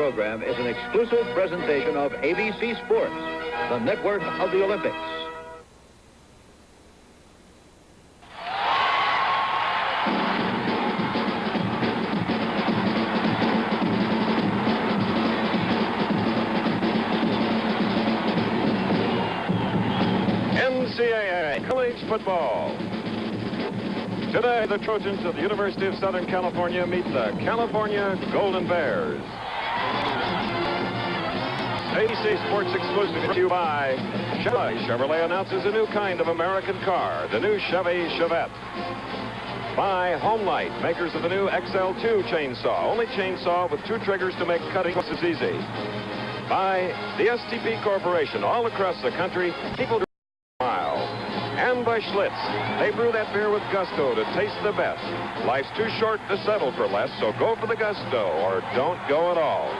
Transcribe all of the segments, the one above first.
program is an exclusive presentation of ABC Sports, the network of the Olympics. NCAA college football. Today, the Trojans of the University of Southern California meet the California Golden Bears. ABC Sports exclusive brought to you by Chevy. Chevrolet announces a new kind of American car, the new Chevy Chevette. By Homelight, makers of the new XL2 chainsaw, only chainsaw with 2 triggers to make cutting just as easy. By the STP Corporation, all across the country, people smile. And by Schlitz, they brew that beer with gusto to taste the best. Life's too short to settle for less, so go for the gusto or don't go at all.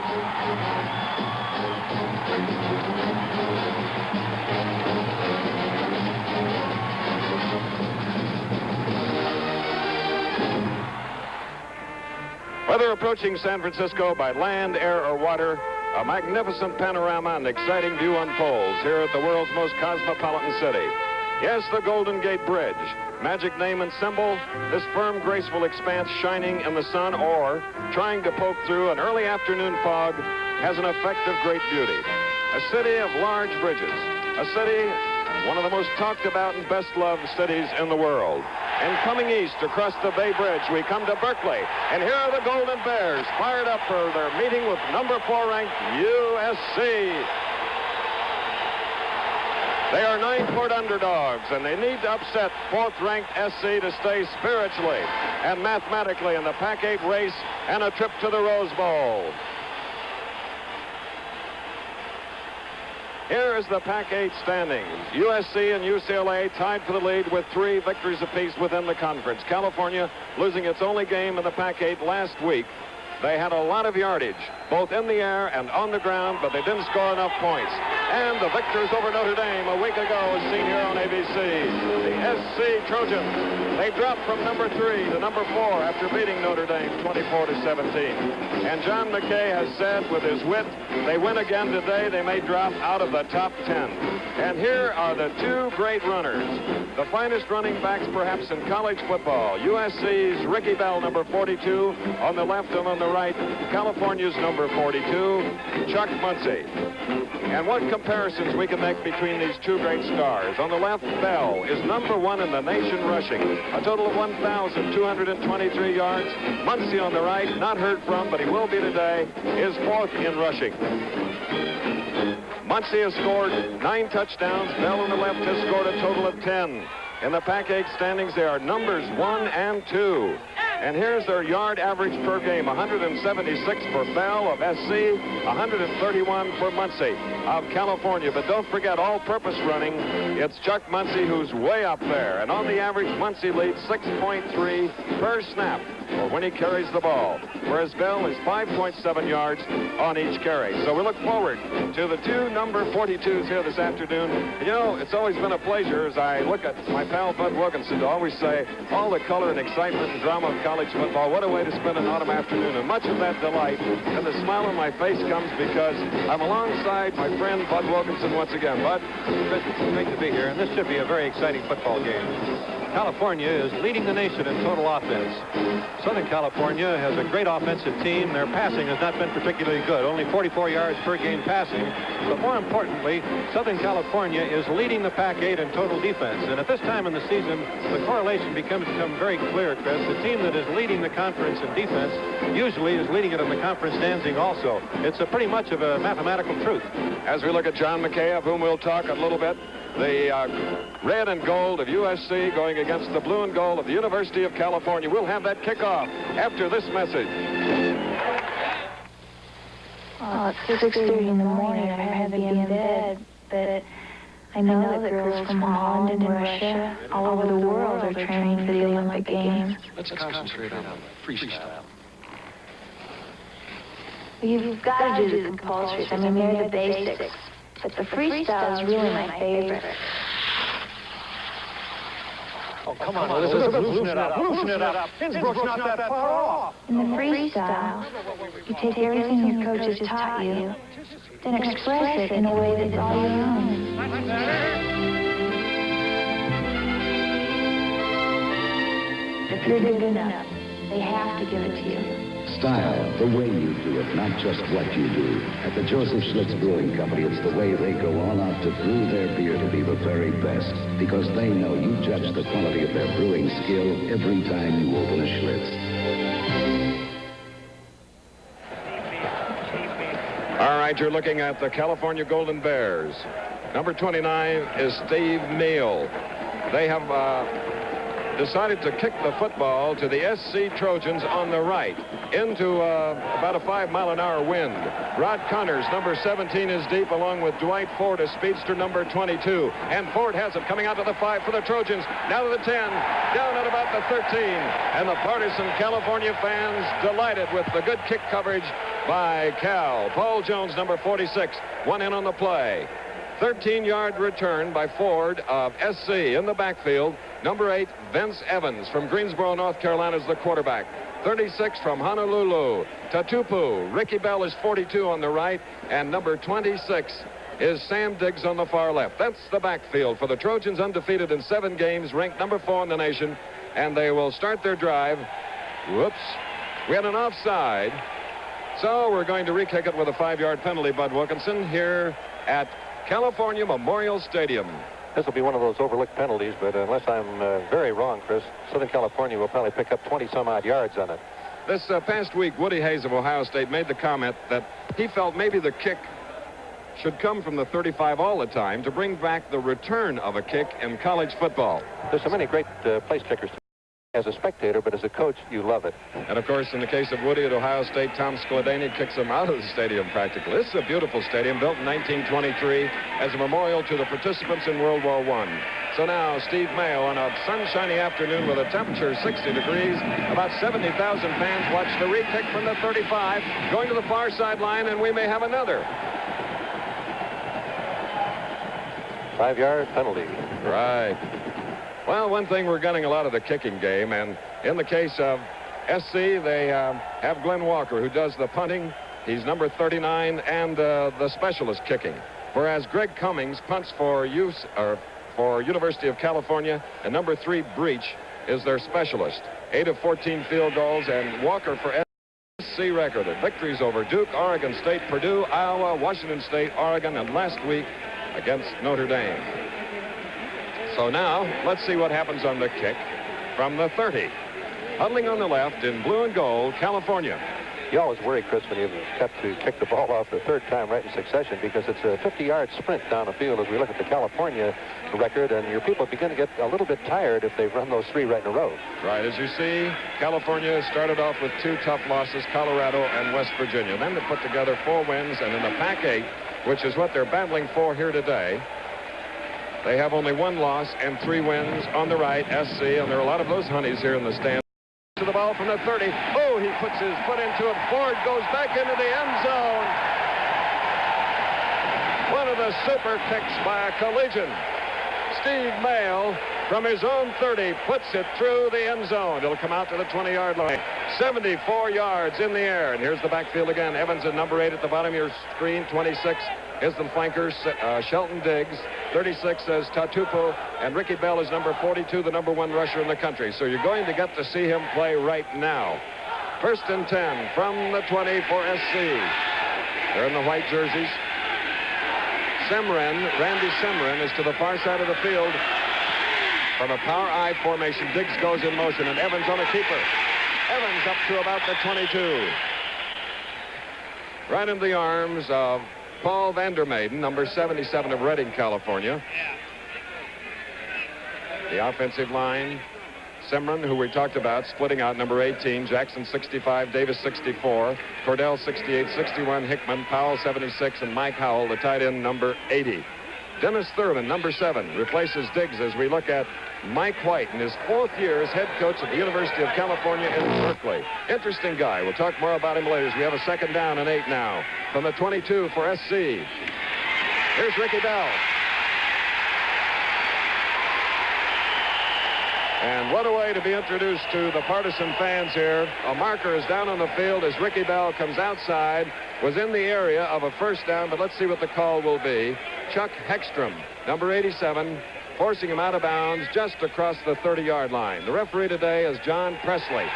Whether approaching San Francisco by land, air, or water, a magnificent panorama and exciting view unfolds here at the world's most cosmopolitan city. Yes, the Golden Gate Bridge, magic name and symbol, this firm, graceful expanse shining in the sun or trying to poke through an early afternoon fog, has an effect of great beauty. A city of large bridges, a city, one of the most talked about and best loved cities in the world. And coming east across the Bay Bridge, we come to Berkeley. And here are the Golden Bears, fired up for their meeting with number 4 ranked USC. They are 9-point underdogs, and they need to upset 4th ranked SC to stay spiritually and mathematically in the Pac-8 race and a trip to the Rose Bowl. Here is the Pac-8 standings. USC and UCLA tied for the lead with 3 victories apiece within the conference. California losing its only game in the Pac-8 last week. They had a lot of yardage, both in the air and on the ground, but they didn't score enough points. And the victors over Notre Dame a week ago as seen here on ABC. The SC Trojans, they dropped from number 3 to number 4 after beating Notre Dame 24-17. And John McKay has said with his wit, they win again today, they may drop out of the top 10. And here are the 2 great runners, the finest running backs perhaps in college football. USC's Ricky Bell, number 42, on the left and on the right, California's number 42, Chuck Muncie. And what comparisons we can make between these 2 great stars. On the left, Bell is number 1 in the nation rushing, a total of 1,223 yards. Muncie on the right, not heard from, but he will be today, is 4th in rushing. Muncie has scored 9 touchdowns. Bell on the left has scored a total of 10. In the Pac-8 standings, they are numbers 1 and 2. And here's their yard average per game, 176 for Bell of SC, 131 for Muncie of California. But don't forget, all-purpose running, it's Chuck Muncie who's way up there. And on the average, Muncie leads 6.3 per snap or when he carries the ball, whereas Bell is 5.7 yards on each carry. So we look forward to the 2 number 42s here this afternoon. You know, it's always been a pleasure as I look at my pal Bud Wilkinson to always say all the color and excitement and drama of college football. What a way to spend an autumn afternoon. And much of that delight and the smile on my face comes because I'm alongside my friend Bud Wilkinson once again. Bud, it's great to be here, and this should be a very exciting football game. California is leading the nation in total offense. Southern California has a great offensive team. Their passing has not been particularly good, only 44 yards per game passing. But more importantly, Southern California is leading the Pac-8 in total defense. And at this time in the season, the correlation becomes very clear, Chris. The team that is leading the conference in defense usually is leading it in the conference standing also. It's pretty much of a mathematical truth. As we look at John McKay, of whom we'll talk a little bit, the red and gold of USC going against the blue and gold of the University of California. We'll have that kickoff after this message. Oh, it's 6:30 in the morning. I'd rather be in bed, but I know that girls from Holland and Russia, all over the world, are training for the Olympic Games. Let's concentrate on freestyle. Well, you've got to do the compulsories. I mean, they're the basics. But the freestyle is really my favorite. come on, Elizabeth, loosen it up, loosen it up. Innsbruck's not that far off. In the freestyle, you take everything your coach has taught you, then express it in a way that's all your own. If you're good enough, they have to give it to you. Style, the way you do it, not just what you do. At the Joseph Schlitz Brewing Company, it's the way they go all out to brew their beer to be the very best. Because they know you judge the quality of their brewing skill every time you open a Schlitz. All right, you're looking at the California Golden Bears. Number 29 is Steve Neal. They have decided to kick the football to the SC Trojans on the right into about a 5-mile-an-hour wind. Rod Connors, number 17, is deep, along with Dwight Ford, a speedster, number 22. And Ford has it coming out to the 5 for the Trojans. Now to the 10, down at about the 13. And the partisan California fans delighted with the good kick coverage by Cal. Paul Jones, number 46, one in on the play. 13-yard return by Ford of SC in the backfield. Number 8, Vince Evans from Greensboro, North Carolina, is the quarterback. 36 from Honolulu, Tatupu. Ricky Bell is 42 on the right, and number 26 is Sam Diggs on the far left. That's the backfield for the Trojans, undefeated in 7 games, ranked number 4 in the nation, and they will start their drive. Whoops. We had an offside, so we're going to re-kick it with a 5-yard penalty, Bud Wilkinson, here at California Memorial Stadium. This will be one of those overlooked penalties, but unless I'm very wrong, Chris, Southern California will probably pick up 20-some-odd yards on it. This past week, Woody Hayes of Ohio State made the comment that he felt maybe the kick should come from the 35 all the time to bring back the return of a kick in college football. There's so many great place kickers as a spectator, but as a coach, you love it. And, of course, in the case of Woody at Ohio State, Tom Skladany kicks him out of the stadium practically. This is a beautiful stadium built in 1923 as a memorial to the participants in World War I. So now Steve Mayo on a sunshiny afternoon with a temperature 60 degrees. About 70,000 fans watch the re-kick from the 35, going to the far sideline, and we may have another. 5-yard penalty. Right. Well, one thing, we're getting a lot of the kicking game, and in the case of SC, they have Glenn Walker, who does the punting. He's number 39, and the specialist kicking. Whereas Greg Cummings punts for University of California, and number 3, Breach, is their specialist. 8 of 14 field goals, and Walker for SC recorded victories over Duke, Oregon State, Purdue, Iowa, Washington State, Oregon, and last week against Notre Dame. So now, let's see what happens on the kick from the 30. Huddling on the left in blue and gold, California. You always worry, Chris, when you have to kick the ball off the 3rd time right in succession, because it's a 50-yard sprint down the field as we look at the California record, and your people begin to get a little bit tired if they run those 3 right in a row. Right. As you see, California started off with 2 tough losses, Colorado and West Virginia. Then they put together 4 wins, and in the Pac-8, which is what they're battling for here today, they have only 1 loss and 3 wins on the right, SC, and there are a lot of those honeys here in the stand. To the ball from the 30. Oh, he puts his foot into it. Ford goes back into the end zone. One of the super kicks by a collision. Steve Mayo, from his own 30, puts it through the end zone. It'll come out to the 20-yard line. 74 yards in the air. And here's the backfield again. Evans at number 8 at the bottom of your screen. 26 is the flanker, Shelton Diggs. 36 is Tatupu. And Ricky Bell is number 42, the number 1 rusher in the country. So you're going to get to see him play right now. 1st and 10 from the 20 for SC. They're in the white jerseys. Randy Semren is to the far side of the field. From a power I formation, Diggs goes in motion, and Evans on a keeper. Evans up to about the 22. Right into the arms of Paul Vandermaiden, number 77 of Redding, California. The offensive line, Semren, who we talked about, splitting out, number 18, Jackson 65, Davis 64, Cordell 68, 61, Hickman, Powell 76, and Mike Howell, the tight end, number 80. Dennis Thurman, number 7, replaces Diggs as we look at Mike White in his 4th year as head coach at the University of California in Berkeley. Interesting guy. We'll talk more about him later as we have a 2nd down and 8 now. From the 22 for SC. Here's Ricky Bell. And what a way to be introduced to the partisan fans here. A marker is down on the field as Ricky Bell comes outside. Was in the area of a first down, but let's see what the call will be. Chuck Hextrom, number 87, forcing him out of bounds just across the 30-yard line. The referee today is John Presley.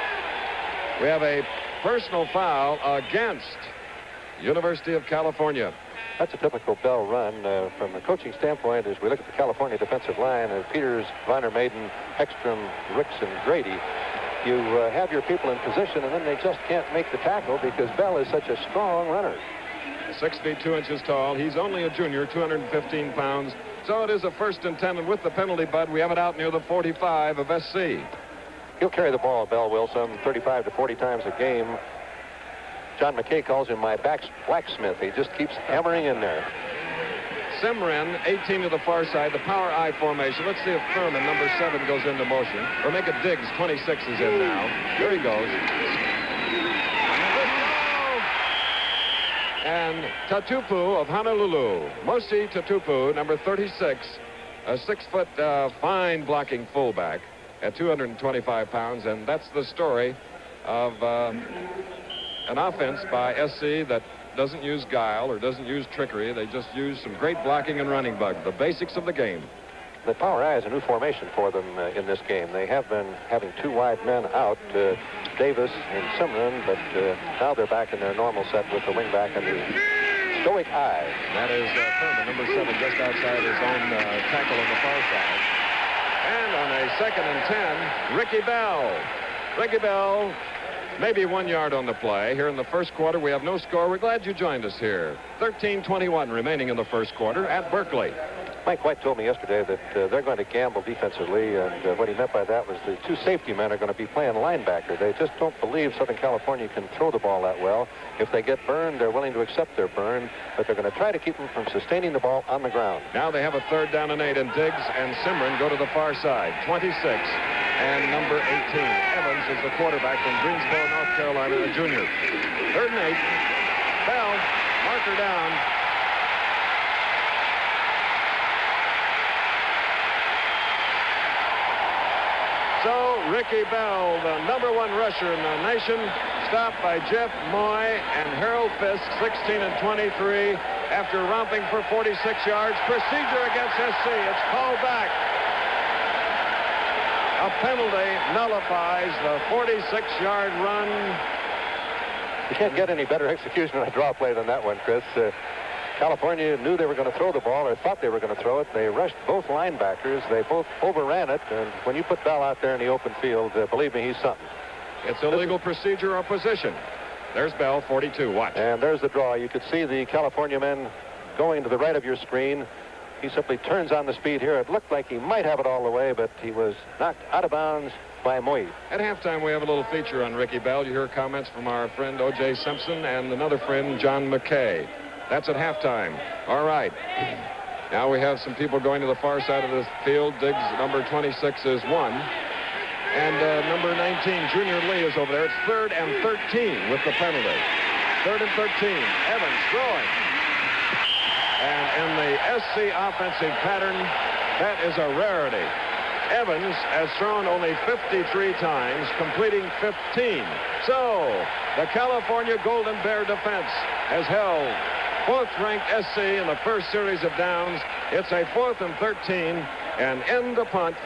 We have a personal foul against University of California. That's a typical Bell run. From a coaching standpoint, as we look at the California defensive line, Peters, Vonner Maiden, Hextrom, Ricks, and Grady, you have your people in position, and then they just can't make the tackle because Bell is such a strong runner. 6 feet 2 inches tall. He's only a junior, 215 pounds. So it is a 1st and 10, and with the penalty, Bud, we have it out near the 45 of SC. He'll carry the ball, Bell will, some 35 to 40 times a game. John McKay calls him my blacksmith. He just keeps hammering in there. Simrin, 18 to the far side, the power I formation. Let's see if Thurman, number 7, goes into motion. Or make it Diggs, 26 is in now. Here he goes. And Tatupu of Honolulu. Mosi Tatupu, number 36, a 6-foot fine blocking fullback at 225 pounds. And that's the story of an offense by SC that doesn't use guile or doesn't use trickery. They just use some great blocking and running bug, the basics of the game. The power I is a new formation for them in this game. They have been having 2 wide men out, Davis and Simron, but now they're back in their normal set with the wingback and the stoic eye. That is Thurman, number 7, just outside his own tackle on the far side. And on a 2nd and 10, Ricky Bell. Ricky Bell, maybe 1 yard on the play. Here in the first quarter, we have no score. We're glad you joined us here. 13:21 remaining in the first quarter at Berkeley. Mike White told me yesterday that they're going to gamble defensively, and what he meant by that was the 2 safety men are going to be playing linebacker. They just don't believe Southern California can throw the ball that well. If they get burned, they're willing to accept their burn, but they're going to try to keep them from sustaining the ball on the ground. Now they have a 3rd down and 8, and Diggs and Simron go to the far side. 26 and number 18. Evans is the quarterback from Greensboro, North Carolina, a junior. 3rd and 8. Bell, marker down. So Ricky Bell, the number 1 rusher in the nation, stopped by Jeff Moy and Harold Fisk, 16 and 23, after romping for 46 yards. Procedure against SC. It's called back. A penalty nullifies the 46-yard run. You can't get any better execution on a draw play than that one, Chris. California knew they were going to throw the ball, or thought they were going to throw it. They rushed both linebackers. They both overran it. And when you put Bell out there in the open field, believe me, he's something. It's illegal procedure or position. There's Bell, 42. Watch. And there's the draw. You could see the California men going to the right of your screen. He simply turns on the speed here. It looked like he might have it all the way, but he was knocked out of bounds by Moy. At halftime, we have a little feature on Ricky Bell. You hear comments from our friend O.J. Simpson and another friend, John McKay. That's at halftime. All right. Now we have some people going to the far side of the field. Diggs, number 26, is 1. And number 19, Junior Lee, is over there. It's 3rd and 13 with the penalty. 3rd and 13. Evans throwing. And in the SC offensive pattern, that is a rarity. Evans has thrown only 53 times, completing 15. So the California Golden Bear defense has held 4th-ranked SC in the first series of downs. It's a 4th and 13, and in the punt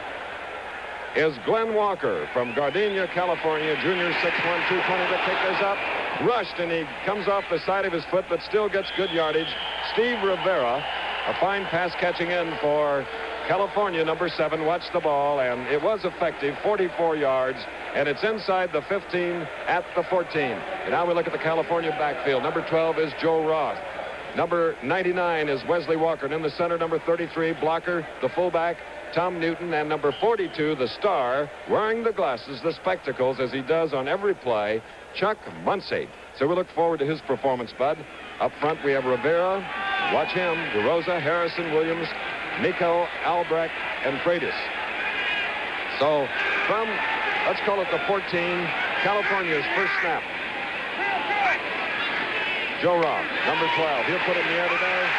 is Glenn Walker from Gardenia, California, junior, 6'1", 220. The kick is up, rushed, and he comes off the side of his foot, but still gets good yardage. Steve Rivera, a fine pass catching in for California, number 7, watched the ball, and it was effective, 44 yards, and it's inside the 15 at the 14. And now we look at the California backfield. Number 12 is Joe Roth. Number 99 is Wesley Walker. And in the center, number 33, blocker, the fullback, Tom Newton. And number 42, the star, wearing the glasses, the spectacles, as he does on every play, Chuck Muncy. So we look forward to his performance, Bud. Up front, we have Rivera. Watch him. DeRosa, Harrison, Williams, Nico, Albrecht, and Freitas. So from, let's call it the 14, California's first snap. Joe Roth, number 12. He'll put it in the air today.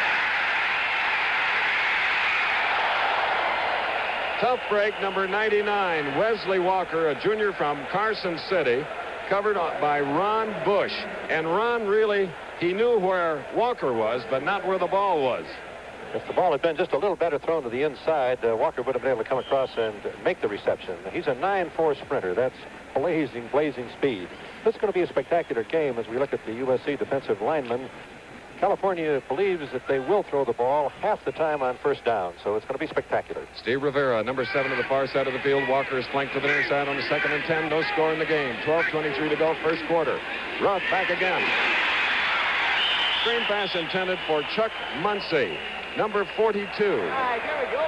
Tough break, number 99, Wesley Walker, a junior from Carson City, covered by Ron Bush. And Ron really, he knew where Walker was, but not where the ball was. If the ball had been just a little better thrown to the inside, Walker would have been able to come across and make the reception. He's a 9.4 sprinter. That's blazing speed. This is going to be a spectacular game as we look at the USC defensive linemen. California believes that they will throw the ball half the time on first down, so it's going to be spectacular. Steve Rivera, number 7 to the far side of the field. Walker is flanked to the near side on the 2nd and 10. No score in the game. 12:23 to go, first quarter. Ruff back again. Screen pass intended for Chuck Muncy, number 42,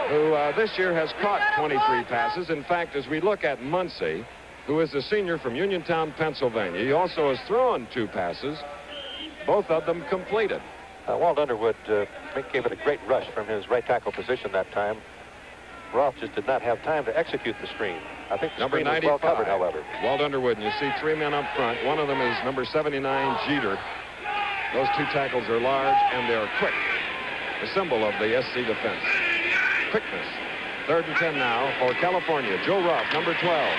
who this year has caught 23 passes. In fact, as we look at Muncy, who is a senior from Uniontown, Pennsylvania, he also has thrown 2 passes, both of them completed. Walt Underwood gave it a great rush from his right tackle position that time. Roth just did not have time to execute the screen. I think the number screen 95, was well covered, however. Walt Underwood, and you see 3 men up front. One of them is number 79, Jeter. Those 2 tackles are large, and they are quick. The symbol of the SC defense. Quickness. 3rd and 10 now for California. Joe Ruff, number 12.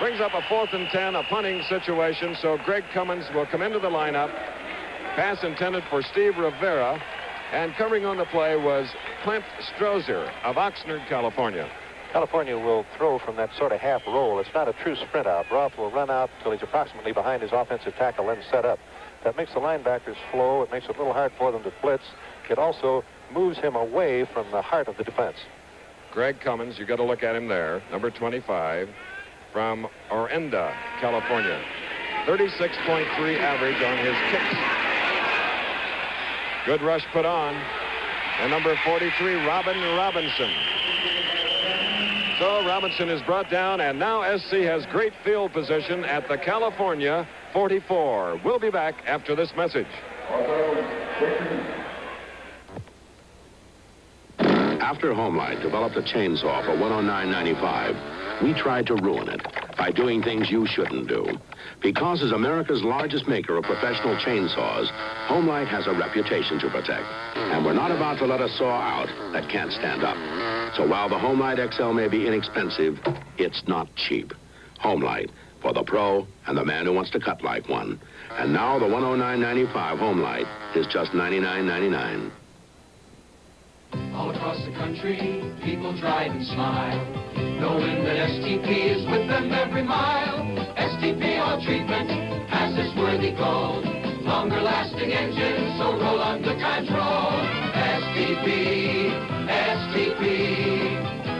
Brings up a 4th and 10, a punting situation, so Greg Cummins will come into the lineup. Pass intended for Steve Rivera, and covering on the play was Clint Strozier of Oxnard, California. California will throw from that sort of half roll. It's not a true sprint out. Roth will run out until he's approximately behind his offensive tackle and set up. That makes the linebackers flow. It makes it a little hard for them to blitz. It also moves him away from the heart of the defense. Greg Cummins, you got to look at him there, number 25, from Orinda, California. 36.3 average on his kicks. Good rush put on. And number 43, Robin Robinson. So Robinson is brought down, and now SC has great field position at the California 44. We'll be back after this message. After Homelight developed a chainsaw for $109.95, we tried to ruin it by doing things you shouldn't do. Because as America's largest maker of professional chainsaws, Homelight has a reputation to protect. And we're not about to let a saw out that can't stand up. So while the Homelight XL may be inexpensive, it's not cheap. Homelight, for the pro and the man who wants to cut like one. And now the $109.95 Homelight is just $99.99. All across the country, people drive and smile, knowing that STP is with them every mile. STP oil treatment has this worthy goal, longer lasting engines, so roll under control. STP, STP,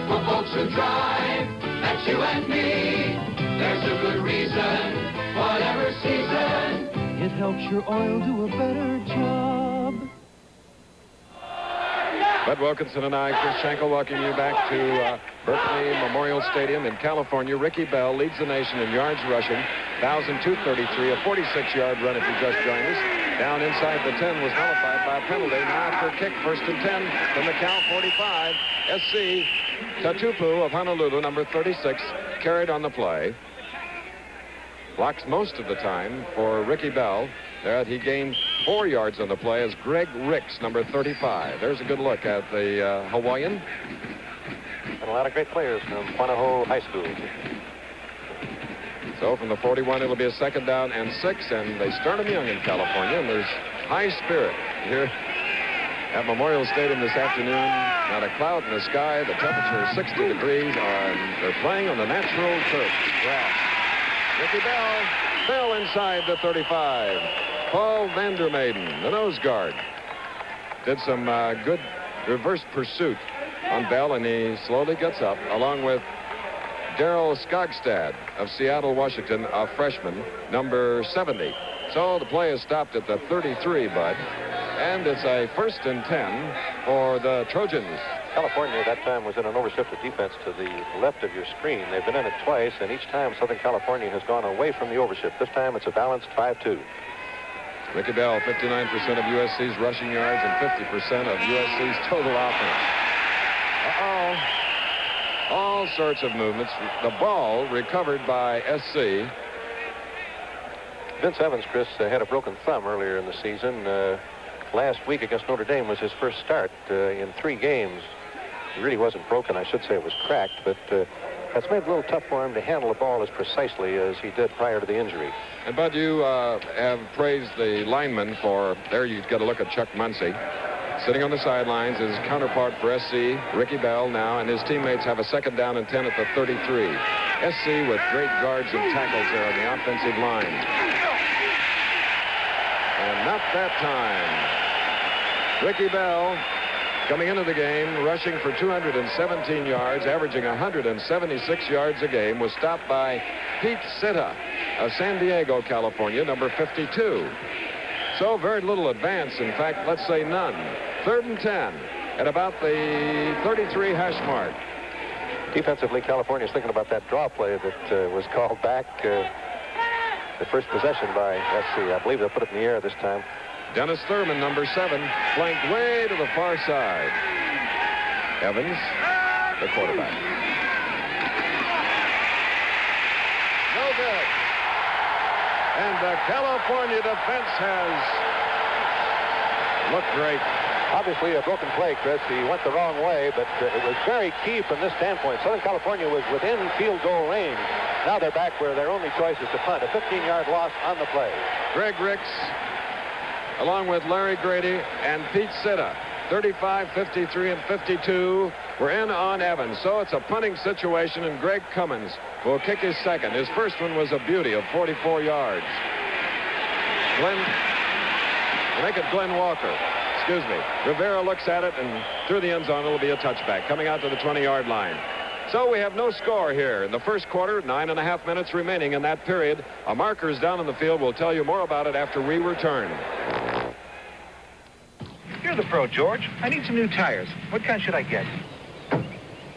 for folks who drive, that's you and me. There's a good reason, whatever season. It helps your oil do a better job. Bud Wilkinson and I, Chris Schenkel, welcome you back to Berkeley Memorial Stadium in California. Ricky Bell leads the nation in yards rushing, 1,233, a 46-yard run if you just joined us. Down inside the 10 was nullified by a penalty. Now after a kick, 1st and 10 from the Cal 45. SC Tatupu of Honolulu, number 36, carried on the play. Blocks most of the time for Ricky Bell. There he gained 4 yards on the play as Greg Ricks, number 35. There's a good look at the Hawaiian. And a lot of great players from Punahou High School. So from the 41, it'll be a 2nd down and 6, and they start them young in California, and there's high spirit here at Memorial Stadium this afternoon. Not a cloud in the sky. The temperature is 60 degrees, and they're playing on the natural turf. Grass. Ricky Bell fell inside the 35. Paul Vandermaiden, the nose guard, did some good reverse pursuit on Bell, and he slowly gets up, along with Darrell Skogstad of Seattle, Washington, a freshman, number 70. So the play is stopped at the 33, Bud, and it's a 1st and 10 for the Trojans. California at that time was in an overshifted defense to the left of your screen. They've been in it twice, and each time Southern California has gone away from the overshift. This time it's a balanced 5-2. Ricky Bell, 59% of USC's rushing yards and 50% of USC's total offense. Uh-oh. All sorts of movements. The ball recovered by SC. Vince Evans, Chris, had a broken thumb earlier in the season. last week against Notre Dame was his first start in 3 games. He really wasn't broken. I should say it was cracked, but that's made it a little tough for him to handle the ball as precisely as he did prior to the injury. And Bud, you have praised the lineman for, there you get a look at Chuck Muncy. Sitting on the sidelines, his counterpart for SC, Ricky Bell now, and his teammates have a 2nd down and 10 at the 33. SC with great guards and tackles there on the offensive line. And not that time. Ricky Bell, coming into the game, rushing for 217 yards, averaging 176 yards a game, was stopped by Pete Sitta of San Diego, California, number 52. So very little advance. In fact, let's say none. 3rd and 10 at about the 33 hash mark. Defensively, California is thinking about that draw play that was called back. The first possession by SC. I believe they'll put it in the air this time. Dennis Thurman, number 7, flanked way to the far side. Evans, the quarterback. No good. And the California defense has looked great. Obviously a broken play, Chris. He went the wrong way, but it was very key from this standpoint. Southern California was within field goal range. Now they're back where their only choice is to punt. A 15-yard loss on the play. Greg Ricks, along with Larry Grady and Pete Sitta, 35, 53, and 52, were in on Evans. So it's a punting situation, and Greg Cummins will kick his second. His first one was a beauty of 44 yards. Glenn Walker. Excuse me. Rivera looks at it, and through the end zone, it'll be a touchback coming out to the 20-yard line. So we have no score here in the first quarter, 9.5 minutes remaining in that period. A marker's down on the field. We'll tell you more about it after we return. You're the pro, George. I need some new tires. What kind should I get?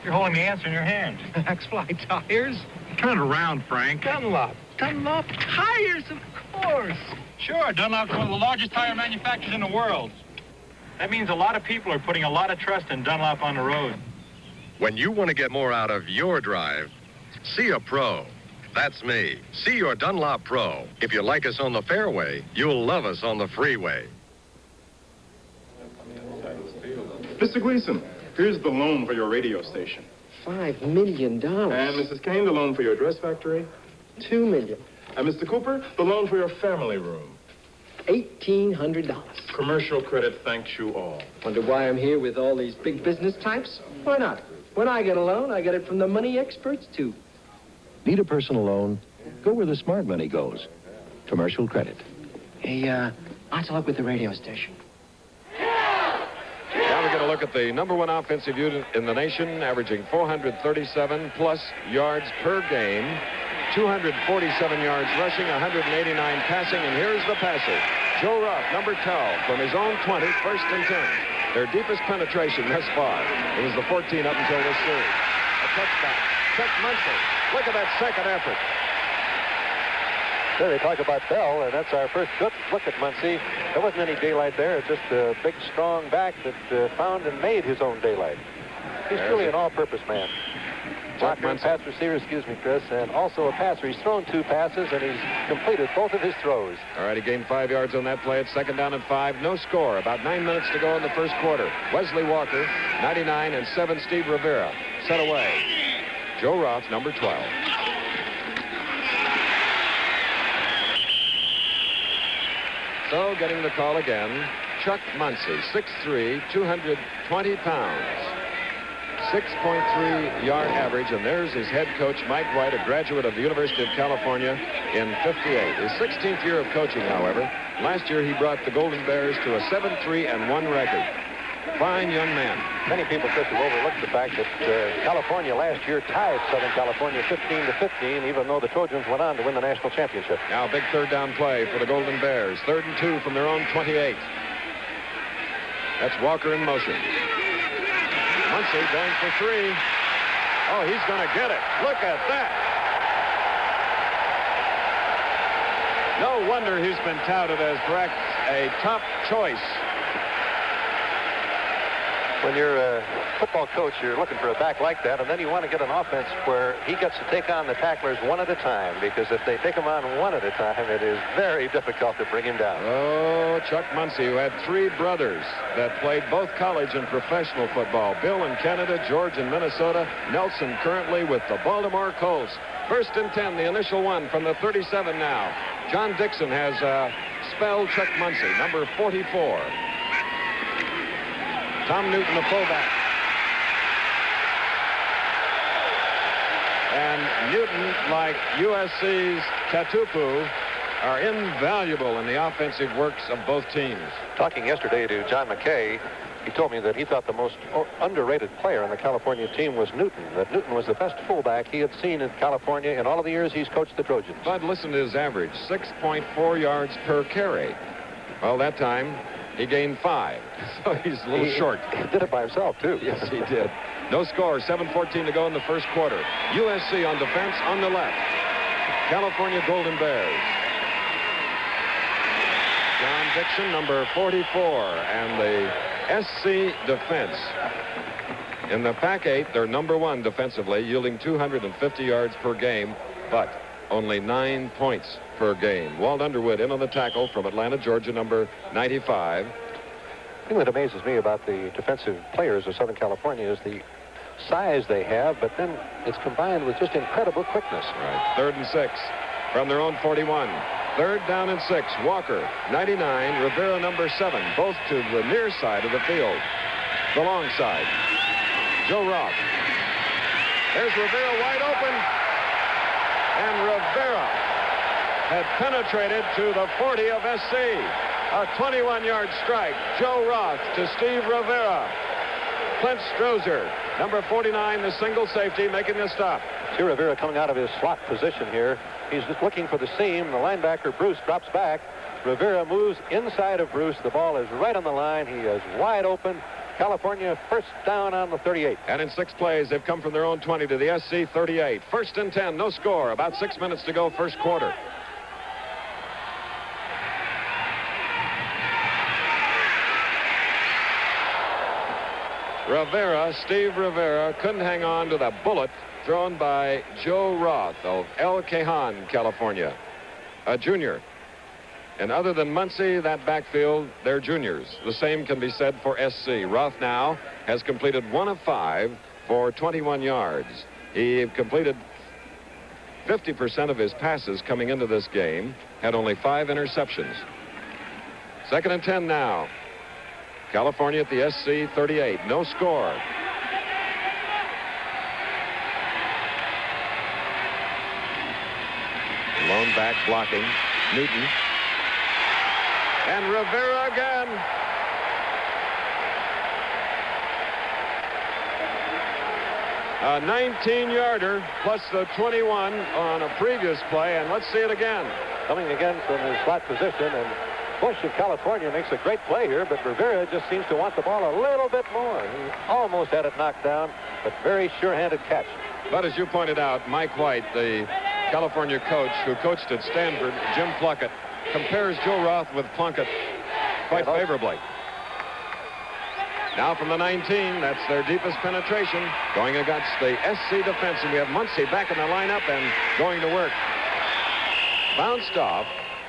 You're holding the answer in your hand. X-Fly tires? Turn it around, Frank. Dunlop. Dunlop tires, of course. Sure, Dunlop's one of the largest tire manufacturers in the world. That means a lot of people are putting a lot of trust in Dunlop on the road. When you want to get more out of your drive, see a pro. That's me. See your Dunlop Pro. If you like us on the fairway, you'll love us on the freeway. Mr. Gleason, here's the loan for your radio station. $5 million. And Mrs. Kane, the loan for your dress factory. $2 million. And Mr. Cooper, the loan for your family room. $1,800. Commercial credit thanks you all. Wonder why I'm here with all these big business types? Why not? When I get a loan, I get it from the money experts, too. Need a personal loan? Go where the smart money goes. Commercial credit. Hey, how's it look with the radio station? Now we're going to look at the #1 offensive unit in the nation, averaging 437 plus yards per game, 247 yards rushing, 189 passing, and here's the passer, Joe Ruff, number 12, from his own 20, 1st and 10. Their deepest penetration thus far. It was the 14 up until this series. A touchdown. Chuck Muncy. Look at that second effort. There they talk about Bell, and that's our first good look at Muncy. There wasn't any daylight there. It's just a big, strong back that found and made his own daylight. He's truly an all-purpose man. Blocker and pass receiver, excuse me, Chris, and also a passer. He's thrown 2 passes, and he's completed both of his throws. All right, he gained 5 yards on that play. It's 2nd down and 5. No score. About 9 minutes to go in the first quarter. Wesley Walker, 99, and 7, Steve Rivera. Set away. Joe Roth, number 12. So, getting the call again, Chuck Muncy, 6'3", 220 pounds. 6.3 yard average, and there's his head coach, Mike White, a graduate of the University of California in '58. His 16th year of coaching, however. Last year, he brought the Golden Bears to a 7-3-1 record. Fine young man. Many people, Chris, have overlooked the fact that California last year tied Southern California 15-15, even though the Trojans went on to win the national championship. Now, big 3rd down play for the Golden Bears. 3rd and 2 from their own 28. That's Walker in motion. Muncy going for 3. Oh, he's going to get it. Look at that. No wonder he's been touted as perhaps a top choice When you're a football coach, you're looking for a back like that, and then you want to get an offense where he gets to take on the tacklers one at a time, because if they take him on one at a time, it is very difficult to bring him down. Oh, Chuck Muncie, who had 3 brothers that played both college and professional football. Bill in Canada, George in Minnesota, Nelson currently with the Baltimore Colts. 1st and 10, the initial one from the 37 now. John Dixon has spelled Chuck Muncie, number 44. Tom Newton, the fullback. And Newton, like USC's Tatupu, are invaluable in the offensive works of both teams. Talking yesterday to John McKay, he told me that he thought the most underrated player on the California team was Newton, that Newton was the best fullback he had seen in California in all of the years he's coached the Trojans. But listen to his average, 6.4 yards per carry. Well, that time, he gained 5, so he's a little short. He did it by himself, too. Yes, he did. No score, 7:14 to go in the first quarter. USC on defense on the left. California Golden Bears. John Dixon, number 44, and the SC defense. In the Pac-8, they're number 1 defensively, yielding 250 yards per game, but only 9 points per game. Walt Underwood in on the tackle from Atlanta, Georgia, number 95. The thing that amazes me about the defensive players of Southern California is the size they have, but then it's combined with just incredible quickness. Right. 3rd and 6 from their own 41. 3rd down and 6. Walker, 99. Rivera, number 7. Both to the near side of the field. The long side. Joe Roth. There's Rivera wide open. And Rivera had penetrated to the 40 of SC. A 21-yard strike. Joe Roth to Steve Rivera. Clint Strozer, number 49, the single safety, making the stop. See Rivera coming out of his slot position here. He's just looking for the seam. The linebacker, Bruce, drops back. Rivera moves inside of Bruce. The ball is right on the line. He is wide open. California first down on the 38. And in 6 plays, they've come from their own 20 to the SC 38. 1st and 10, no score. About 6 minutes to go, first quarter. Rivera, Steve Rivera, couldn't hang on to the bullet thrown by Joe Roth of El Cajon, California, a junior. And other than Muncie, that backfield, they're juniors. The same can be said for SC. Roth now has completed 1 of 5 for 21 yards. He completed 50% of his passes coming into this game, had only 5 interceptions. 2nd and 10 now. California at the SC 38. No score. Lone back blocking. Newton. And Rivera again. A 19-yarder plus the 21 on a previous play. And let's see it again. Coming again from his slot position, and Bush of California makes a great play here, but Rivera just seems to want the ball a little bit more. He almost had it knocked down, but very sure-handed catch. But as you pointed out, Mike White, the California coach who coached at Stanford, Jim Plunkett, compares Joe Roth with Plunkett quite favorably. Now from the 19, that's their deepest penetration, going against the SC defense, and we have Muncie back in the lineup and going to work. Bounced off.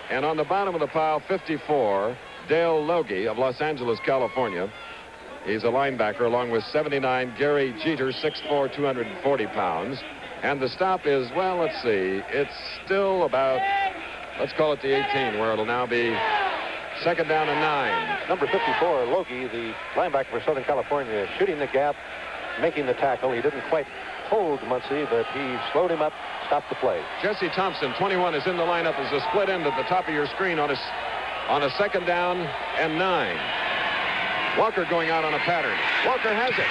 And on the bottom of the pile, 54, Dale Logie of Los Angeles, California. He's a linebacker along with 79, Gary Jeter, 6'4", 240 pounds. And the stop is, well, let's see, it's still about, let's call it the 18, where it'll now be 2nd down and 9. Number 54, Logie, the linebacker for Southern California, shooting the gap, making the tackle. He didn't quite hold Muncie, but he slowed him up, stopped the play. Jesse Thompson, 21, is in the lineup as a split end at the top of your screen on a 2nd down and 9. Walker going out on a pattern. Walker has it.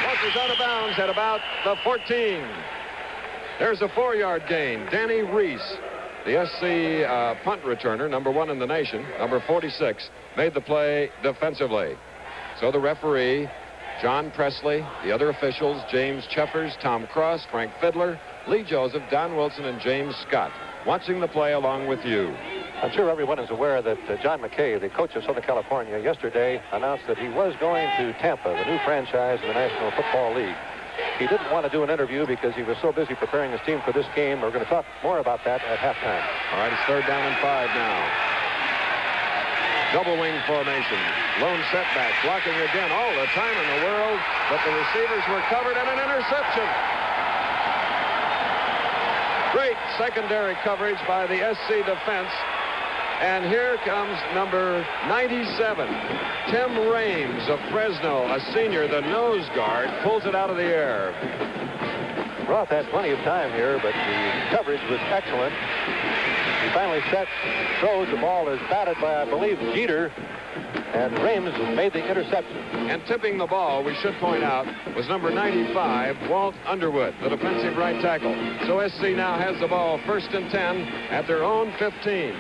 Walker's out of bounds at about the 14. There's a 4-yard gain. Danny Reese, the SC punt returner, number 1 in the nation, number 46, made the play defensively. So the referee, John Presley, the other officials, James Cheffers, Tom Cross, Frank Fiddler, Lee Joseph, Don Wilson, and James Scott, watching the play along with you. I'm sure everyone is aware that John McKay, the coach of Southern California, yesterday announced that he was going to Tampa, the new franchise in the National Football League. He didn't want to do an interview because he was so busy preparing his team for this game. We're going to talk more about that at halftime. All right, it's 3rd down and 5 now. Double wing formation. Lone setback. Blocking again all the time in the world, but the receivers were covered and an interception. Great secondary coverage by the SC defense. And here comes number 97, Tim Rames of Fresno, a senior, the nose guard, pulls it out of the air. Roth had plenty of time here, but the coverage was excellent. He finally set, throws, the ball is batted by, I believe, Jeter, and Rames made the interception. And tipping the ball, we should point out, was number 95, Walt Underwood, the defensive right tackle. So SC now has the ball 1st and 10 at their own 15.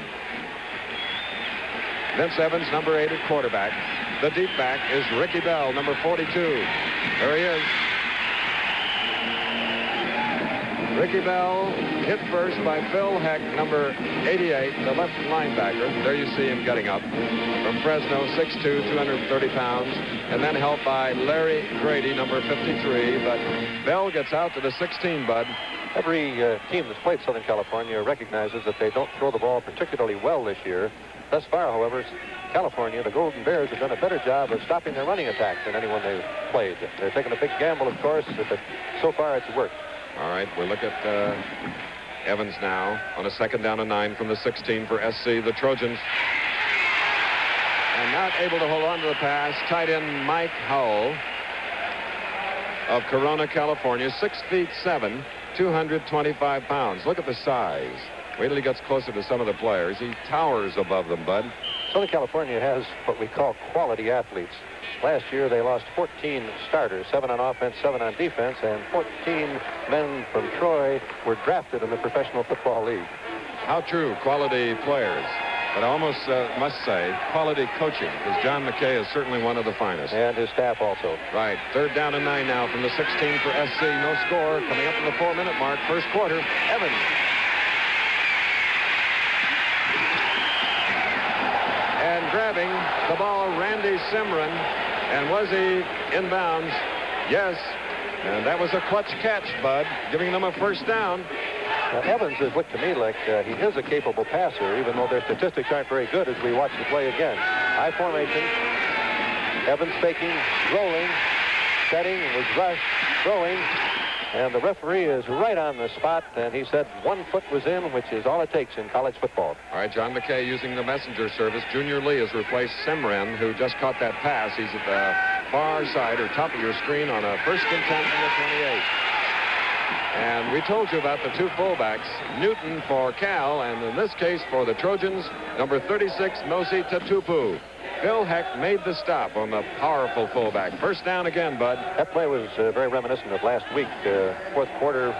Vince Evans, number 8 at quarterback. The deep back is Ricky Bell, number 42. There he is. Ricky Bell hit first by Phil Heck, number 88, the left linebacker. There you see him getting up. From Fresno, 6'2", 230 pounds. And then helped by Larry Grady, number 53. But Bell gets out to the 16, Bud. Every team that's played Southern California recognizes that they don't throw the ball particularly well this year. Thus far, however, California, the Golden Bears, have done a better job of stopping their running attack than anyone they've played. They're taking a big gamble, of course, but so far it's worked. All right, we'll look at Evans now on a 2nd down and 9 from the 16 for SC. The Trojans, and not able to hold on to the pass. Tight end Mike Howell of Corona, California, 6'7", 225 pounds. Look at the size. Wait till he gets closer to some of the players. He towers above them, Bud. Southern California has what we call quality athletes. Last year, they lost 14 starters, 7 on offense, 7 on defense, and 14 men from Troy were drafted in the Professional Football League. How true, quality players. But I almost must say, quality coaching, because John McKay is certainly one of the finest. And his staff also. Right. 3rd down and 9 now from the 16 for SC. No score. Coming up to the 4-minute mark, 1st quarter. Evans. And grabbing the ball, Randy Simran. And was he inbounds? Yes. And that was a clutch catch, Bud, giving them a 1st down. Now, Evans has looked to me like he is a capable passer, even though their statistics aren't very good as we watch the play again. High formation. Evans faking, rolling, setting, was rushed, throwing. And the referee is right on the spot, and he said 1 foot was in, which is all it takes in college football. All right, John McKay using the messenger service. Junior Lee has replaced Simran, who just caught that pass. He's at the far side or top of your screen on a 1st and 10 from the 28. And we told you about the 2 fullbacks, Newton for Cal, and in this case for the Trojans, number 36, Nosi Tatupu. Phil Heck made the stop on the powerful fullback. 1st down again, Bud. That play was very reminiscent of last week. 4th quarter,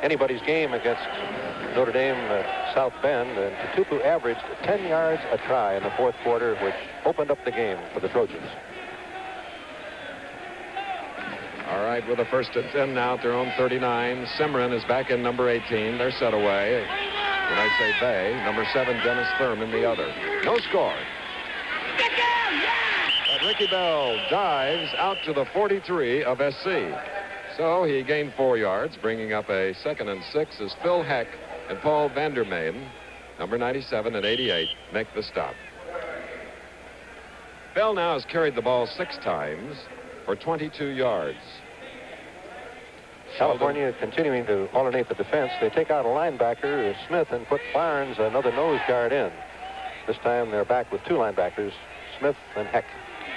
anybody's game against Notre Dame South Bend. And Tatupu averaged 10 yards a try in the 4th quarter, which opened up the game for the Trojans. All right, with a 1st and 10 now at their own 39. Simran is back in number 18. They're set away. When I say they, number 7, Dennis Thurman, the other. No score. But Ricky Bell dives out to the 43 of SC. So he gained 4 yards, bringing up a 2nd and 6 as Phil Heck and Paul Vandermaiden, number 97 and 88, make the stop. Bell now has carried the ball 6 times for 22 yards. California continuing to alternate the defense. They take out a linebacker, Smith, and put Barnes, another nose guard, in. This time they're back with 2 linebackers, Smith and Heck.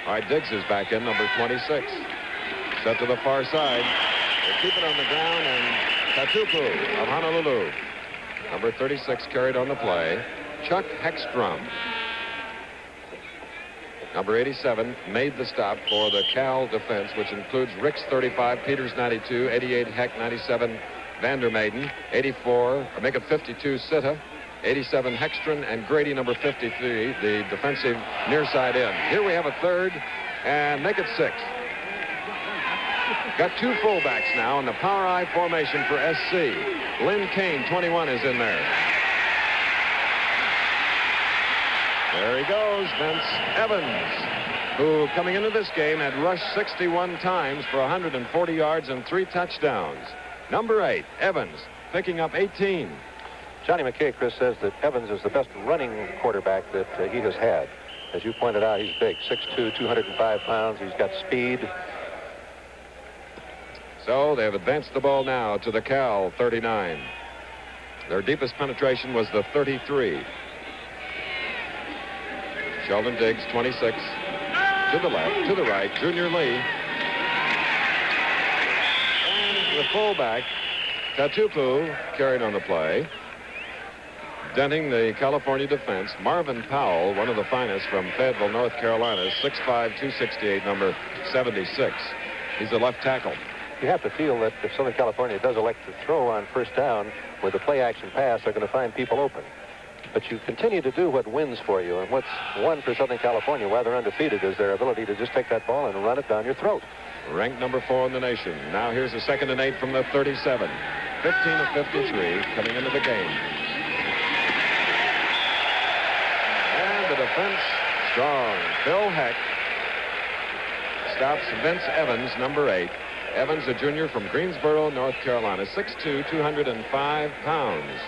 All right, Diggs is back in, number 26. Set to the far side. They keep it on the ground, and Tatupu of Honolulu, number 36, carried on the play. Chuck Heckstrom, number 87, made the stop for the Cal defense, which includes Ricks 35, Peters 92, 88 Heck, 97 Vandermaiden, 84, or make it 52 Sitta, 87 Heckstrom, and Grady, number 53, the defensive near side end. Here we have a 3rd, and make it 6. Got 2 fullbacks now in the power I formation for SC. Lynn Kane, 21, is in there. There he goes, Vince Evans, who coming into this game had rushed 61 times for 140 yards and 3 touchdowns. Number 8, Evans, picking up 18. Johnny McKay, Chris, says that Evans is the best running quarterback that he has had. As you pointed out, he's big, 6'2", 205 pounds. He's got speed. So they have advanced the ball now to the Cal 39. Their deepest penetration was the 33. Sheldon Diggs, 26. To the left, to the right, Junior Lee. And the fullback, Tatupu, carried on the play. Denting the California defense, Marvin Powell, one of the finest from Fayetteville, North Carolina, 6'5", 268, number 76. He's a left tackle. You have to feel that if Southern California does elect to throw on first down with a play-action pass, they're going to find people open. But you continue to do what wins for you. And what's won for Southern California, while they're undefeated, is their ability to just take that ball and run it down your throat. Ranked number 4 in the nation. Now here's a 2nd and 8 from the 37. 15 of 53 coming into the game. And the defense strong. Phil Heck stops Vince Evans, number 8. Evans, a junior from Greensboro, North Carolina, 6'2", 205 pounds.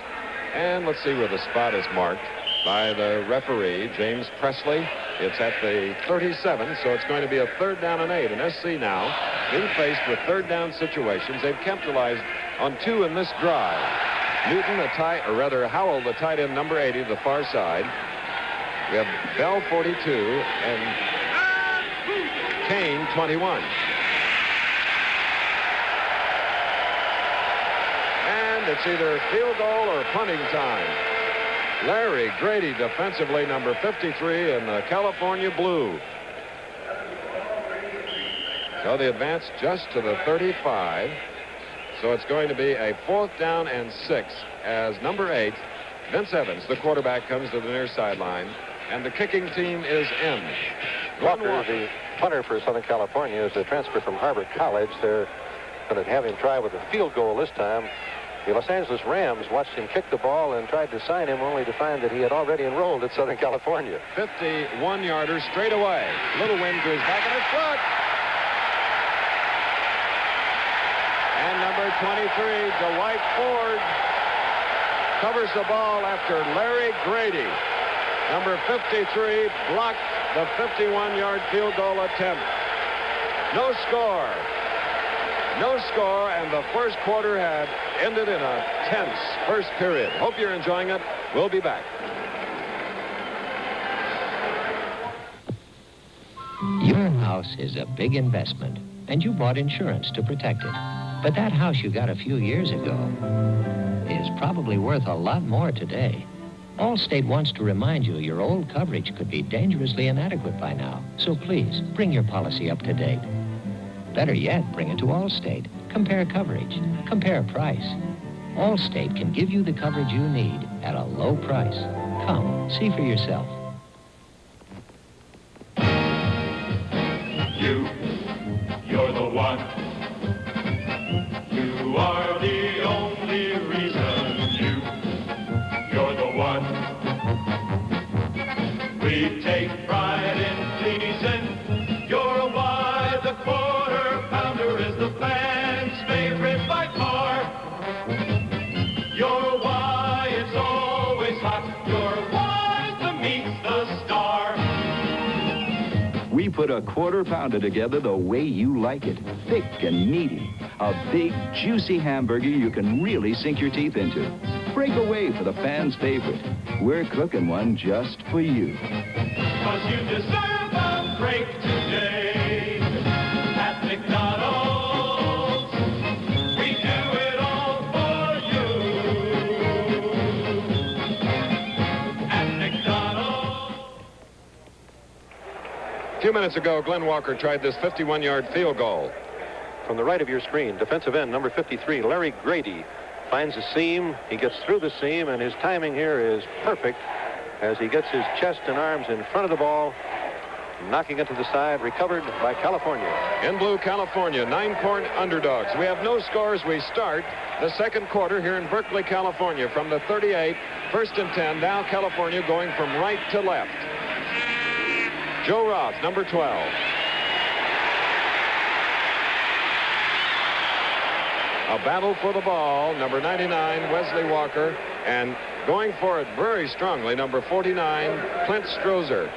And let's see where the spot is marked by the referee, James Presley. It's at the 37, so it's going to be a 3rd down and 8. And SC now, being faced with 3rd down situations, they've capitalized on 2 in this drive. Newton, Howell, the tight end, number 80, the far side. We have Bell, 42, and Kane, 21. It's either field goal or punting time. Larry Grady, defensively, number 53 in the California blue. So the advance just to the 35. So it's going to be a 4th down and 6 as number 8, Vince Evans, the quarterback, comes to the near sideline. And the kicking team is in. Walker, the punter for Southern California, is a transfer from Harvard College. They're going to have him try with a field goal this time. The Los Angeles Rams watched him kick the ball and tried to sign him, only to find that he had already enrolled at Southern California. 51-yarder straight away. Little wind to his back and his foot. And number 23, Dwight Ford, covers the ball after Larry Grady. Number 53 blocked the 51-yard field goal attempt. No score. No score, and the first quarter had ended in a tense first period. Hope you're enjoying it. We'll be back. Your house is a big investment, and you bought insurance to protect it. But that house you got a few years ago is probably worth a lot more today. Allstate wants to remind you your old coverage could be dangerously inadequate by now. So please, bring your policy up to date. Better yet, bring it to Allstate. Compare coverage. Compare price. Allstate can give you the coverage you need at a low price. Come, see for yourself. You're the one. You are the only reason. You're the one. We take pride in pleasing. You're why the quarter pounder is the fans' favorite by far. You're why it's always hot. You're why the meat's the star. We put a quarter pounder together the way you like it. Thick and meaty. A big, juicy hamburger you can really sink your teeth into. Break away for the fans' favorite. We're cooking one just for you. 'Cause you deserve a break today. At McDonald's, we do it all for you. At McDonald's. A few minutes ago, Glenn Walker tried this 51-yard field goal. From the right of your screen, defensive end number 53, Larry Grady, finds a seam. He gets through the seam, and his timing here is perfect as he gets his chest and arms in front of the ball, knocking it to the side, recovered by California. In blue, California, 9-point underdogs. We have no scores. We start the second quarter here in Berkeley, California. From the 38, 1st and 10, now California going from right to left. Joe Roth, number 12. A battle for the ball, number 99, Wesley Walker, and going for it very strongly, number 49, Clint Strozer.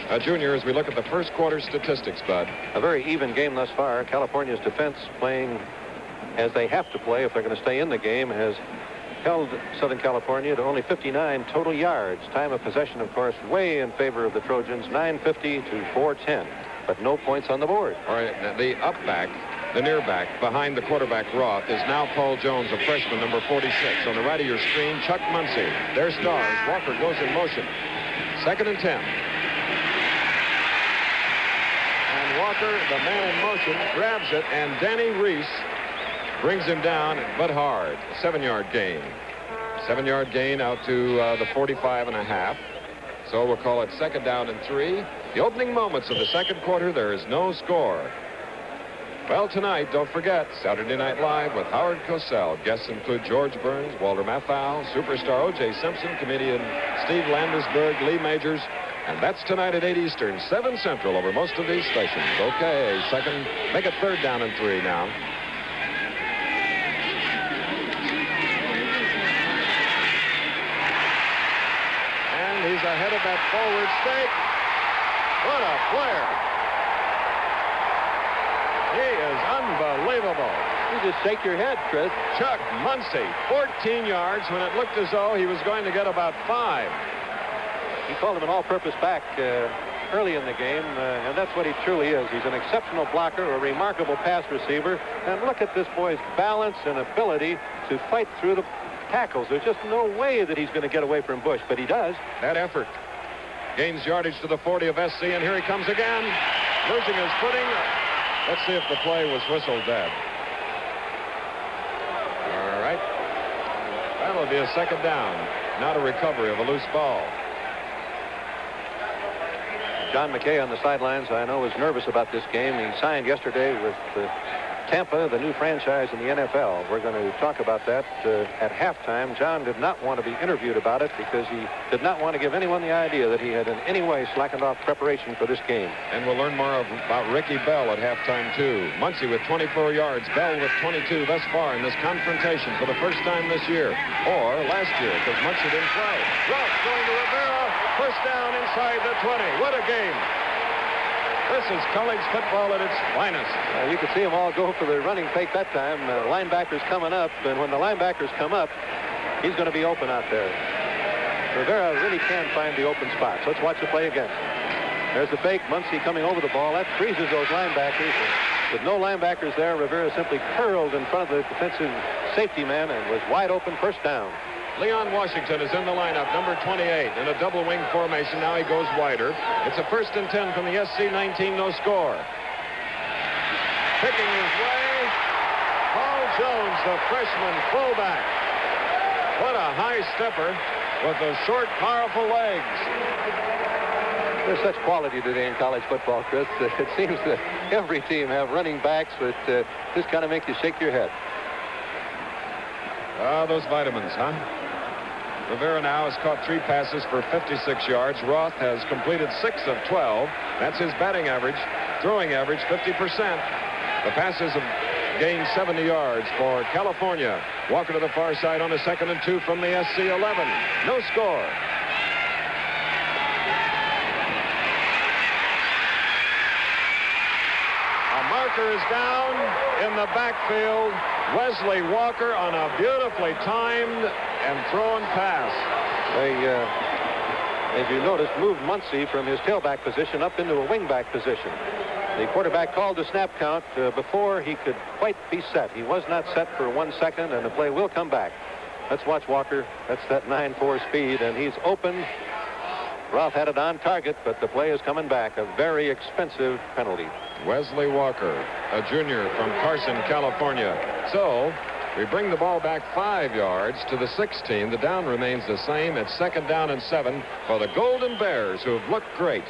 A junior, as we look at the first quarter statistics, Bud. A very even game thus far. California's defense, playing as they have to play if they're going to stay in the game, has held Southern California to only 59 total yards. Time of possession, of course, way in favor of the Trojans, 950 to 410, but no points on the board. All right, the up back, the near back, behind the quarterback Roth, is now Paul Jones, a freshman, number 46. On the right of your screen, Chuck Muncie. Their stars. Walker goes in motion. 2nd and 10. And Walker, the man in motion, grabs it, and Danny Reese brings him down, but hard. 7-yard gain. 7-yard gain out to the 45.5. So we'll call it 2nd down and 3. The opening moments of the second quarter, there is no score. Well, tonight, don't forget, Saturday Night Live with Howard Cosell. Guests include George Burns, Walter Matthau, superstar O.J. Simpson, comedian Steve Landesberg, Lee Majors. And that's tonight at 8 Eastern, 7 Central over most of these stations. Okay, make it 3rd down and 3 now. And he's ahead of that forward stake. What a player. He is unbelievable. You just shake your head, Chris. Chuck Muncie, 14 yards when it looked as though he was going to get about 5. He called him an all-purpose back early in the game, and that's what he truly is. He's an exceptional blocker, a remarkable pass receiver, and look at this boy's balance and ability to fight through the tackles. There's just no way that he's going to get away from Bush, but he does. That effort gains yardage to the 40 of SC, and here he comes again, losing his footing. Let's see if the play was whistled dead. All right. That'll be a 2nd down, not a recovery of a loose ball. John McKay on the sidelines, I know, was nervous about this game. He signed yesterday with Tampa, the new franchise in the NFL. We're going to talk about that at halftime. John did not want to be interviewed about it because he did not want to give anyone the idea that he had in any way slackened off preparation for this game. And we'll learn more about Ricky Bell at halftime, too. Muncie with 24 yards, Bell with 22 thus far in this confrontation for the first time this year. Or last year, because Muncie didn't play. Roth going to Rivera. First down inside the 20. What a game. This is college football at its finest. You could see them all go for the running fake that time. Linebackers coming up, and when the linebackers come up, he's going to be open out there. Rivera really can find the open spots. Let's watch the play again. There's the fake. Muncie coming over the ball. That freezes those linebackers. With no linebackers there, Rivera simply curled in front of the defensive safety man and was wide open. First down. Leon Washington is in the lineup, number 28, in a double wing formation. Now he goes wider. It's a 1st and 10 from the SC 19, no score. Picking his way, Paul Jones, the freshman fullback. What a high stepper with those short, powerful legs. There's such quality today in college football, Chris. It seems that every team have running backs that just kind of make you shake your head. Those vitamins, huh? Rivera now has caught 3 passes for 56 yards. Roth has completed 6 of 12. That's his batting average. Throwing average, 50%. The passes have gained 70 yards for California. Walker to the far side on a 2nd and 2 from the SC 11. No score. A marker is down in the backfield. Wesley Walker on a beautifully timed and thrown pass. They, as you noticed, moved Muncie from his tailback position up into a wingback position. The quarterback called the snap count before he could quite be set. He was not set for 1 second, and the play will come back. Let's watch Walker. That's that 9.4 speed, and he's open. Roth had it on target, but the play is coming back. A very expensive penalty. Wesley Walker, a junior from Carson, California. So we bring the ball back 5 yards to the 16. The down remains the same. It's 2nd down and 7 for the Golden Bears, who have looked great.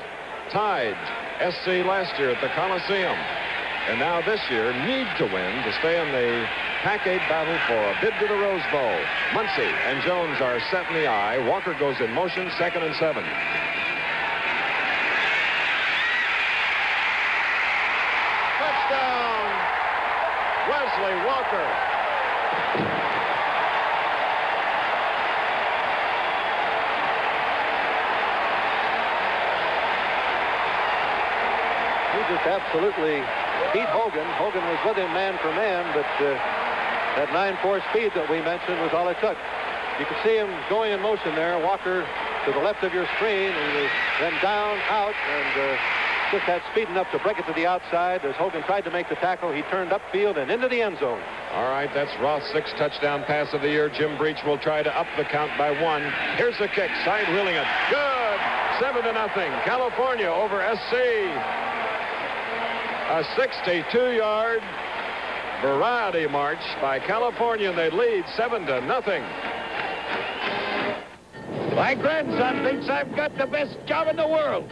Tied SC last year at the Coliseum. And now this year need to win to stay in the Pac-8 battle for a bid to the Rose Bowl. Muncie and Jones are set in the eye. Walker goes in motion, 2nd and 7. Walker. He just absolutely beat Hogan. Hogan was with him man for man, but that 9.4 speed that we mentioned was all it took. You could see him going in motion there. Walker to the left of your screen. He was then down, out, and just had speed enough to break it to the outside. As Hogan tried to make the tackle, he turned upfield and into the end zone. All right, that's Roth's 6th touchdown pass of the year. Jim Breach will try to up the count by 1. Here's the kick, side wheeling it. Good! 7-0. California over SC. A 62-yard variety march by California, and they lead 7-0. My grandson thinks I've got the best job in the world.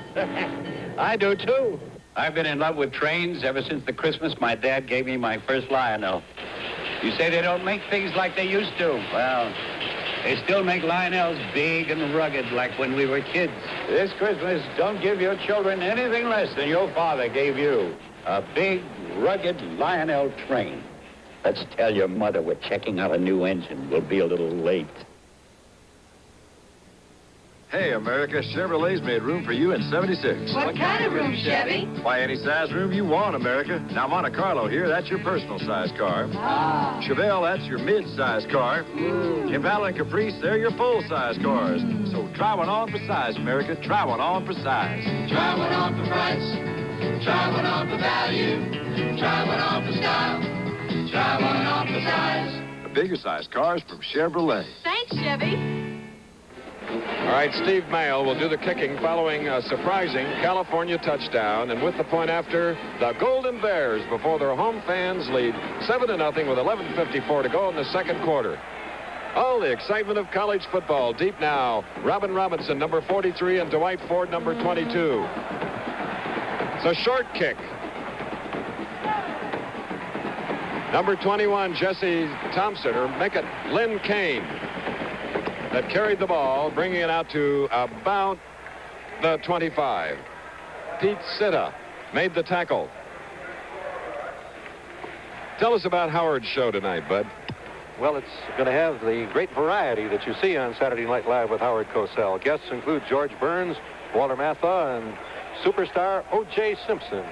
I do, too. I've been in love with trains ever since the Christmas my dad gave me my first Lionel. You say they don't make things like they used to. Well, they still make Lionels big and rugged like when we were kids. This Christmas, don't give your children anything less than your father gave you. A big, rugged Lionel train. Let's tell your mother we're checking out a new engine. We'll be a little late. Hey, America, Chevrolet's made room for you in 76. What kind of room, Chevy? Why, any size room you want, America. Now, Monte Carlo here, that's your personal size car. Ah. Chevelle, that's your mid-size car. Impala and Caprice, they're your full-size cars. So try one on for size, America. Try one on for size. Try one on for price. Try one on for value. Try one on for style. Try one on for size. The bigger size cars from Chevrolet. Thanks, Chevy. All right, Steve Mayle will do the kicking following a surprising California touchdown. And with the point after, the Golden Bears, before their home fans, lead 7-0 with 11:54 to go in the second quarter. All the excitement of college football deep now. Robin Robinson, number 43, and Dwight Ford, number 22. It's a short kick. Number 21, Jesse Thompson, or make it Lynn Kane, that carried the ball, bringing it out to about the 25. Pete Sitta made the tackle. Tell us about Howard's show tonight, Bud. Well, it's going to have the great variety that you see on Saturday Night Live with Howard Cosell. Guests include George Burns, Walter Matthau, and superstar O.J. Simpson.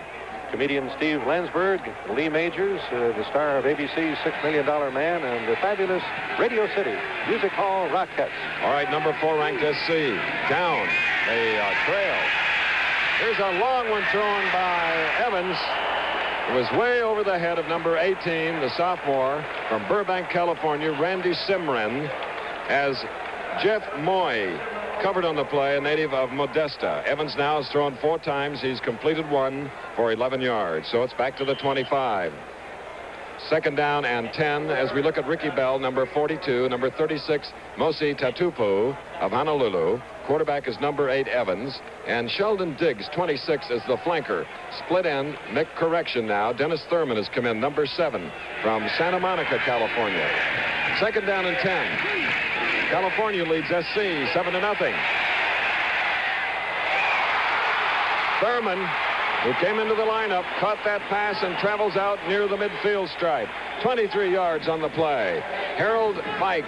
Comedian Steve Landsberg, Lee Majors, the star of ABC's $6 Million Man, and the fabulous Radio City Music Hall Rockettes. All right, number 4 ranked SC. Down. They trail. Here's a long one thrown by Evans. It was way over the head of number 18, the sophomore from Burbank, California, Randy Simren, as Jeff Moy covered on the play, a native of Modesta. Evans now has thrown 4 times. He's completed 1 for 11 yards. So it's back to the 25. Second down and 10 as we look at Ricky Bell, number 42, number 36, Mosi Tatupu of Honolulu. Quarterback is number 8, Evans. And Sheldon Diggs, 26, is the flanker. Split end, make correction now. Dennis Thurman has come in, number 7, from Santa Monica, California. Second down and 10. California leads SC 7-0. Thurman, who came into the lineup, caught that pass and travels out near the midfield stripe. 23 yards on the play. Harold Fike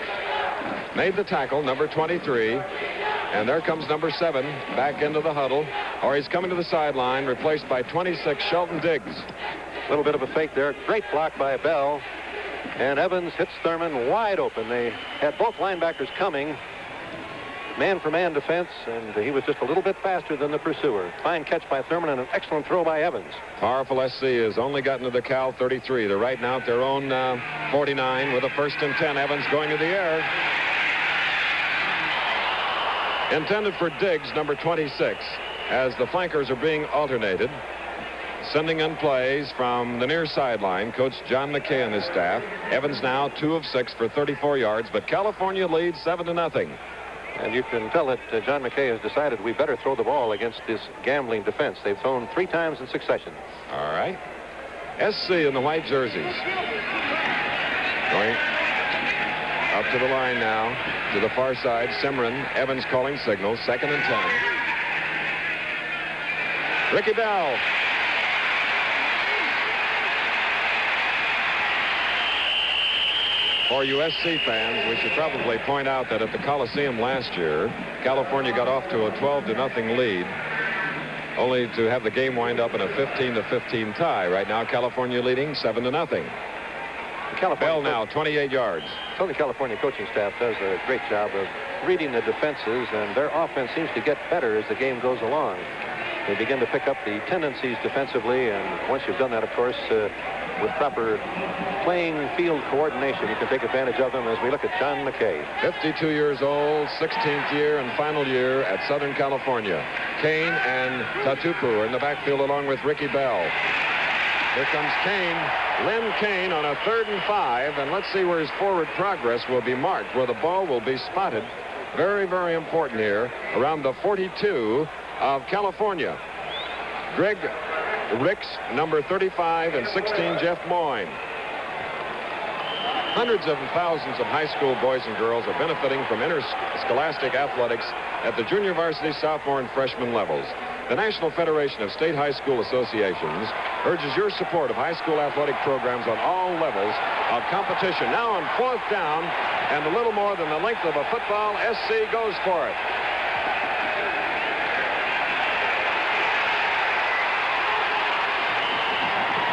made the tackle, number 23. And there comes number 7 back into the huddle. Or he's coming to the sideline, replaced by 26, Shelton Diggs. A little bit of a fake there. Great block by Bell. And Evans hits Thurman wide open. They had both linebackers coming. Man-for-man defense, and he was just a little bit faster than the pursuer. Fine catch by Thurman and an excellent throw by Evans. Powerful SC has only gotten to the Cal 33. They're right now at their own 49 with a 1st and 10. Evans going to the air. Intended for Diggs, number 26, as the flankers are being alternated. Sending in plays from the near sideline, Coach John McKay and his staff. Evans now 2 of 6 for 34 yards, but California leads 7-0. And you can tell that John McKay has decided we better throw the ball against this gambling defense. They've thrown 3 times in succession. All right. SC in the white jerseys. Going up to the line now, to the far side. Simren, Evans calling signals, 2nd and 10. Ricky Bell. For USC fans, we should probably point out that at the Coliseum last year, California got off to a 12-0 lead, only to have the game wind up in a 15-15 tie. Right now, California leading 7-0. Bell now 28 yards. Southern California coaching staff does a great job of reading the defenses, and their offense seems to get better as the game goes along. They begin to pick up the tendencies defensively, and once you've done that, of course, with proper playing field coordination, you can take advantage of them as we look at John McKay. 52 years old, 16th year and final year at Southern California. Kane and Tatupu are in the backfield along with Ricky Bell. Here comes Kane, Len Kane on a 3rd and 5, and let's see where his forward progress will be marked, where the ball will be spotted. Very, very important here, around the 42 of California. Greg Ricks, number 35, and 16, Jeff Moyne. Hundreds of thousands of high school boys and girls are benefiting from interscholastic athletics at the junior varsity, sophomore, and freshman levels. The National Federation of State High School Associations urges your support of high school athletic programs on all levels of competition. Now on 4th down and a little more than the length of a football, SC goes for it.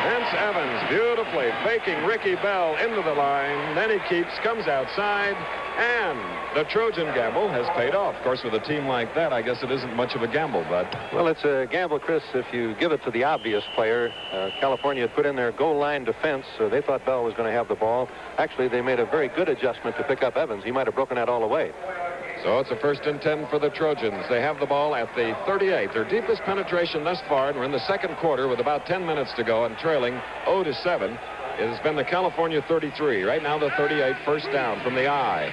Vince Evans beautifully faking Ricky Bell into the line. Then he comes outside, and the Trojan gamble has paid off. Of course, with a team like that, I guess it isn't much of a gamble, but... Well, it's a gamble, Chris, if you give it to the obvious player. California had put in their goal line defense, so they thought Bell was going to have the ball. Actually, they made a very good adjustment to pick up Evans. He might have broken that all the way. So it's a 1st and 10 for the Trojans. They have the ball at the 38. Their deepest penetration thus far, and we're in the 2nd quarter with about 10 minutes to go and trailing 0-7. It has been the California 33. Right now the 38, 1st down from the eye.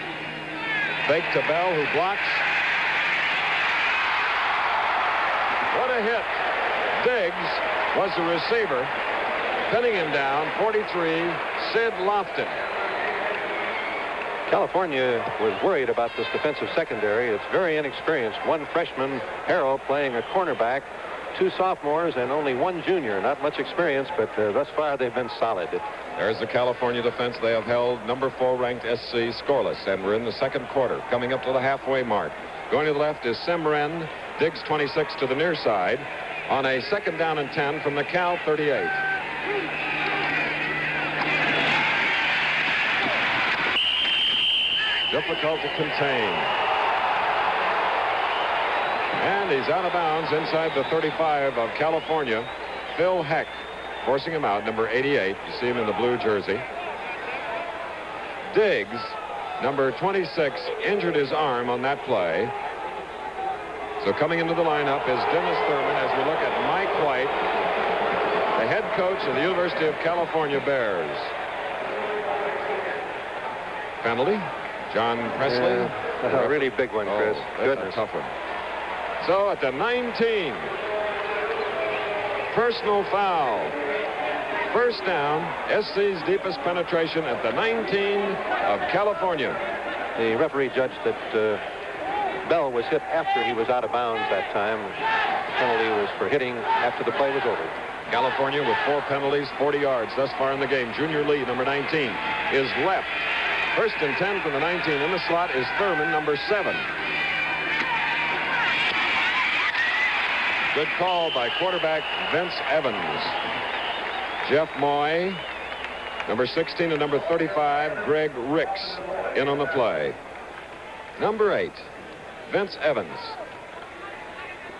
Fake to Bell, who blocks. What a hit. Diggs was the receiver. Pinning him down, 43, Sid Lofton. California was worried about this defensive secondary. It's very inexperienced. One freshman, Harrell, playing a cornerback, 2 sophomores, and only 1 junior. Not much experience, but thus far they've been solid. There's the California defense. They have held number 4 ranked SC scoreless, and we're in the 2nd quarter, coming up to the halfway mark. Going to the left is Semren, Diggs 26 to the near side, on a 2nd down and 10 from the Cal 38. Difficult to contain. And he's out of bounds inside the 35 of California. Phil Heck forcing him out, number 88. You see him in the blue jersey. Diggs, number 26, injured his arm on that play. So coming into the lineup is Dennis Thurman as we look at Mike White, the head coach of the University of California Bears. Penalty. John Presley. Yeah, a really big one, Chris. Goodness. A tough one. So at the 19, personal foul. 1st down, SC's deepest penetration at the 19 of California. The referee judged that Bell was hit after he was out of bounds that time. The penalty was for hitting after the play was over. California with 4 penalties, 40 yards thus far in the game. Junior Lee, number 19, is left. 1st and 10 from the 19. In the slot is Thurman, number 7. Good call by quarterback Vince Evans. Jeff Moy, number 16 and number 35, Greg Ricks, in on the play. Number 8, Vince Evans.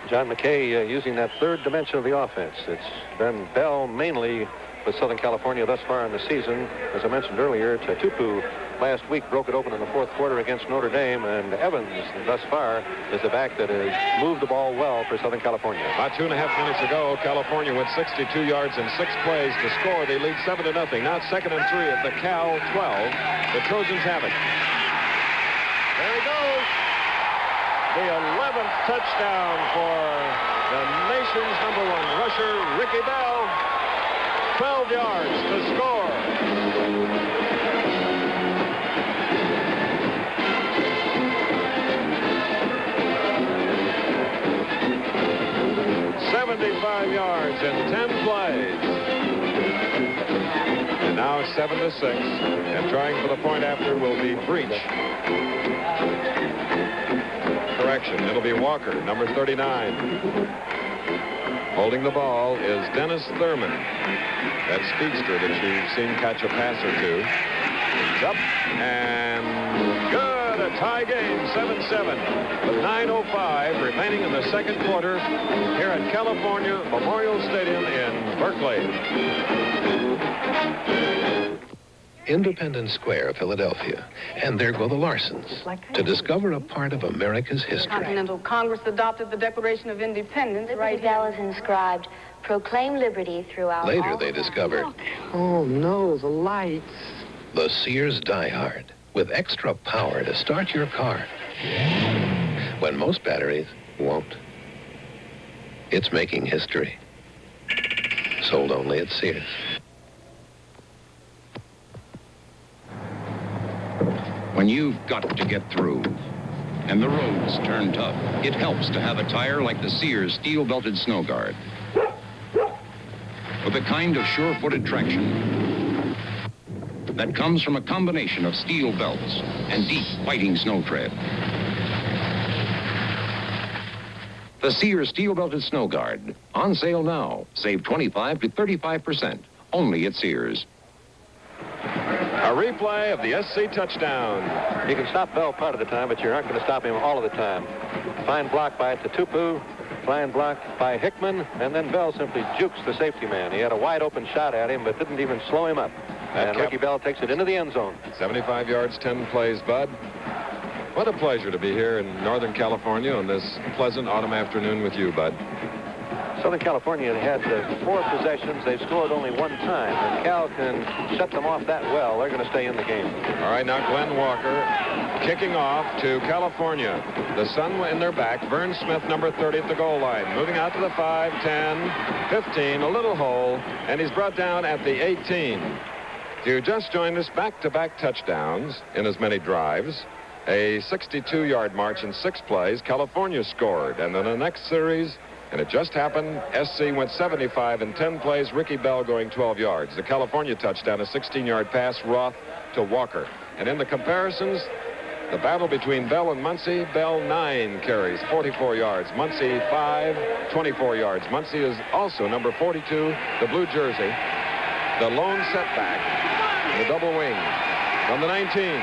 John McKay using that 3rd dimension of the offense. It's been Bell mainly with Southern California thus far in the season. As I mentioned earlier, Tatupu last week broke it open in the 4th quarter against Notre Dame, and Evans thus far is the back that has moved the ball well for Southern California. About 2.5 minutes ago, California went 62 yards in 6 plays to score. They lead 7-0. Now 2nd and 3 at the Cal 12. The Trojans have it. There he goes. The 11th touchdown for the nation's number 1 rusher, Ricky Bell. 12 yards to score. '75 yards in 10 plays. And now 7-6. And trying for the point after will be Breach. Correction, it'll be Walker, number 39. Holding the ball is Dennis Thurman. That speedster that you've seen catch a pass or two. It's up and good. A tie game, 7-7. With 9:05 remaining in the second quarter here at California Memorial Stadium in Berkeley. Independence Square, Philadelphia. And there go the Larsons to discover a part of America's history. Continental Congress adopted the Declaration of Independence. Liberty Bell is inscribed, proclaim liberty throughout Later all they discovered Oh, no, the lights. the Sears Die Hard with extra power to start your car when most batteries won't. It's making history. Sold only at Sears. When you've got to get through and the roads turn tough, it helps to have a tire like the Sears steel-belted Snow Guard. With the kind of sure-footed traction that comes from a combination of steel belts and deep fighting snow tread. The Sears steel-belted Snow Guard, on sale now. Save 25 to 35%, only at Sears. A replay of the SC touchdown. You can stop Bell part of the time, but you're not going to stop him all of the time. Fine block by Tutupu, fine block by Hickman, and then Bell simply jukes the safety man. He had a wide open shot at him, but didn't even slow him up. And Ricky Bell takes it into the end zone. 75 yards, 10 plays, Bud. What a pleasure to be here in Northern California on this pleasant autumn afternoon with you, Bud. Southern California had 4 possessions. They've scored only 1 time. If Cal can shut them off that well, they're going to stay in the game. All right, now Glenn Walker kicking off to California. The sun in their back. Vern Smith, number 30 at the goal line. Moving out to the 5, 10, 15, a little hole, and he's brought down at the 18. If you just joined us, back-to-back touchdowns in as many drives. A 62-yard march in 6 plays. California scored, and then the next series, and it just happened, SC went 75 in 10 plays, Ricky Bell going 12 yards. The California touchdown, a 16-yard pass, Roth to Walker. And in the comparisons, the battle between Bell and Muncie, Bell 9 carries, 44 yards. Muncie 5, 24 yards. Muncie is also number 42, the blue jersey. The lone setback, the double wing from the 19.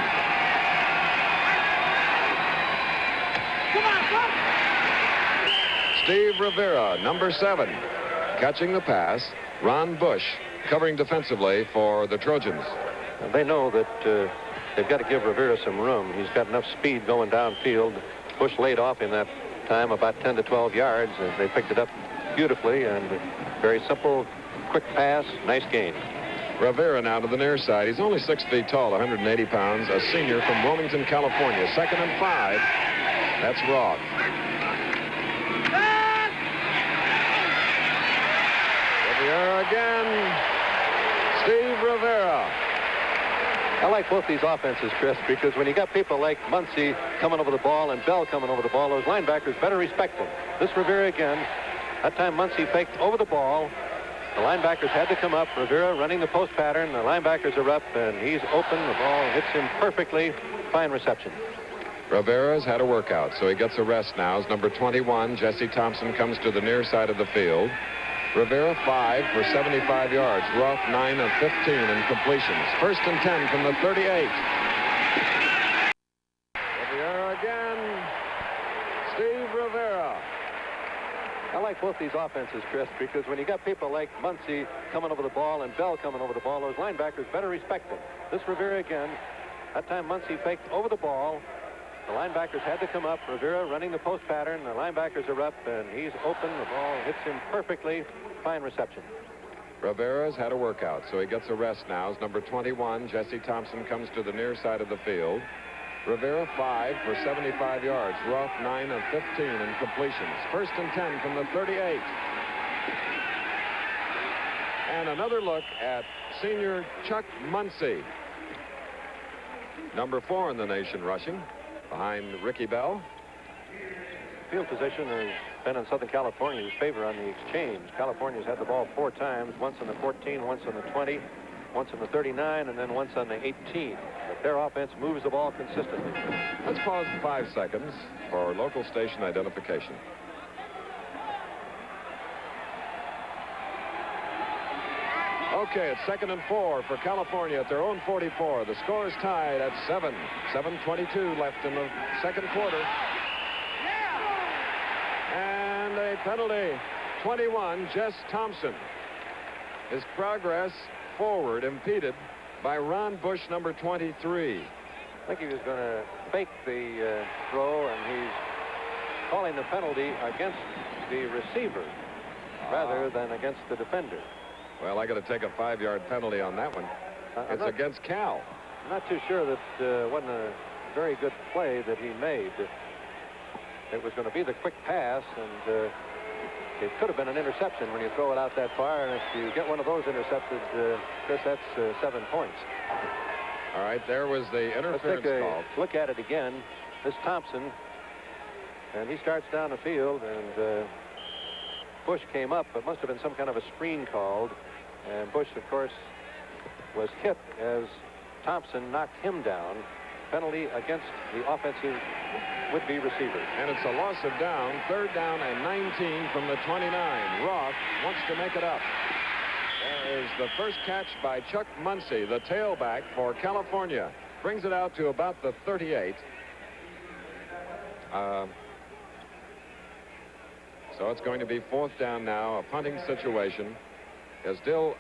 Steve Rivera, number 7, catching the pass. Ron Bush covering defensively for the Trojans. And they know that they've got to give Rivera some room. He's got enough speed going downfield. Bush laid off in that time about 10 to 12 yards, and they picked it up beautifully, and very simple, quick pass, nice gain. Rivera now to the near side. He's only 6 feet tall, 180 pounds, a senior from Wilmington, California. 2nd and 5. That's Roth. Rivera again. Steve Rivera. I like both these offenses, Chris, because when you got people like Muncie coming over the ball and Bell coming over the ball, those linebackers better respect them. This Rivera again. That time Muncie faked over the ball. The linebackers had to come up. Rivera running the post pattern. The linebackers are up, and he's open. The ball hits him perfectly. Fine reception. Rivera's had a workout, so he gets a rest now. As number 21, Jesse Thompson, comes to the near side of the field. Rivera 5 for 75 yards. Roth 9 of 15 in completions. 1st and 10 from the 38. Rivera again. Steve Rivera. I like both these offenses, Chris, because when you got people like Muncie coming over the ball and Bell coming over the ball, those linebackers better respect them. This Rivera again. That time Muncie faked over the ball. The linebackers had to come up. Rivera running the post pattern. The linebackers are up, and he's open. The ball hits him perfectly. Fine reception. Rivera's had a workout, so he gets a rest now. As number 21, Jesse Thompson, comes to the near side of the field. Rivera 5 for 75 yards. Roth 9 of 15 in completions. 1st and 10 from the 38. And another look at senior Chuck Muncie. Number 4 in the nation rushing, behind Ricky Bell. Field position has been in Southern California's favor on the exchange. California's had the ball 4 times, once on the 14, once on the 20, once on the 39 and then once on the 18. But their offense moves the ball consistently. Let's pause 5 seconds for local station identification. Okay, it's 2nd and 4 for California at their own 44. The score is tied at 7. 7:22 left in the second quarter. And a penalty. 21, Jess Thompson. His progress forward impeded by Ron Bush, number 23. I think he was going to fake the throw, and he's calling the penalty against the receiver rather than against the defender. Well, I got to take a 5-yard penalty on that one. It's against Cal. I'm not too sure that wasn't a very good play that he made. It was going to be the quick pass, and it could have been an interception when you throw it out that far. And if you get one of those intercepted, Chris, that's 7 points. All right, there was the interference call. Look at it again. This Thompson, and he starts down the field, and Bush came up. It must have been some kind of a screen called, and Bush, of course, was hit as Thompson knocked him down. Penalty against the offensive would-be receiver. And it's a loss of down. 3rd down and 19 from the 29. Roth wants to make it up. There is the first catch by Chuck Muncy, the tailback for California. Brings it out to about the 38. So it's going to be 4th down now, a punting situation, as Dale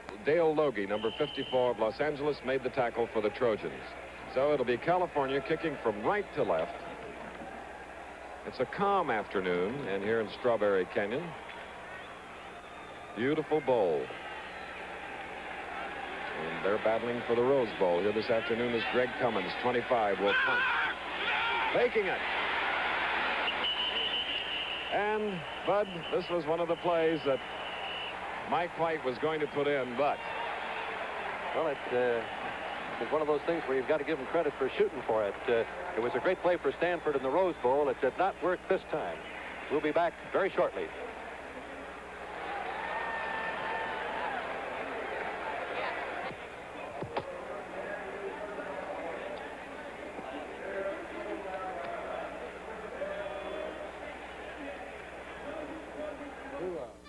Logie, number 54 of Los Angeles, made the tackle for the Trojans. So it'll be California kicking from right to left. It's a calm afternoon, and here in Strawberry Canyon. Beautiful bowl. And they're battling for the Rose Bowl. Here this afternoon is Greg Cummins, 25, will punt. Faking it. And, Bud, this was one of the plays that Mike White was going to put in, but... Well, it was one of those things where you've got to give him credit for shooting for it. It was a great play for Stanford in the Rose Bowl. It did not work this time. We'll be back very shortly.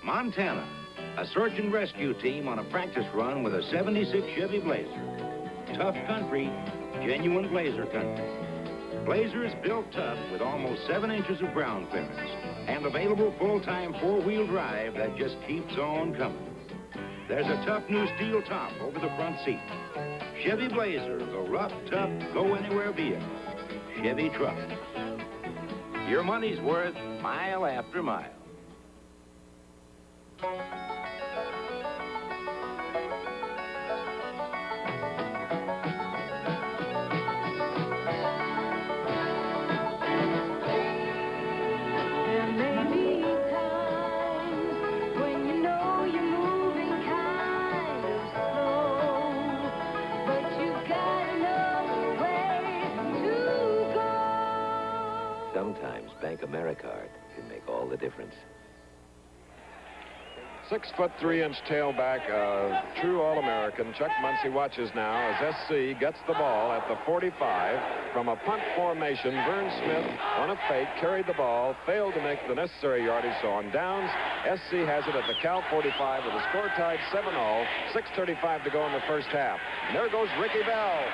Montana, a search and rescue team on a practice run with a 76 Chevy Blazer. Tough country, genuine Blazer country. Blazer is built tough with almost 7 inches of ground clearance and available full-time 4-wheel drive that just keeps on coming. There's a tough new steel top over the front seat. Chevy Blazer, the rough, tough, go-anywhere vehicle. Chevy truck. Your money's worth mile after mile. Sometimes Bank Americard can make all the difference. 6'3" tailback, true All-American. Chuck Muncy watches now as SC gets the ball at the 45 from a punt formation. Vern Smith on a fake carried the ball, failed to make the necessary yardage, so on downs, SC has it at the Cal 45 with the score tied 7-all. 6:35 to go in the first half. And there goes Ricky Bell.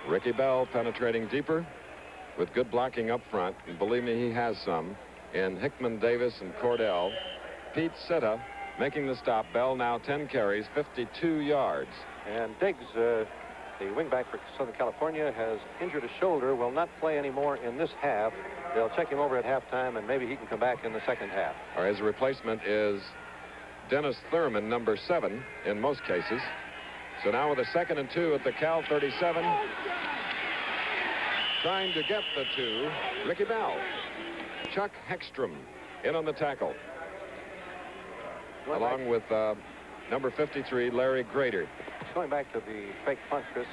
Ricky Bell penetrating deeper with good blocking up front, and believe me, he has some, in Hickman Davis and Cordell. Pete Sitta making the stop. Bell now 10 carries, 52 yards. And Diggs, the wingback for Southern California, has injured his shoulder, will not play anymore in this half. They'll check him over at halftime, and maybe he can come back in the second half. Or his replacement is Dennis Thurman, number 7 in most cases. So now with a 2nd and 2 at the Cal 37. Trying to get the 2, Ricky Bell. Chuck Heckstrom in on the tackle. Along with number 53, Larry Grader. Going back to the fake punt, Chris,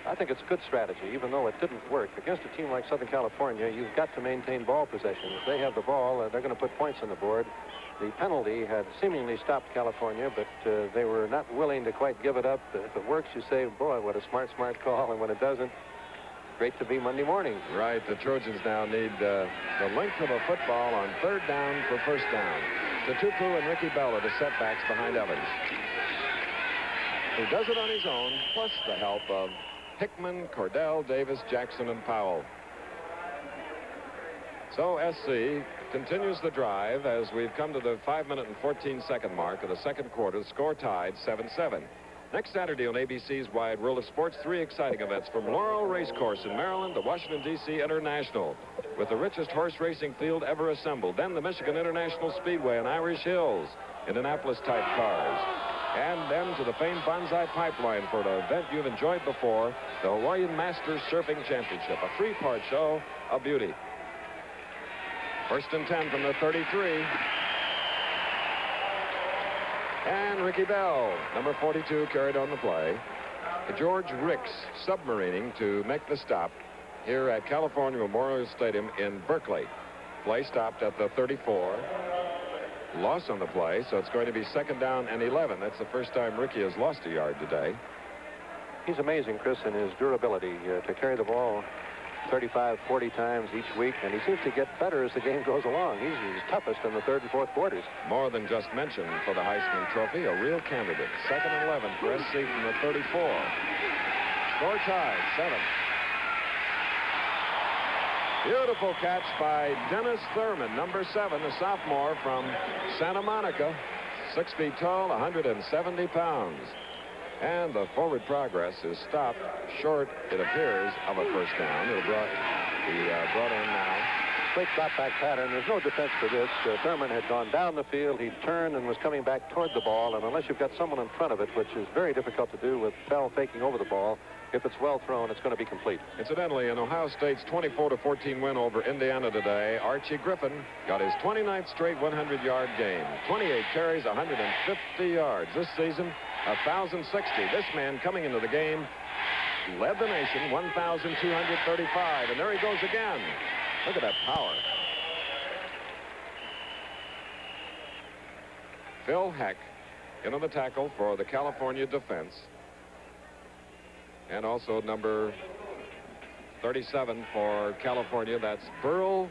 I think it's a good strategy, even though it didn't work. Against a team like Southern California, you've got to maintain ball possession. If they have the ball, they're going to put points on the board. The penalty had seemingly stopped California, but they were not willing to quite give it up. If it works, you say, boy, what a smart call. And when it doesn't, great to be Monday morning. Right. The Trojans now need the length of a football on third down for first down. Tupu and Ricky Bell are the setbacks behind Evans. He does it on his own, plus the help of Hickman, Cordell, Davis, Jackson, and Powell. So SC continues the drive as we've come to the 5-minute and 14-second mark of the second quarter. The score tied 7-7. Next Saturday on ABC's Wide World of Sports, 3 exciting events from Laurel Racecourse in Maryland to Washington, D.C. International, with the richest horse racing field ever assembled. Then the Michigan International Speedway in Irish Hills, Indianapolis-type cars. And then to the famed Banzai Pipeline for an event you've enjoyed before, the Hawaiian Masters Surfing Championship, a 3-part show of beauty. First and 10 from the 33. And Ricky Bell, number 42, carried on the play. George Ricks submarining to make the stop here at California Memorial Stadium in Berkeley. Play stopped at the 34. Loss on the play, so it's going to be second down and 11. That's the first time Ricky has lost a yard today. He's amazing, Chris, in his durability to carry the ball 35, 40 times each week, and he seems to get better as the game goes along. He's his toughest in the third and fourth quarters. More than just mentioned for the Heisman Trophy, a real candidate. Second and 11 for SC from the 34. Score tied, 7. Beautiful catch by Dennis Thurman, number 7, a sophomore from Santa Monica. 6 feet tall, 170 pounds. And the forward progress is stopped short, it appears, of a first down. It'll brought in now. Quick drop back pattern. There's no defense for this. Thurman had gone down the field. He turned and was coming back toward the ball. And unless you've got someone in front of it, which is very difficult to do with Bell faking over the ball, if it's well thrown, it's going to be complete. Incidentally, in Ohio State's 24-14 win over Indiana today, Archie Griffin got his 29th straight 100-yard game. 28 carries, 150 yards. This season, 1,060. This man coming into the game led the nation, 1,235. And there he goes again. Look at that power. Phil Heck into the tackle for the California defense. And also number 37 for California, that's Burl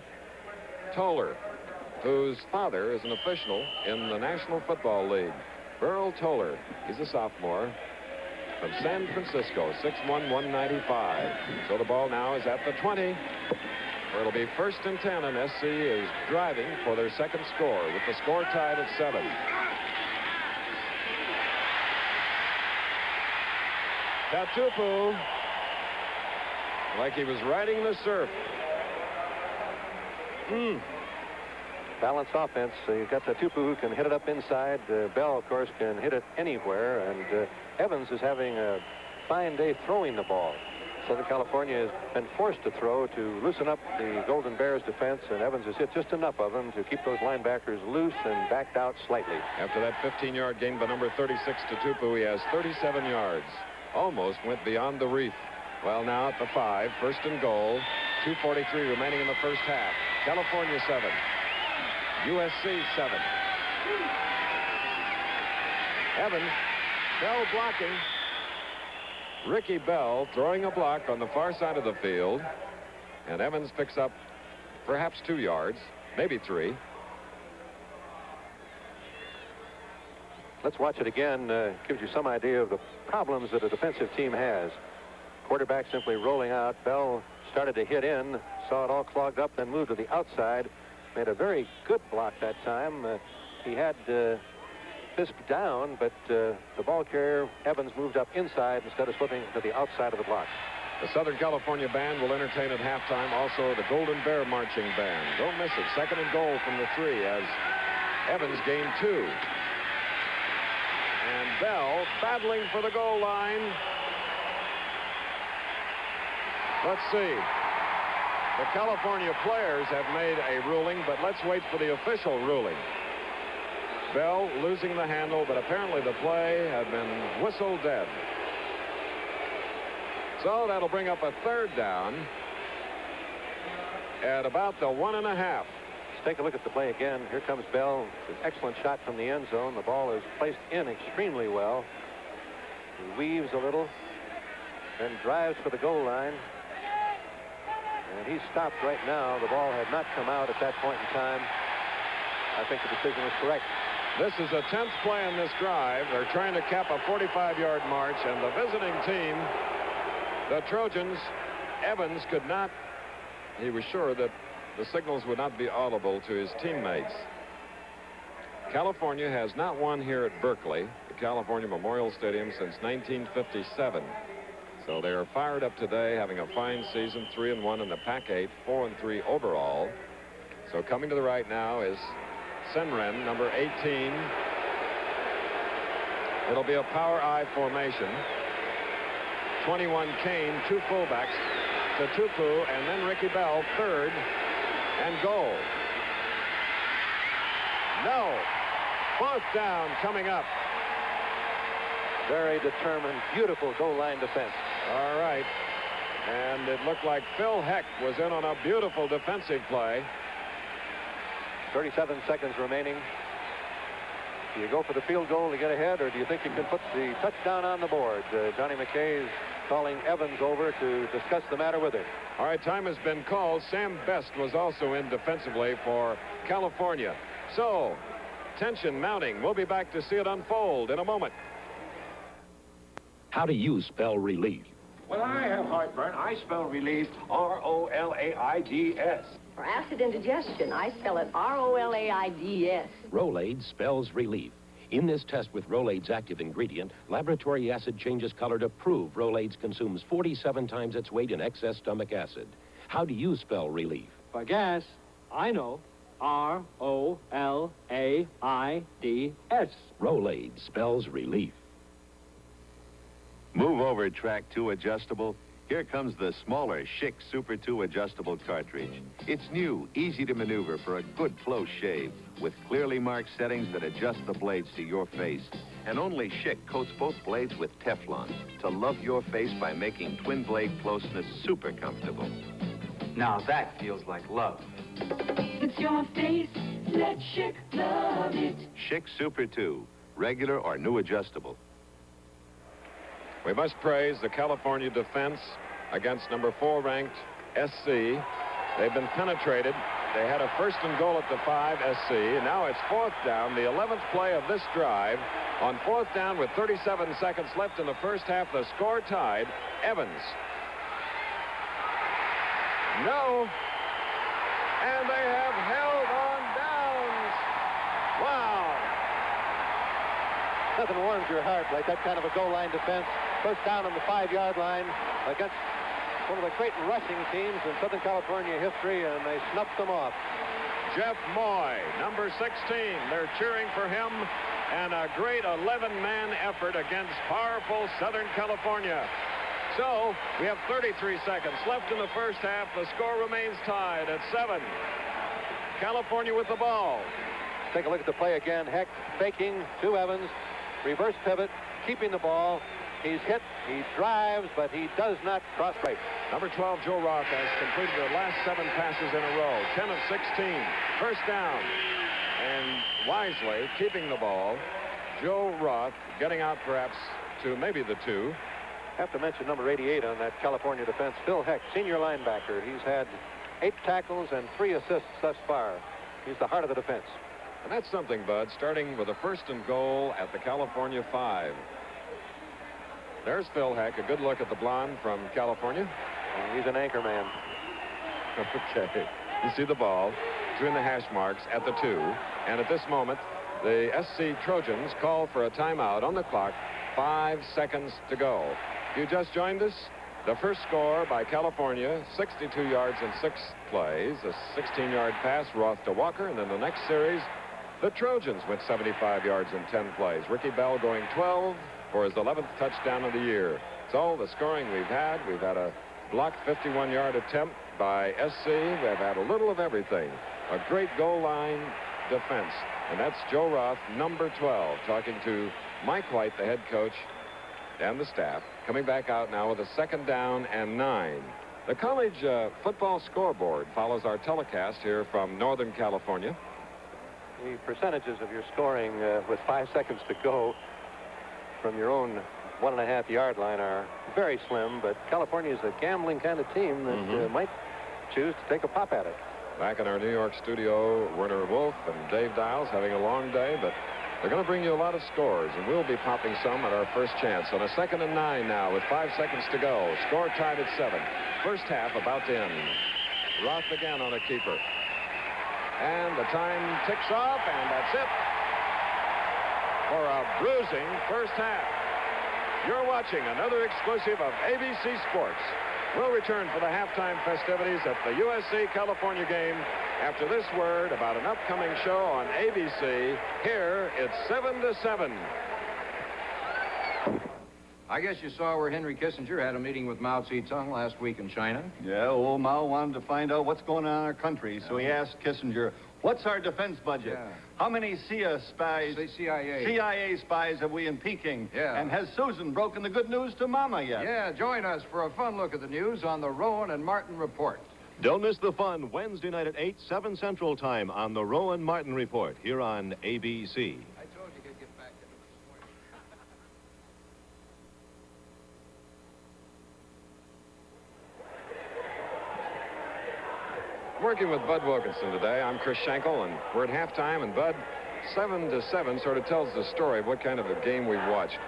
Toller, whose father is an official in the National Football League. Burl Toller, he's a sophomore from San Francisco, 6'1", 195. So the ball now is at the 20, where it'll be first and 10, and SC is driving for their second score with the score tied at 7. Tupu, like he was riding the surf. Balanced offense. You've got Tupu who can hit it up inside. Bell, of course, can hit it anywhere. And Evans is having a fine day throwing the ball. Southern California has been forced to throw to loosen up the Golden Bears defense, and Evans has hit just enough of them to keep those linebackers loose and backed out slightly. After that 15-yard gain by number 36 to Tupu, he has 37 yards. Almost went beyond the reef. Well, now at the 5, first and goal. 2:43 remaining in the first half. California 7. USC 7. Evans, Bell blocking. Ricky Bell throwing a block on the far side of the field. And Evans picks up perhaps 2 yards, maybe 3. Let's watch it again. Gives you some idea of the problems that a defensive team has. Quarterback simply rolling out. Bell started to hit in, saw it all clogged up, then moved to the outside. Made a very good block that time. He had Fisk down, but the ball carrier, Evans, moved up inside instead of slipping to the outside of the block. The Southern California band will entertain at halftime. Also, the Golden Bear Marching Band. Don't miss it. Second and goal from the 3 as Evans gained 2. And Bell battling for the goal line. Let's see. The California players have made a ruling, but let's wait for the official ruling. Bell losing the handle, but apparently the play had been whistled dead. So that'll bring up a third down at about the 1.5. Let's take a look at the play again. Here comes Bell. An excellent shot from the end zone. The ball is placed in extremely well. He weaves a little, then drives for the goal line. And he's stopped right now. The ball had not come out at that point in time. I think the decision was correct. This is the 10th play in this drive. They're trying to cap a 45-yard march, and the visiting team, the Trojans, Evans could not. He was sure that the signals would not be audible to his teammates. California has not won here at Berkeley, the California Memorial Stadium, since 1957. So they are fired up today, having a fine season, 3-1 in the Pac-8, 4-3 overall. So coming to the right now is Senren, number 18. It'll be a power I formation. 21 Kane, two fullbacks to Tupu, and then Ricky Bell, third, and goal. No. Fourth down coming up. Very determined, beautiful goal line defense. All right. And it looked like Phil Heck was in on a beautiful defensive play. 37 seconds remaining. Do you go for the field goal to get ahead, or do you think you can put the touchdown on the board? Johnny McKay is calling Evans over to discuss the matter with him. All right, time has been called. Sam Best was also in defensively for California. So, tension mounting. We'll be back to see it unfold in a moment. How do you spell relief? When I have heartburn, I spell relief R-O-L-A-I-D-S. For acid indigestion, I spell it R-O-L-A-I-D-S. Rolaids spells relief. In this test with Rolaids active ingredient, laboratory acid changes color to prove Rolaids consumes 47 times its weight in excess stomach acid. How do you spell relief? For gas, I know. R-O-L-A-I-D-S. Rolaids spells relief. Move over track 2 adjustable. Here comes the smaller Schick Super 2 adjustable cartridge. It's new, easy to maneuver for a good flow shave with clearly marked settings that adjust the blades to your face. And only Schick coats both blades with Teflon to love your face by making twin blade closeness super comfortable. Now that feels like love. It's your face, let Schick love it. Schick Super 2, regular or new adjustable. We must praise the California defense against number 4 ranked SC. They've been penetrated. They had a first and goal at the 5, SC. Now it's fourth down, the 11th play of this drive. On fourth down with 37 seconds left in the first half, the score tied. Evans. No. And they have held on downs. Wow. Nothing warms your heart like that kind of a goal line defense. First down on the 5-yard line against one of the great rushing teams in Southern California history, and they snuffed them off. Jeff Moy, number 16. They're cheering for him, and a great 11-man effort against powerful Southern California. So we have 33 seconds left in the first half. The score remains tied at 7. California with the ball. Take a look at the play again. Heck faking to Evans. Reverse pivot, keeping the ball. He's hit, he drives, but he does not cross right. Number 12, Joe Roth, has completed the last 7 passes in a row. 10 of 16. First down. And wisely keeping the ball. Joe Roth getting out perhaps to maybe the 2. Have to mention number 88 on that California defense, Phil Heck, senior linebacker. He's had 8 tackles and 3 assists thus far. He's the heart of the defense. And that's something, Bud, starting with a first and goal at the California 5. There's Phil Heck, a good look at the blonde from California. And he's an anchor man. Okay. You see the ball between the hash marks at the 2. And at this moment, the SC Trojans call for a timeout on the clock. 5 seconds to go. You just joined us? The first score by California, 62 yards in 6 plays. A 16-yard pass, Roth to Walker. And then the next series, the Trojans went 75 yards in 10 plays. Ricky Bell going 12 for his 11th touchdown of the year. It's all the scoring we've had. We've had a blocked 51-yard attempt by SC. We've had a little of everything. A great goal line defense. And that's Joe Roth, number 12, talking to Mike White, the head coach, and the staff. coming back out now with a 2nd down and 9. The college football scoreboard follows our telecast here from Northern California. The percentages of your scoring with 5 seconds to go from your own 1.5-yard line are very slim, but California is a gambling kind of team that might choose to take a pop at it. Back in our New York studio, Werner Wolf and Dave Dials having a long day, but they're going to bring you a lot of scores, and we'll be popping some at our first chance. On a 2nd and 9 now with 5 seconds to go. Score tied at 7. First half about to end. Roth again on a keeper. And the time ticks off, and that's it for a bruising first half. You're watching another exclusive of ABC Sports. We'll return for the halftime festivities at the USC California game after this word about an upcoming show on ABC. Here, it's 7-7. I guess you saw where Henry Kissinger had a meeting with Mao Zedong last week in China. Yeah, old Mao wanted to find out what's going on in our country, so he asked Kissinger, what's our defense budget? Yeah. How many CIA spies have we in Peking? Yeah. And has Susan broken the good news to Mama yet? Yeah, join us for a fun look at the news on the Rowan and Martin Report. Don't miss the fun Wednesday night at 8, 7 Central Time on the Rowan Martin Report here on ABC. Working with Bud Wilkinson today. I'm Chris Schenkel, and we're at halftime, and Bud, 7-7 sort of tells the story of what kind of a game we've watched.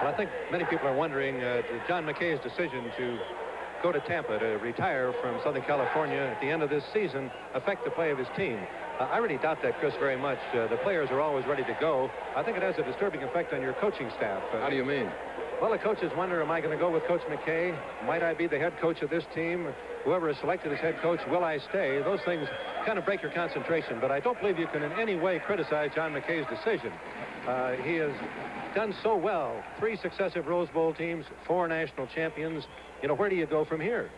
Well, I think many people are wondering, did John McKay's decision to go to Tampa to retire from Southern California at the end of this season affect the play of his team? I really doubt that, Chris, very much. The players are always ready to go. I think it has a disturbing effect on your coaching staff. How do you mean? Well, the coaches wonder, am I going to go with Coach McKay? Might I be the head coach of this team? Whoever is selected as head coach, will I stay? Those things kind of break your concentration, but I don't believe you can in any way criticize John McKay's decision. He has done so well. 3 successive Rose Bowl teams, 4 national champions. You know, where do you go from here?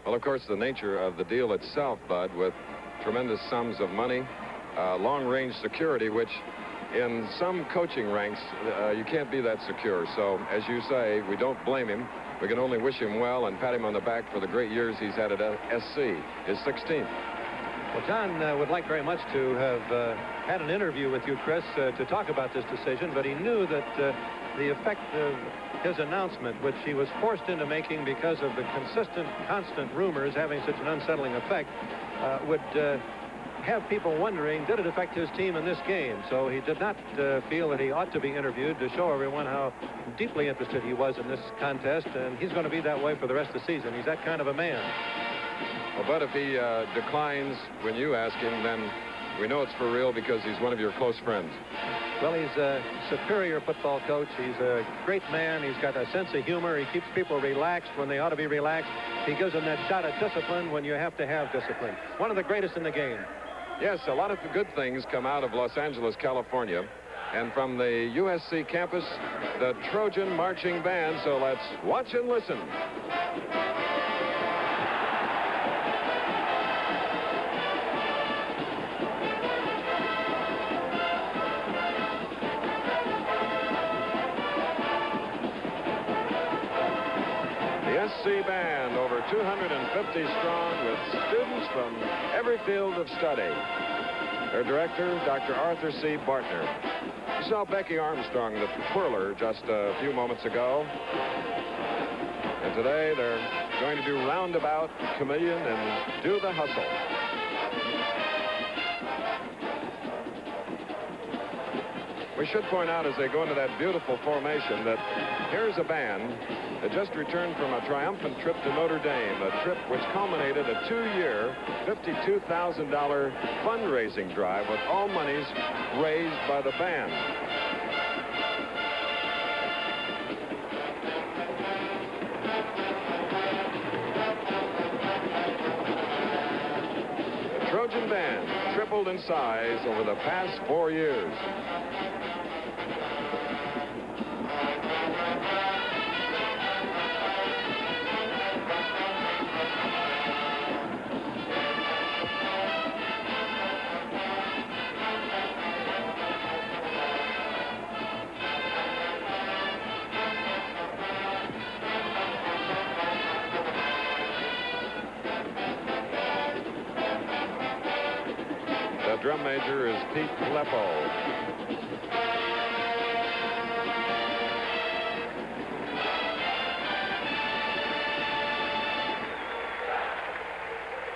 Well, of course, the nature of the deal itself, Bud, with tremendous sums of money, long-range security, which in some coaching ranks, you can't be that secure. So, as you say, we don't blame him. We can only wish him well and pat him on the back for the great years he's had at SC, his 16th. Well, John would like very much to have had an interview with you, Chris, to talk about this decision, but he knew that the effect of his announcement, which he was forced into making because of the constant rumors having such an unsettling effect, would have people wondering, did it affect his team in this game? So he did not feel that he ought to be interviewed to show everyone how deeply interested he was in this contest, and he's going to be that way for the rest of the season. He's that kind of a man. Well, but if he declines when you ask him, then we know it's for real because he's one of your close friends. Well, he's a superior football coach. He's a great man. He's got a sense of humor. He keeps people relaxed when they ought to be relaxed. He gives them that shot at discipline when you have to have discipline. One of the greatest in the game. Yes, a lot of good things come out of Los Angeles, California. And from the USC campus, the Trojan Marching Band. So let's watch and listen. USC band, over 250 strong, with students from every field of study. Their director, Dr. Arthur C. Bartner. You saw Becky Armstrong, the twirler, just a few moments ago. And today they're going to do roundabout, chameleon, and do the hustle. We should point out as they go into that beautiful formation that here's a band that just returned from a triumphant trip to Notre Dame, a trip which culminated a 2-year, $52,000 fundraising drive with all monies raised by the band. The Trojan Band tripled in size over the past 4 years. the drum major is Pete Leppo.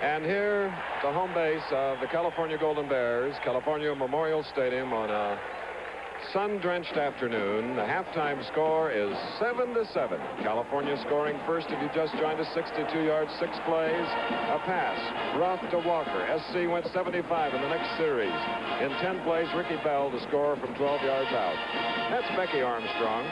And here, the home base of the California Golden Bears, California Memorial Stadium on a sun-drenched afternoon. The halftime score is 7-7. California scoring first. If you just joined us, 62 yards, 6 plays, a pass. Roth to Walker. SC went 75 in the next series. In 10 plays, Ricky Bell to score from 12 yards out. That's Becky Armstrong.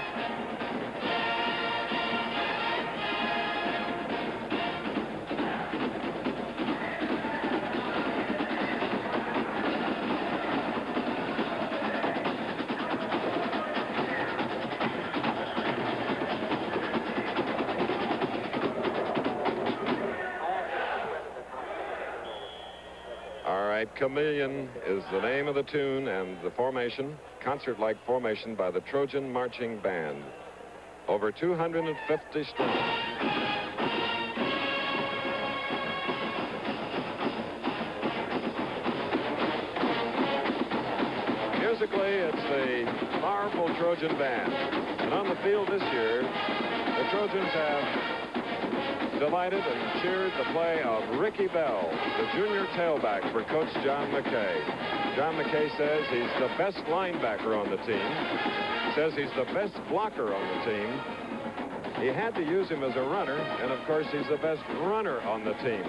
Chameleon is the name of the tune and the formation, concert-like formation by the Trojan Marching Band. Over 250 strong. Musically, it's the powerful Trojan Band. And on the field this year, the Trojans have delighted and cheered the play of Ricky Bell, the junior tailback for Coach John McKay. John McKay says he's the best linebacker on the team. Says he's the best blocker on the team. He had to use him as a runner, and of course he's the best runner on the team.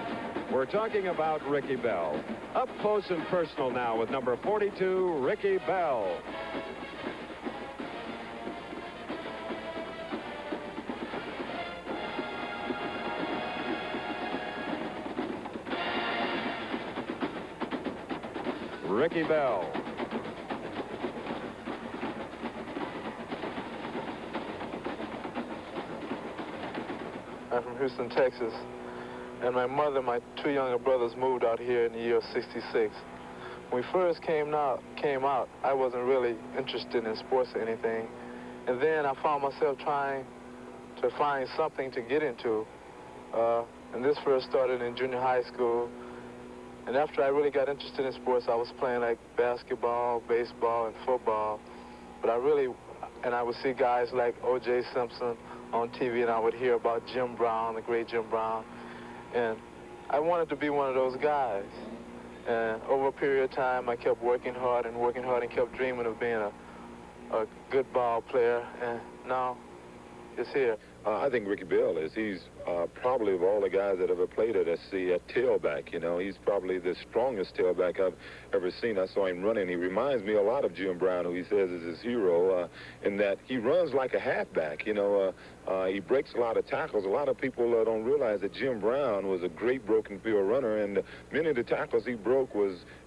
We're talking about Ricky Bell. Up close and personal now with number 42, Ricky Bell. Ricky Bell. I'm from Houston, Texas, and my mother and my 2 younger brothers moved out here in the year of '66. When we first came out, I wasn't really interested in sports or anything, and then I found myself trying to find something to get into, and this first started in junior high school. And after I really got interested in sports, I was playing like basketball, baseball, and football. But I would see guys like O.J. Simpson on TV, and I would hear about Jim Brown, the great Jim Brown. And I wanted to be one of those guys. And over a period of time, I kept working hard and kept dreaming of being a good ball player. And now it's here. I think Ricky Bell he's probably of all the guys that ever played at SC at tailback. You know, he's probably the strongest tailback I've ever seen. I saw him running. He reminds me a lot of Jim Brown, who he says is his hero, in that he runs like a halfback. You know, he breaks a lot of tackles. A lot of people don't realize that Jim Brown was a great broken field runner, and many of the tackles he broke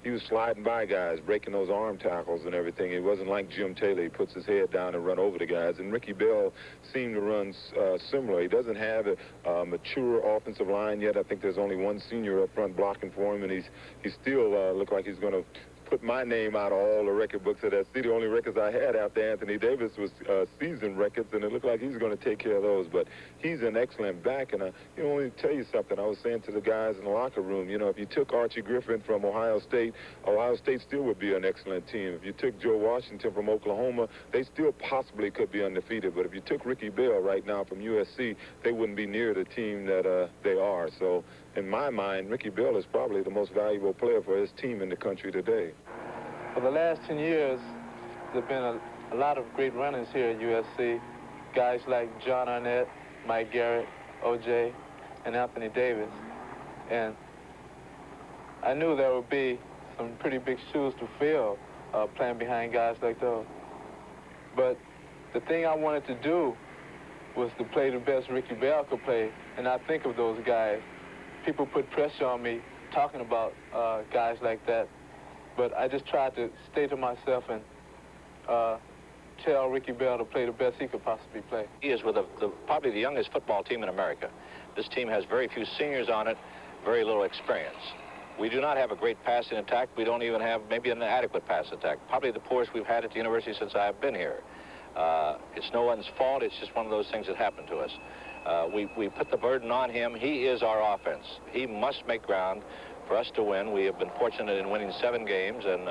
he was sliding by guys, breaking those arm tackles and everything. It wasn't like Jim Taylor. He puts his head down and run over the guys. And Ricky Bell seemed to run similar. He doesn't have a mature offensive line yet. I think there's only one senior up front blocking for him, and he still look like he's going to put my name out of all the record books at SC. The only records I had after Anthony Davis was season records, and it looked like he's going to take care of those. But he's an excellent back, and let me tell you something. I was saying to the guys in the locker room, you know, if you took Archie Griffin from Ohio State still would be an excellent team. If you took Joe Washington from Oklahoma, they still possibly could be undefeated. But if you took Ricky Bell right now from USC, they wouldn't be near the team that they are. So in my mind, Ricky Bell is probably the most valuable player for his team in the country today. For the last 10 years, there have been a lot of great runners here at USC. Guys like John Arnett, Mike Garrett, O.J., and Anthony Davis. And I knew there would be some pretty big shoes to fill playing behind guys like those. But the thing I wanted to do was to play the best Ricky Bell could play and not think of those guys. People put pressure on me talking about guys like that. But I just tried to stay to myself and tell Ricky Bell to play the best he could possibly play. He is with probably the youngest football team in America. This team has very few seniors on it, very little experience. We do not have a great passing attack. We don't even have maybe an adequate pass attack. Probably the poorest we've had at the university since I've been here. It's no one's fault. It's just one of those things that happened to us. We put the burden on him. He is our offense. He must make ground. for us to win. We have been fortunate in winning 7 games, and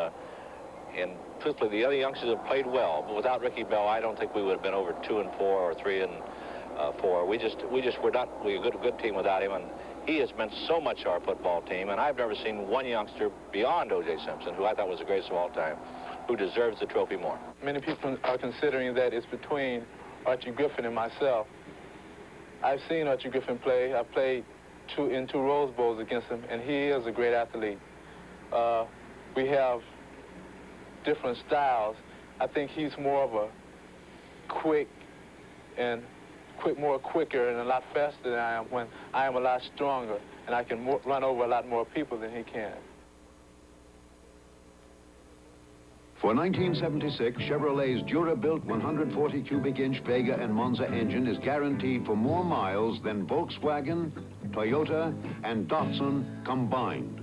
truthfully, the other youngsters have played well. But without Ricky Bell, I don't think we would have been over 2-4 or 3-4. We're a good team without him, and he has meant so much to our football team. And I've never seen one youngster beyond O.J. Simpson, who I thought was the greatest of all time, who deserves the trophy more. Many people are considering that it's between Archie Griffin and myself. I've seen Archie Griffin play. I've played in 2 Rose Bowls against him, and he is a great athlete. We have different styles. I think he's more of a more quicker and a lot faster than I am, when I am a lot stronger and I can run over a lot more people than he can. For 1976, Chevrolet's Dura-Built 140 cubic inch Vega and Monza engine is guaranteed for more miles than Volkswagen, Toyota, and Datsun combined.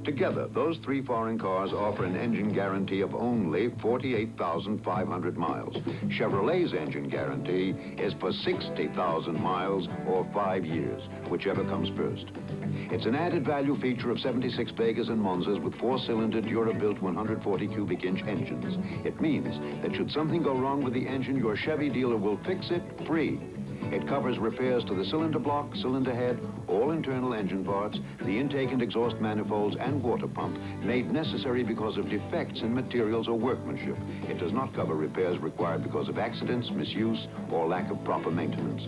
Together, those 3 foreign cars offer an engine guarantee of only 48,500 miles. Chevrolet's engine guarantee is for 60,000 miles or 5 years, whichever comes first. It's an added value feature of 76 Vegas and Monzas with 4-cylinder Dura-Built 140 cubic inch engines. It means that should something go wrong with the engine, your Chevy dealer will fix it free. It covers repairs to the cylinder block, cylinder head, all internal engine parts, the intake and exhaust manifolds, and water pump, made necessary because of defects in materials or workmanship. It does not cover repairs required because of accidents, misuse, or lack of proper maintenance.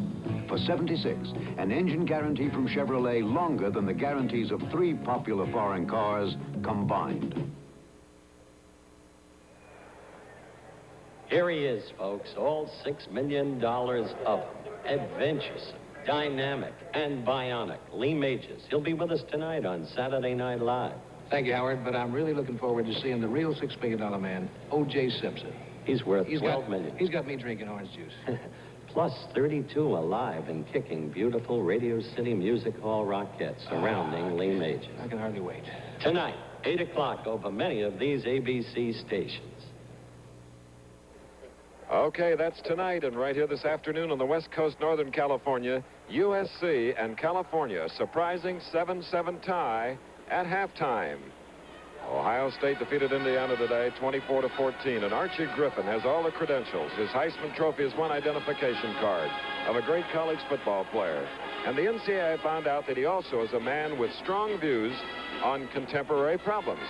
For 76, an engine guarantee from Chevrolet longer than the guarantees of 3 popular foreign cars combined. Here he is, folks, all $6 million of him. Adventuresome, dynamic, and bionic. Lee Majors. He'll be with us tonight on Saturday Night Live. Thank you, Howard, but I'm really looking forward to seeing the real $6 million man, O.J. Simpson. He's worth $12 million. He's got me drinking orange juice. Plus 32 alive and kicking beautiful Radio City Music Hall Rockettes surrounding Lee Majors. I can hardly wait. Tonight, 8 o'clock over many of these ABC stations. Okay, that's tonight, and right here this afternoon on the West Coast, Northern California, USC and California, surprising 7-7 tie at halftime. Ohio State defeated Indiana today 24-14, and Archie Griffin has all the credentials. His Heisman Trophy is one identification card of a great college football player. And the NCAA found out that he also is a man with strong views on contemporary problems.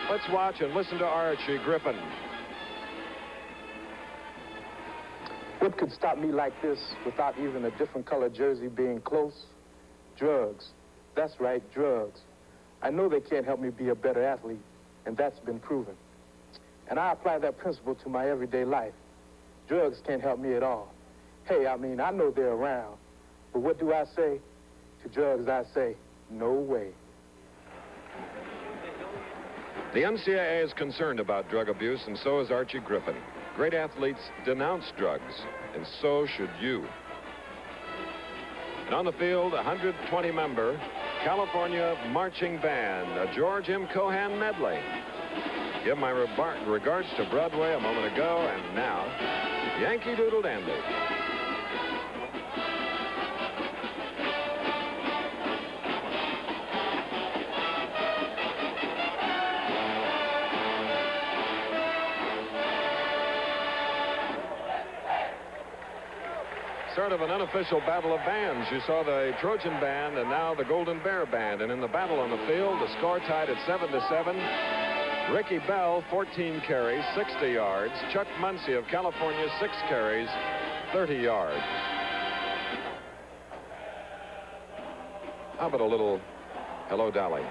Let's watch and listen to Archie Griffin. What could stop me like this without even a different color jersey being close? Drugs. That's right, drugs. I know they can't help me be a better athlete, and that's been proven. And I apply that principle to my everyday life. Drugs can't help me at all. Hey, I mean, I know they're around, but what do I say? To drugs, I say, no way. The NCAA is concerned about drug abuse, and so is Archie Griffin. Great athletes denounce drugs, and so should you. And on the field, a 120-member California marching band, a George M. Cohan medley. Give my regards to Broadway a moment ago, and now, Yankee Doodle Dandy. Sort of an unofficial battle of bands. You saw the Trojan Band and now the Golden Bear Band. And in the battle on the field, the score tied at 7-7. Ricky Bell, 14 carries, 60 yards. Chuck Muncie of California, 6 carries, 30 yards. How about a little Hello, Dolly?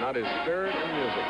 out his spirit and music.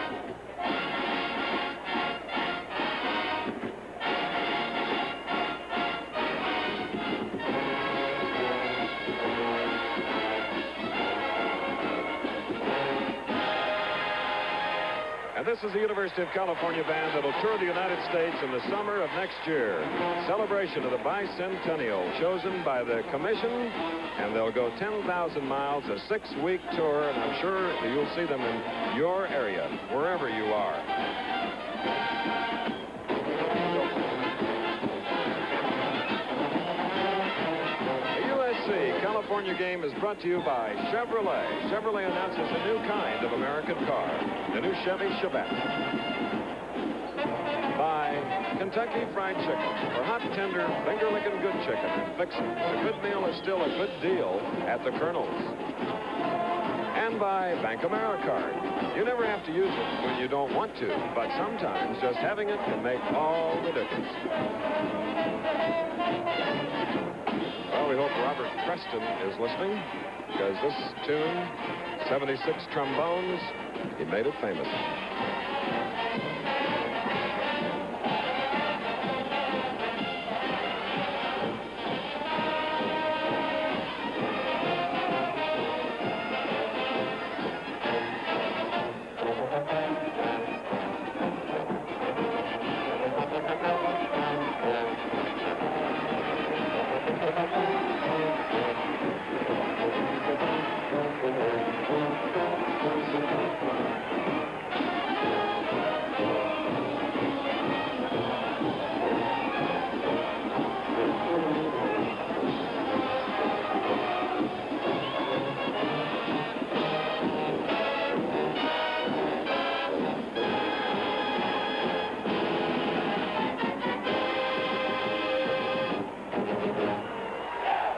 And this is the University of California band that'll tour the United States in the summer of next year. Celebration of the bicentennial chosen by the commission, and they'll go 10,000 miles, a 6-week tour, and I'm sure you'll see them in your area, wherever you are. USC California game is brought to you by Chevrolet. Chevrolet announces a new kind of American car, the new Chevy Chevette. By Kentucky Fried Chicken, for hot, tender, finger-licking good chicken and fixin'. A good meal is still a good deal at the Colonel's. And by Bank Americard. You never have to use it when you don't want to, but sometimes just having it can make all the difference. Well, we hope Robert Preston is listening, because this tune, 76 trombones, he made it famous.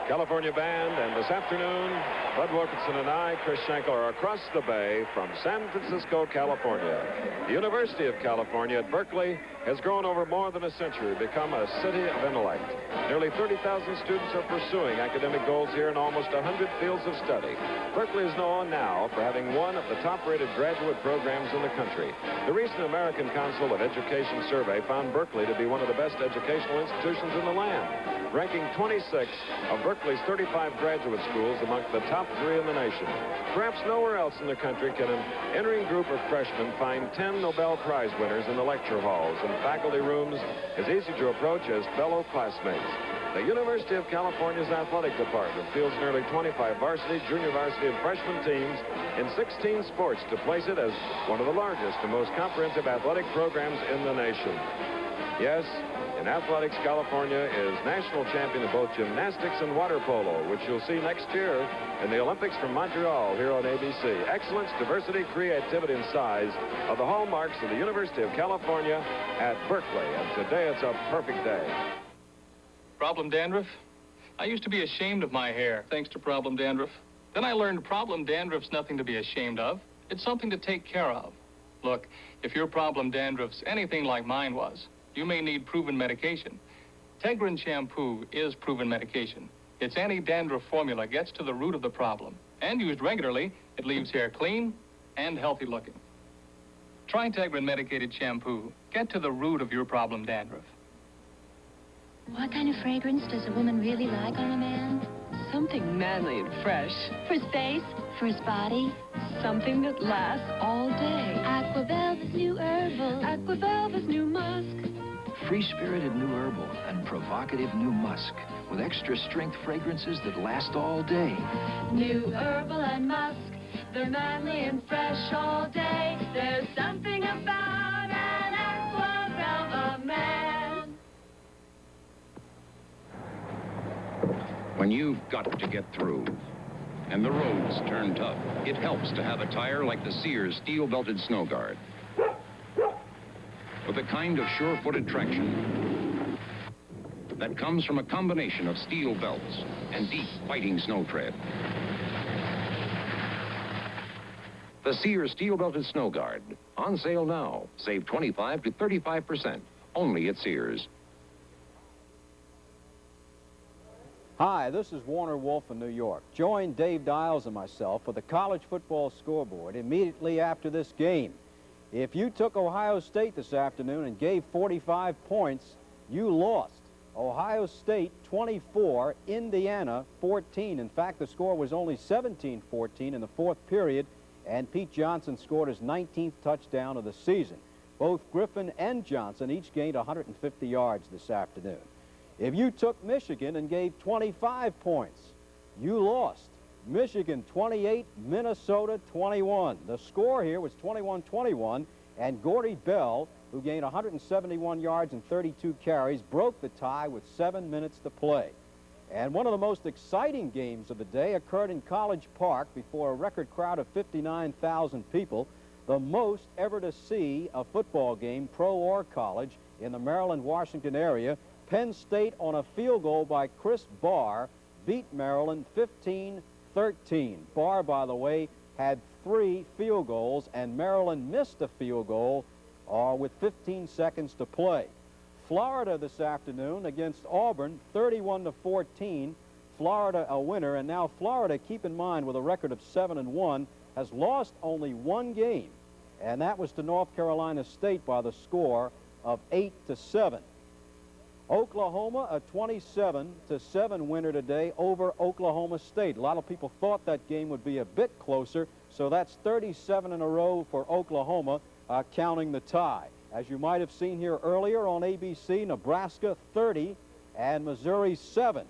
California band, and this afternoon, Bud Wilkinson and I, Chris Schenkel, are across the bay from San Francisco, California. The University of California at Berkeley has grown over more than a century, become a city of intellect. Nearly 30,000 students are pursuing academic goals here in almost 100 fields of study. Berkeley is known now for having one of the top-rated graduate programs in the country. The recent American Council of Education survey found Berkeley to be one of the best educational institutions in the land, ranking 26 of Berkeley's 35 graduate schools among the top 3 in the nation. Perhaps nowhere else in the country can an entering group of freshmen find 10 Nobel Prize winners in the lecture halls and faculty rooms as easy to approach as fellow classmates. The University of California's athletic department fields nearly 25 varsity, junior varsity, and freshman teams in 16 sports to place it as one of the largest and most comprehensive athletic programs in the nation. Yes, in athletics, California is national champion of both gymnastics and water polo, which you'll see next year in the Olympics from Montreal here on ABC. Excellence, diversity, creativity, and size are the hallmarks of the University of California at Berkeley, and today it's a perfect day. Problem dandruff? I used to be ashamed of my hair, thanks to problem dandruff. Then I learned problem dandruff's nothing to be ashamed of. It's something to take care of. Look, if your problem dandruff's anything like mine was, you may need proven medication. Tegrin shampoo is proven medication. Its anti-dandruff formula gets to the root of the problem. And used regularly, it leaves hair clean and healthy looking. Try Tegrin medicated shampoo. Get to the root of your problem dandruff. What kind of fragrance does a woman really like on a man? Something manly and fresh. For his face? For his body? Something that lasts all day. Aquavelva's new herbal. Aquavelva's new musk. Free-spirited new herbal and provocative new musk with extra strength fragrances that last all day. New herbal and musk. They're manly and fresh all day. There's something about an Aquavelva man. When you've got to get through and the roads turn tough, it helps to have a tire like the Sears steel-belted Snow Guard. With a kind of sure-footed traction that comes from a combination of steel belts and deep fighting snow tread. The Sears steel-belted Snow Guard, on sale now. Save 25 to 35%, only at Sears. Hi, this is Warner Wolf in New York. Join Dave Dials and myself for the college football scoreboard immediately after this game. If you took Ohio State this afternoon and gave 45 points, you lost. Ohio State 24, Indiana 14. In fact, the score was only 17-14 in the fourth period, and Pete Johnson scored his 19th touchdown of the season. Both Griffin and Johnson each gained 150 yards this afternoon. If you took Michigan and gave 25 points, you lost. Michigan 28, Minnesota 21. The score here was 21-21, and Gordy Bell, who gained 171 yards and 32 carries, broke the tie with 7 minutes to play. And one of the most exciting games of the day occurred in College Park before a record crowd of 59,000 people, the most ever to see a football game, pro or college, in the Maryland-Washington area. Penn State, on a field goal by Chris Barr, beat Maryland 15-13. Barr, by the way, had 3 field goals, and Maryland missed a field goal with 15 seconds to play. Florida this afternoon against Auburn, 31-14. Florida a winner, and now Florida, keep in mind, with a record of 7-1, has lost only 1 game, and that was to North Carolina State by the score of 8-7. Oklahoma, a 27-7 winner today over Oklahoma State. A lot of people thought that game would be a bit closer, so that's 37 in a row for Oklahoma, counting the tie. As you might have seen here earlier on ABC, Nebraska 30 and Missouri 7.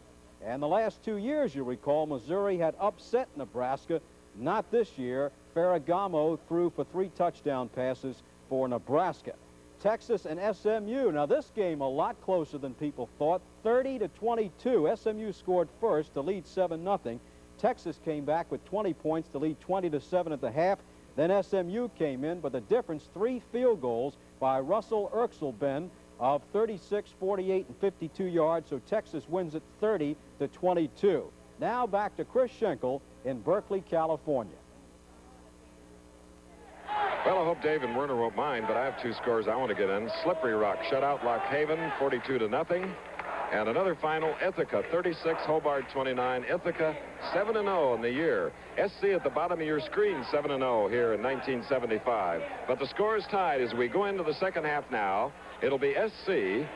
And the last 2 years, you recall, Missouri had upset Nebraska. Not this year. Ferragamo threw for 3 touchdown passes for Nebraska. Texas and SMU. Now this game a lot closer than people thought. 30-22. SMU scored first to lead 7-0. Texas came back with 20 points to lead 20-7 at the half. Then SMU came in, but the difference, 3 field goals by Russell Erxelben of 36, 48, and 52 yards. So Texas wins it 30-22. Now back to Chris Schenkel in Berkeley, California. Well, I hope Dave and Werner won't mind, but I have 2 scores I want to get in. Slippery Rock shut out Lock Haven 42-0. And another final, Ithaca 36, Hobart 29. Ithaca 7-0 in the year. SC at the bottom of your screen, 7-0 here in 1975. But the score is tied as we go into the second half now. It'll be SC,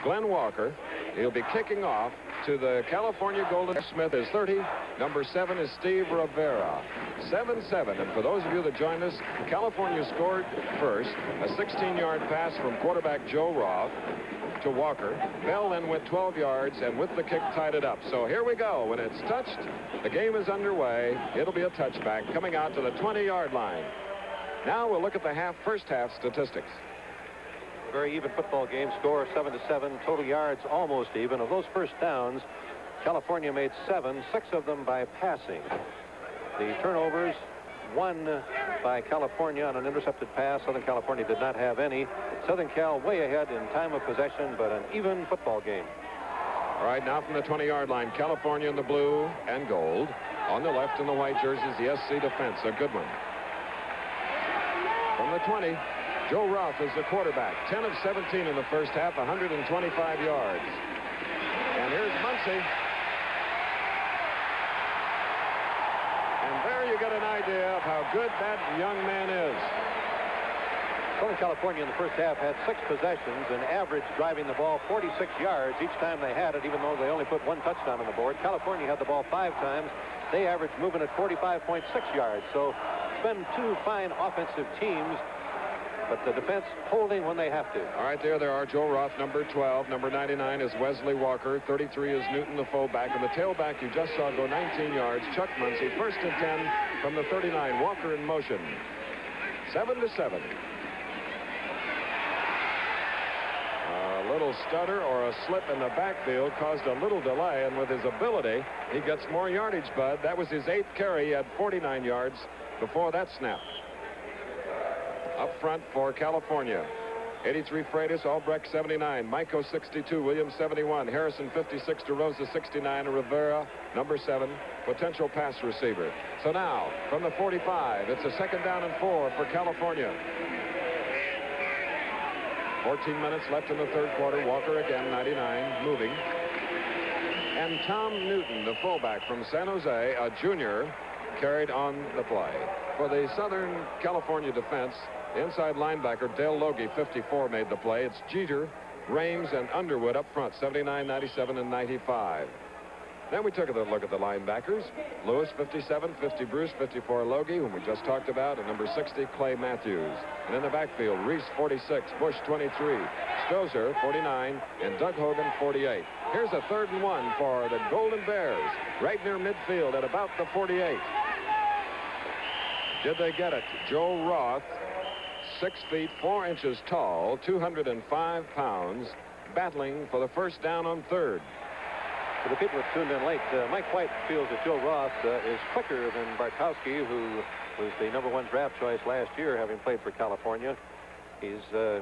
Glenn Walker. He'll be kicking off to the California Golden. Smith is 30. Number 7 is Steve Rivera. 7-7. And for those of you that joined us, California scored first. A 16-yard pass from quarterback Joe Roth to Walker. Bell then went 12 yards and with the kick tied it up. So here we go. When it's touched, the game is underway. It'll be a touchback coming out to the 20-yard line. Now we'll look at the first half statistics. Very even football game, score 7-7, total yards almost even. Of those first downs, California made 7, 6 of them by passing. The turnovers, 1 by California on an intercepted pass. Southern California did not have any. Southern Cal way ahead in time of possession, but an even football game. All right, now from the 20-yard line, California in the blue and gold. On the left in the white jerseys, the SC defense, a good one. From the 20, Joe Roth is the quarterback. 10 of 17 in the first half, 125 yards. And here's Muncie. And there you get an idea of how good that young man is. Southern California in the first half had 6 possessions and averaged driving the ball 46 yards each time they had it, even though they only put 1 touchdown on the board. California had the ball 5 times. They averaged moving at 45.6 yards. So it's been 2 fine offensive teams, but the defense holding when they have to. All right, there are. Joe Roth, number 12. Number 99 is Wesley Walker. 33 is Newton, the fullback. And the tailback you just saw go 19 yards, Chuck Muncie. 1st and 10 from the 39. Walker in motion. 7-7. A little stutter or a slip in the backfield caused a little delay, and with his ability, he gets more yardage, Bud. That was his 8th carry. He had 49 yards before that snap. Up front for California, 83 Freitas, Albrecht 79, Michael 62, Williams 71, Harrison 56, DeRosa 69, and Rivera number 7, potential pass receiver. So now from the 45, it's a 2nd down and 4 for California. 14 minutes left in the 3rd quarter. Walker again, 99, moving. And Tom Newton, the fullback from San Jose, a junior, carried on the play. For the Southern California defense, the inside linebacker, Dale Logie, 54, made the play. It's Jeter, Rames, and Underwood up front, 79, 97, and 95. Then we took a look at the linebackers. Lewis, 57, 50 Bruce, 54 Logie, whom we just talked about, and number 60, Clay Matthews. And in the backfield, Reese, 46, Bush, 23, Stozer, 49, and Doug Hogan, 48. Here's a 3rd and 1 for the Golden Bears, right near midfield at about the 48. Did they get it? Joe Roth, 6 feet 4 inches tall, 205 pounds, battling for the first down on 3rd. For the people that tuned in late, Mike White feels that Joe Roth is quicker than Bartkowski, who was the #1 draft choice last year, having played for California. He's a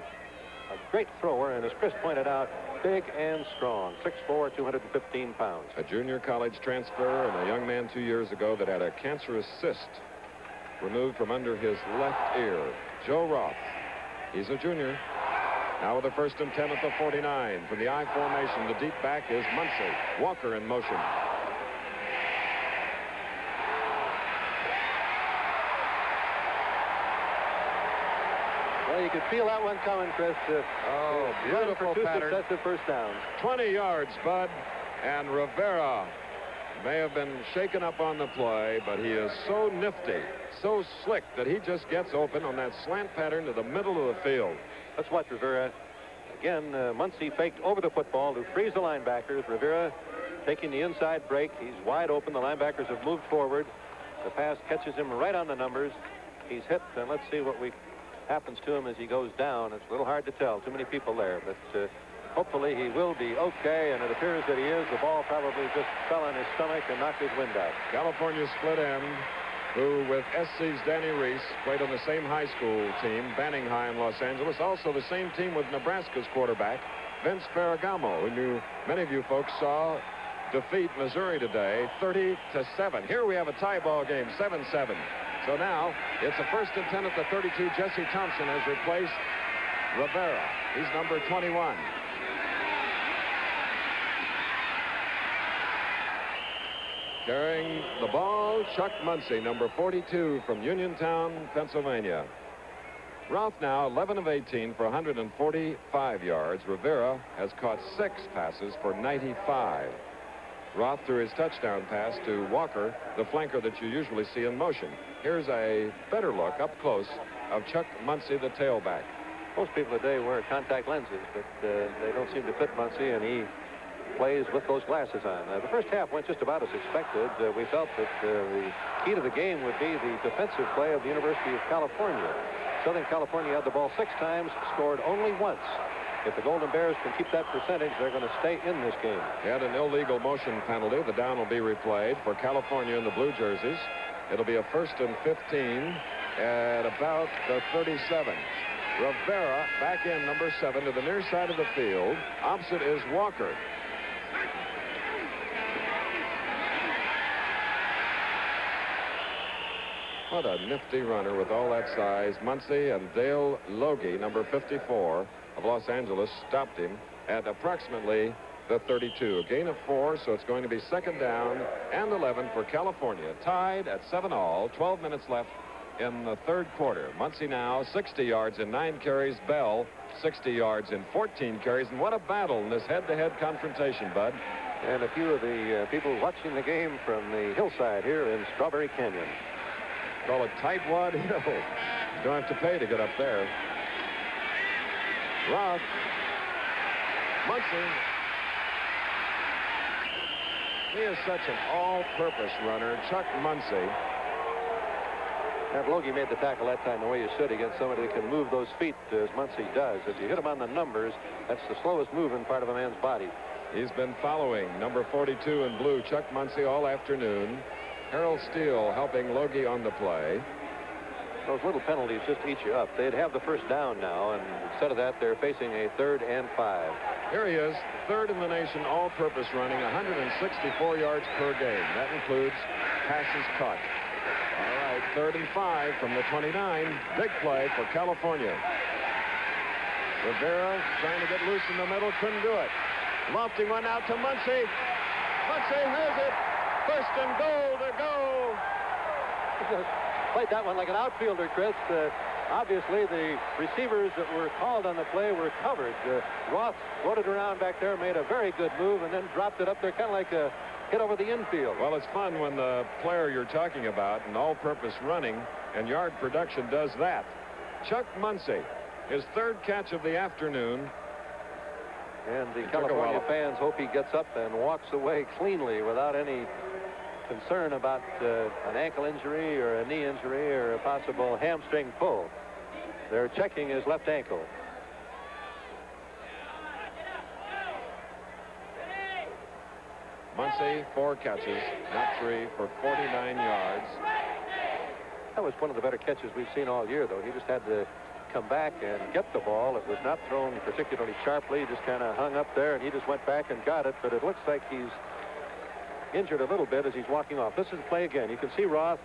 great thrower, and as Chris pointed out, big and strong, 6'4", 215 pounds. A junior college transfer and a young man 2 years ago that had a cancerous cyst removed from under his left ear. Joe Roth, he's a junior. Now with the 1st and 10 at the 49. From the I formation, the deep back is Muncy. Walker in motion. Well, you could feel that one coming, Chris. Oh, beautiful for 2 pattern. successive first downs. 20 yards, Bud. And Rivera may have been shaken up on the play, but he is so nifty, so slick, that he just gets open on that slant pattern to the middle of the field. Let's watch Rivera. Again, Muncy faked over the football to freeze the linebackers. Rivera taking the inside break. He's wide open. The linebackers have moved forward. The pass catches him right on the numbers. He's hit, and let's see what happens to him as he goes down. It's a little hard to tell. Too many people there, but hopefully he will be okay, and it appears that he is. The ball probably just fell on his stomach and knocked his wind out. California split end, who with SC's Danny Reese played on the same high school team, Banning High in Los Angeles. Also the same team with Nebraska's quarterback, Vince Ferragamo, who many of you folks saw defeat Missouri today, 30-7. Here we have a tie ball game, 7-7. So now it's a 1st and 10 at the 32. Jesse Thompson has replaced Rivera. He's number 21. Carrying the ball, Chuck Muncy, number 42 from Uniontown, Pennsylvania. Roth now 11 of 18 for 145 yards. Rivera has caught 6 passes for 95. Roth threw his touchdown pass to Walker, the flanker that you usually see in motion. Here's a better look up close of Chuck Muncy, the tailback. Most people today wear contact lenses, but they don't seem to fit Muncy, and he plays with those glasses on. The first half went just about as expected. We felt that the key to the game would be the defensive play of the University of California. Southern California had the ball 6 times, scored only once. If the Golden Bears can keep that percentage, they're going to stay in this game. He had an illegal motion penalty. The down will be replayed for California in the blue jerseys. It'll be a 1st and 15 at about the 37. Rivera back in, number 7, to the near side of the field. Opposite is Walker. What a nifty runner with all that size. Muncy and Dale Logie, number 54 of Los Angeles, stopped him at approximately the 32. A gain of 4, so it's going to be 2nd down and 11 for California. Tied at 7-all, 12 minutes left in the 3rd quarter. Muncy now 60 yards in 9 carries. Bell 60 yards in 14 carries. And what a battle in this head-to-head confrontation, Bud. And a few of the people watching the game from the hillside here in Strawberry Canyon. Call it Tightwad Hill. You don't have to pay to get up there. Roth. Muncy. He is such an all-purpose runner. Chuck Muncy. And Logie made the tackle that time the way you should against somebody that can move those feet as Muncy does. If you hit him on the numbers, that's the slowest moving part of a man's body. He's been following number 42 in blue, Chuck Muncy, all afternoon. Harold Steele helping Logie on the play. Those little penalties just eat you up. They'd have the first down now, and instead of that, they're facing a 3rd and 5. Here he is, 3rd in the nation, all-purpose running, 164 yards per game. That includes passes caught. All right, 3rd and 5 from the 29. Big play for California. Rivera trying to get loose in the middle, couldn't do it. Lofting one out to Muncy. Muncy has it. First and goal to go. Played that one like an outfielder, Chris. Obviously, the receivers that were called on the play were covered. Roth floated around back there, made a very good move, and then dropped it up there, kind of like a hit over the infield. Well, it's fun when the player you're talking about, an all-purpose running and yard production, does that. Chuck Muncy, his third catch of the afternoon. And the California fans hope he gets up and walks away cleanly without any concern about an ankle injury or a knee injury or a possible hamstring pull. They're checking his left ankle. Muncy, 4 catches, not 3, for 49 yards. That was one of the better catches we've seen all year, though. He just had to come back and get the ball. It was not thrown particularly sharply. He just kind of hung up there, and he just went back and got it. But it looks like he's injured a little bit as he's walking off. This is the play again. You can see Roth,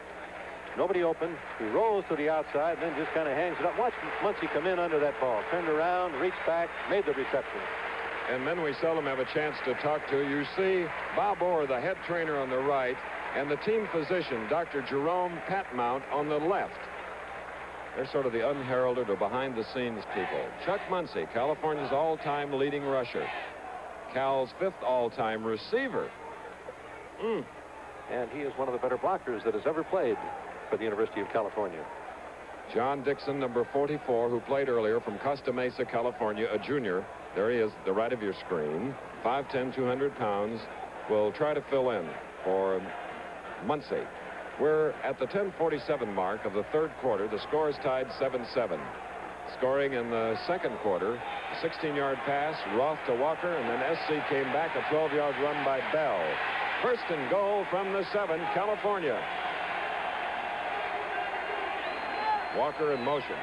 nobody open. He rolls to the outside and then just kind of hangs it up. Watch Muncy come in under that ball. Turned around, reached back, made the reception. And men we seldom have a chance to talk to. You see Bob Orr, the head trainer, on the right, and the team physician, Dr. Jerome Patmount, on the left. They're sort of the unheralded or behind-the-scenes people. Chuck Muncy, California's all-time leading rusher. Cal's 5th all-time receiver. And he is one of the better blockers that has ever played for the University of California. John Dixon, number 44, who played earlier from Costa Mesa, California, a junior. There he is, the right of your screen. 5'10", 200 pounds. Will try to fill in for Muncy. We're at the 10:47 mark of the third quarter. The score is tied 7-7. Scoring in the second quarter, a 16-yard pass, Roth to Walker, and then SC came back, a 12-yard run by Bell. First and goal from the 7, California. Walker in motion.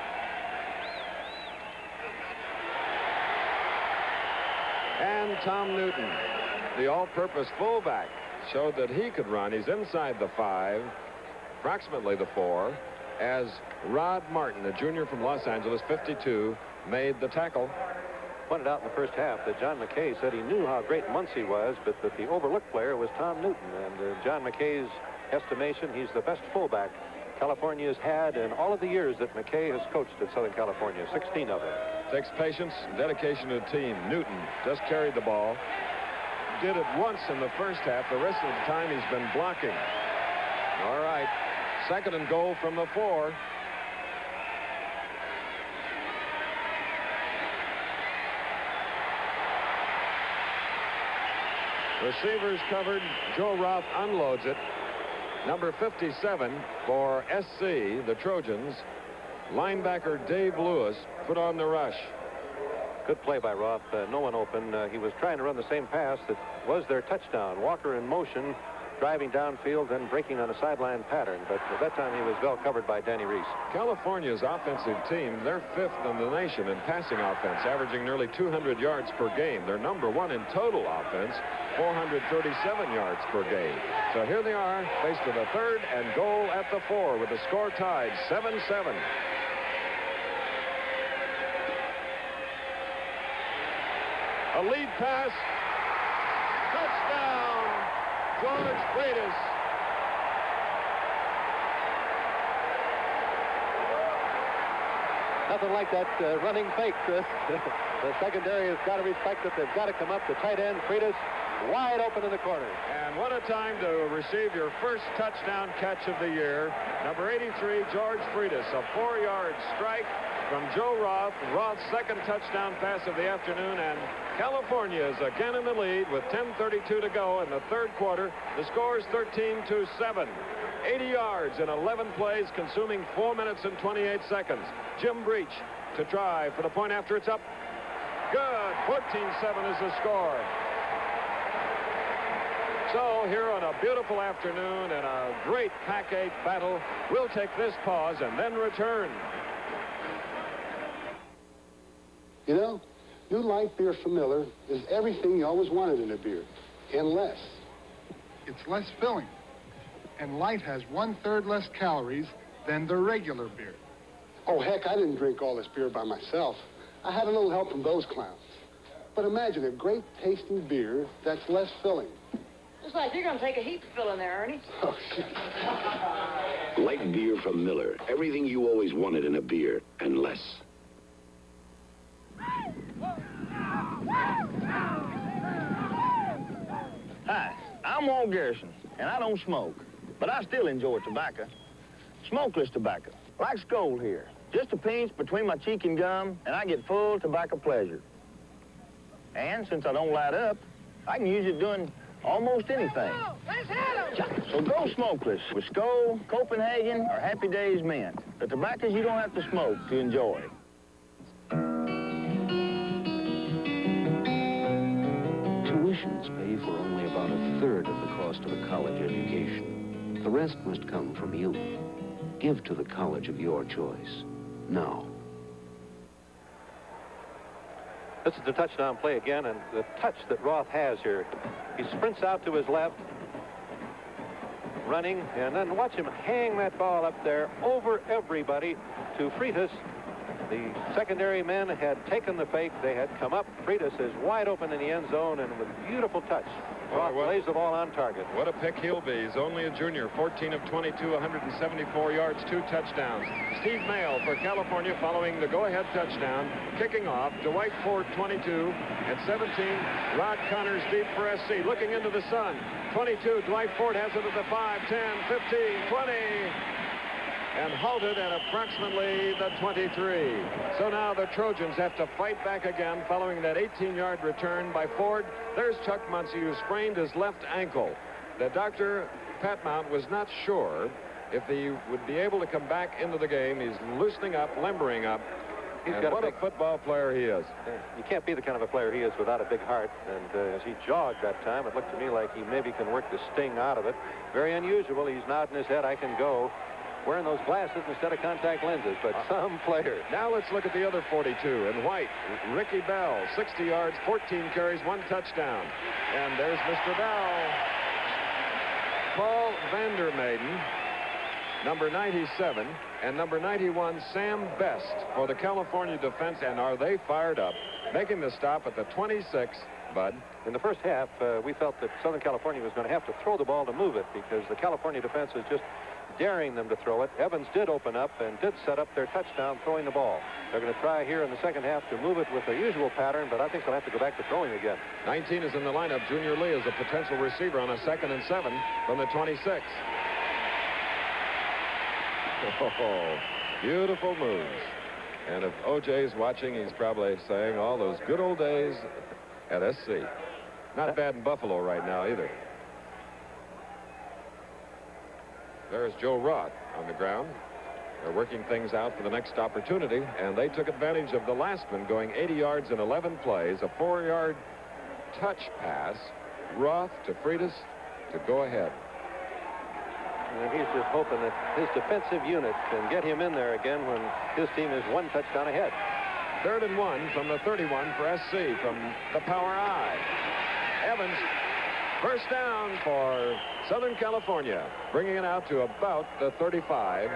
And Tom Newton, the all-purpose fullback, showed that he could run. He's inside the 5, approximately the 4, as Rod Martin, a junior from Los Angeles, 52, made the tackle. Pointed out in the first half that John McKay said he knew how great Muncy was, but that the overlooked player was Tom Newton. And John McKay's estimation, he's the best fullback California's had in all of the years that McKay has coached at Southern California, 16 of them. Takes patience and dedication to the team. Newton just carried the ball. Did it once in the first half. The rest of the time he's been blocking. All right. Second and goal from the 4. Receivers covered. Joe Roth unloads it. Number 57 for SC, the Trojans, linebacker Dave Lewis, put on the rush. Good play by Roth. No one open. He was trying to run the same pass that was their touchdown. Walker in motion, driving downfield, then breaking on a sideline pattern. But at that time, he was well covered by Danny Reese. California's offensive team, they're 5th in the nation in passing offense, averaging nearly 200 yards per game. They're number 1 in total offense, 437 yards per game. So here they are, faced with a third and goal at the 4 with the score tied 7-7. A lead pass. Touchdown, George Freitas. Nothing like that running fake, Chris. The secondary has got to respect it. They've got to come up. The tight end, Freitas, wide open in the corner. And what a time to receive your first touchdown catch of the year. Number 83, George Freitas, a 4-yard strike from Joe Roth. Roth's second touchdown pass of the afternoon, and California is again in the lead with 10:32 to go in the third quarter. The score is 13-7. 80 yards in 11 plays, consuming 4 minutes and 28 seconds. Jim Breach to try for the point after it's up. Good. 14-7 is the score. So here on a beautiful afternoon and a great Pac-8 battle, we'll take this pause and then return. You know, new light beer from Miller is everything you always wanted in a beer, and less. It's less filling, and light has 1/3 less calories than the regular beer. Oh, heck, I didn't drink all this beer by myself. I had a little help from those clowns. But imagine a great tasting beer that's less filling. Looks like you're going to take a heap of filling there, Ernie. Light beer from Miller. Everything you always wanted in a beer, and less. Hi, I'm Walt Garrison, and I don't smoke, but I still enjoy tobacco. Smokeless tobacco, like Skoal here. Just a pinch between my cheek and gum, and I get full tobacco pleasure. And since I don't light up, I can use it doing almost anything. So go smokeless with Skoal, Copenhagen, or Happy Days Mint. The tobaccos you don't have to smoke to enjoy. Tuitions pay for only about a third of the cost of a college education. The rest must come from you. Give to the college of your choice. Now. This is the touchdown play again, and the touch that Roth has here. He sprints out to his left, running, and then watch him hang that ball up there over everybody to Freitas. The secondary men had taken the fake. They had come up. Freitas is wide open in the end zone, and with beautiful touch, Roth lays the ball on target. What a pick he'll be. He's only a junior. 14 of 22, 174 yards, 2 touchdowns. Steve Mayle for California following the go-ahead touchdown. Kicking off, Dwight Ford, 22. And 17, Rod Connors deep for SC. Looking into the sun. 22, Dwight Ford has it at the 5, 10, 15, 20. And halted at approximately the 23. So now the Trojans have to fight back again following that 18-yard return by Ford. There's Chuck Muncie, who sprained his left ankle. The doctor, Pat Mount, was not sure if he would be able to come back into the game. He's loosening up, limbering up. What a football player he is. You can't be the kind of a player he is without a big heart. And as he jogged that time, it looked to me like he maybe can work the sting out of it. Very unusual. He's nodding his head, I can go. Wearing those glasses instead of contact lenses, but some player. Now let's look at the other 42 in white. Ricky Bell, 60 yards, 14 carries, 1 touchdown. And there's Mr. Bell. Paul Vandermaiden, number 97, and number 91, Sam Best for the California defense. And are they fired up? Making the stop at the 26, Bud. In the first half, we felt that Southern California was going to have to throw the ball to move it because the California defense is just daring them to throw it. Evans did open up and did set up their touchdown throwing the ball. They're going to try here in the second half to move it with their usual pattern, but I think they'll have to go back to throwing again. 19 is in the lineup. Junior Lee is a potential receiver on a 2nd and 7 from the 26. Oh, beautiful moves. And if OJ's watching, he's probably saying all those good old days at SC. Not bad in Buffalo right now either. There's Joe Roth on the ground. They're working things out for the next opportunity, and they took advantage of the last one, going 80 yards in 11 plays, a 4-yard touch pass. Roth to Freitas to go ahead. And he's just hoping that his defensive unit can get him in there again when his team is 1 touchdown ahead. 3rd and 1 from the 31 for SC from the power I. Evans, first down for Southern California, bringing it out to about the 35,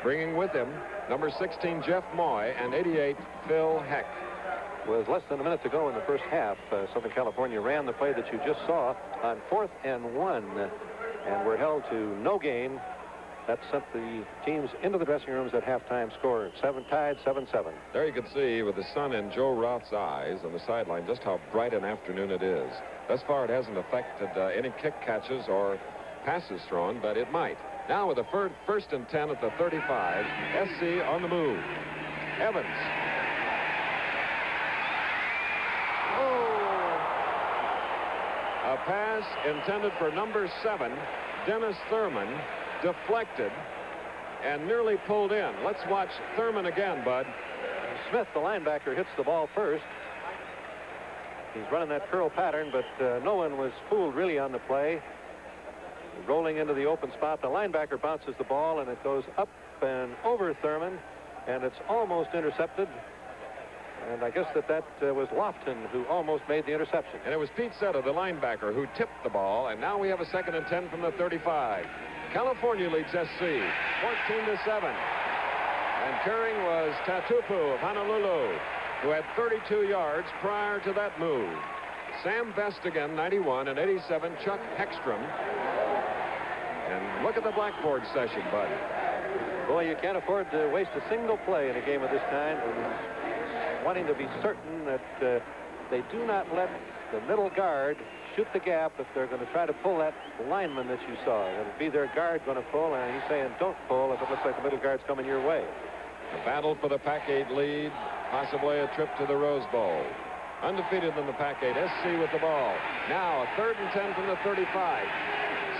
bringing with him number 16, Jeff Moy, and 88, Phil Heck. With less than a minute to go in the first half, Southern California ran the play that you just saw on 4th and 1, and were held to no gain. That sent the teams into the dressing rooms at halftime score, tied 7-7. There you can see with the sun in Joe Roth's eyes on the sideline just how bright an afternoon it is. Thus far, it hasn't affected any kick catches or passes thrown, but it might. Now with the 1st and 10 at the 35, SC on the move. Evans. Oh! A pass intended for number 7, Dennis Thurman, deflected and nearly pulled in. Let's watch Thurman again, Bud. Smith, the linebacker, hits the ball first. He's running that curl pattern, but no one was fooled really on the play. Rolling into the open spot, the linebacker bounces the ball, and it goes up and over Thurman, and it's almost intercepted. And I guess that was Lofton who almost made the interception. And it was Pete Setta, the linebacker, who tipped the ball, and now we have a 2nd and 10 from the 35. California leads SC 14-7. And carrying was Tatupu of Honolulu, who had 32 yards prior to that move. Sam Best again, 91, and 87, Chuck Heckstrom. And look at the blackboard session, Bud. Boy, you can't afford to waste a single play in a game of this kind. And wanting to be certain that they do not let the middle guard shoot the gap if they're going to try to pull that lineman that you saw. It'll be their guard going to pull, and he's saying don't pull if it looks like the middle guard's coming your way. A battle for the Pac-8 lead, possibly a trip to the Rose Bowl. Undefeated in the Pac-8, SC with the ball. Now a 3rd and 10 from the 35.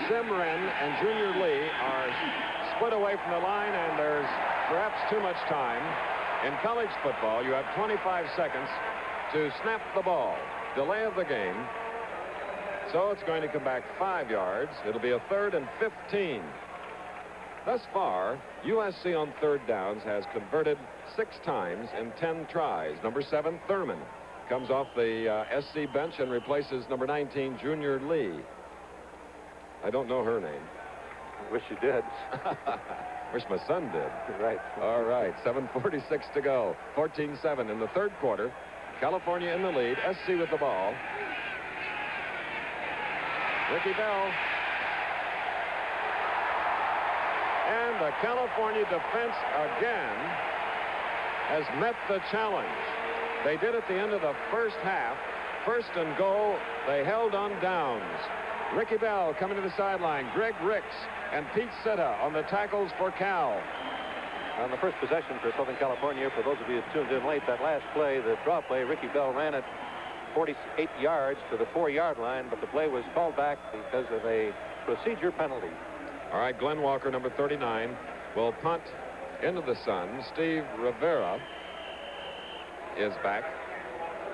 Simren and Junior Lee are split away from the line, and there's perhaps too much time. In college football, you have 25 seconds to snap the ball. Delay of the game. So it's going to come back 5 yards. It'll be a 3rd and 15. Thus far, USC on 3rd downs has converted 6 times in 10 tries. Number 7, Thurman, comes off the SC bench and replaces number 19, Junior Lee. I don't know her name. Wish you did. Wish my son did. Right. All right, 7:46 to go. 14-7 in the 3rd quarter. California in the lead. SC with the ball. Ricky Bell. And the California defense again has met the challenge. They did at the end of the first half. 1st and goal. They held on downs. Ricky Bell coming to the sideline. Greg Ricks and Pete Sitta on the tackles for Cal. On the first possession for Southern California, for those of you who tuned in late, that last play, the draw play, Ricky Bell ran it 48 yards to the 4-yard line, but the play was called back because of a procedure penalty. All right, Glenn Walker, number 39, will punt into the sun. Steve Rivera is back.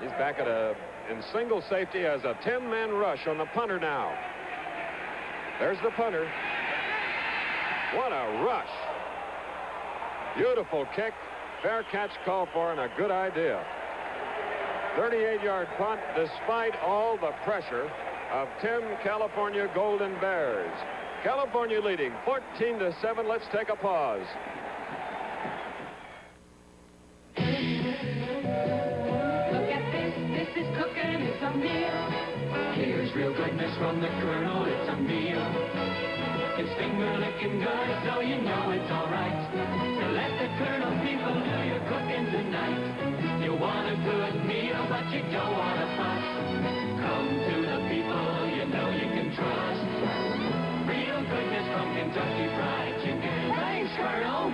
He's back in single safety as a 10-man rush on the punter now. There's the punter. What a rush. Beautiful kick. Fair catch called for, and a good idea. 38-yard punt despite all the pressure of 10 California Golden Bears. California leading 14-7. Let's take a pause. Look at this. This is cooking. It's a meal. Here's real goodness from the Colonel. It's a meal. It's finger-licking good, so you know it's all right. So let the Colonel people do your cooking tonight. You want a good meal, but you don't want a fuss. Come to the people you know you can trust. Real goodness from Kentucky Fried Chicken. Thanks, Colonel.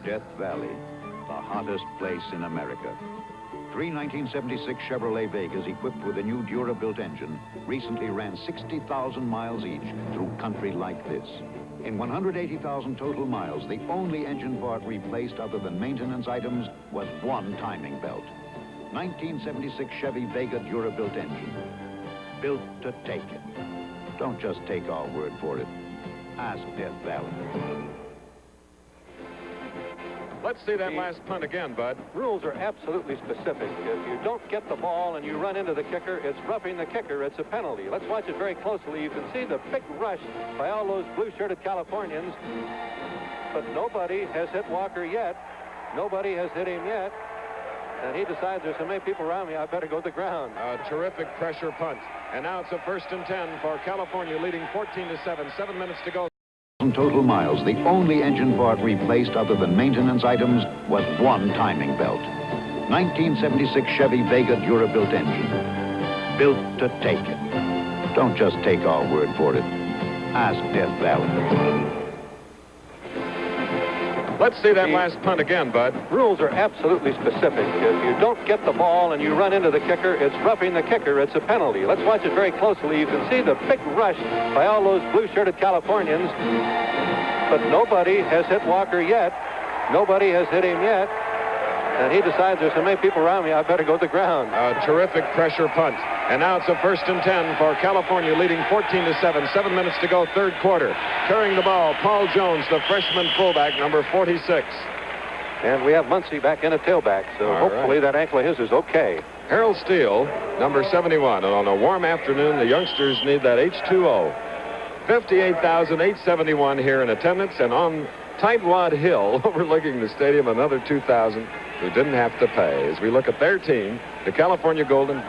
Death Valley, the hottest place in America. 3 1976 Chevrolet Vegas equipped with a new Dura-built engine recently ran 60,000 miles each through country like this. In 180,000 total miles, the only engine part replaced other than maintenance items was one timing belt. 1976 Chevy Vega Dura-built engine. Built to take it. Don't just take our word for it. Ask Death Valley. Let's see that last punt again, Bud. Rules are absolutely specific. If you don't get the ball and you run into the kicker, it's roughing the kicker. It's a penalty. Let's watch it very closely. You can see the big rush by all those blue-shirted Californians. But nobody has hit Walker yet. Nobody has hit him yet. And he decides there's so many people around me, I better go to the ground. A terrific pressure punt. And now it's a 1st and 10 for California, leading 14-7. 7 minutes to go. Total miles, the only engine part replaced other than maintenance items was one timing belt. 1976 Chevy Vega Dura-built engine. Built to take it. Don't just take our word for it. Ask Death Valley. Let's see that last punt again, Bud. Rules are absolutely specific. If you don't get the ball and you run into the kicker, it's roughing the kicker. It's a penalty. Let's watch it very closely. You can see the big rush by all those blue-shirted Californians. But nobody has hit Walker yet. Nobody has hit him yet. And he decides there's so many people around me, I better go to the ground. A terrific pressure punt. And now it's a 1st and 10 for California, leading 14-7. 7 minutes to go, 3rd quarter. Carrying the ball, Paul Jones, the freshman fullback, number 46. And we have Muncie back in a tailback, so hopefully that ankle of his is okay. Harold Steele, number 71. And on a warm afternoon, the youngsters need that H2O. 58,871 here in attendance, and on Tightwad Hill, overlooking the stadium, another 2,000. who didn't have to pay. As we look at their team, the California Golden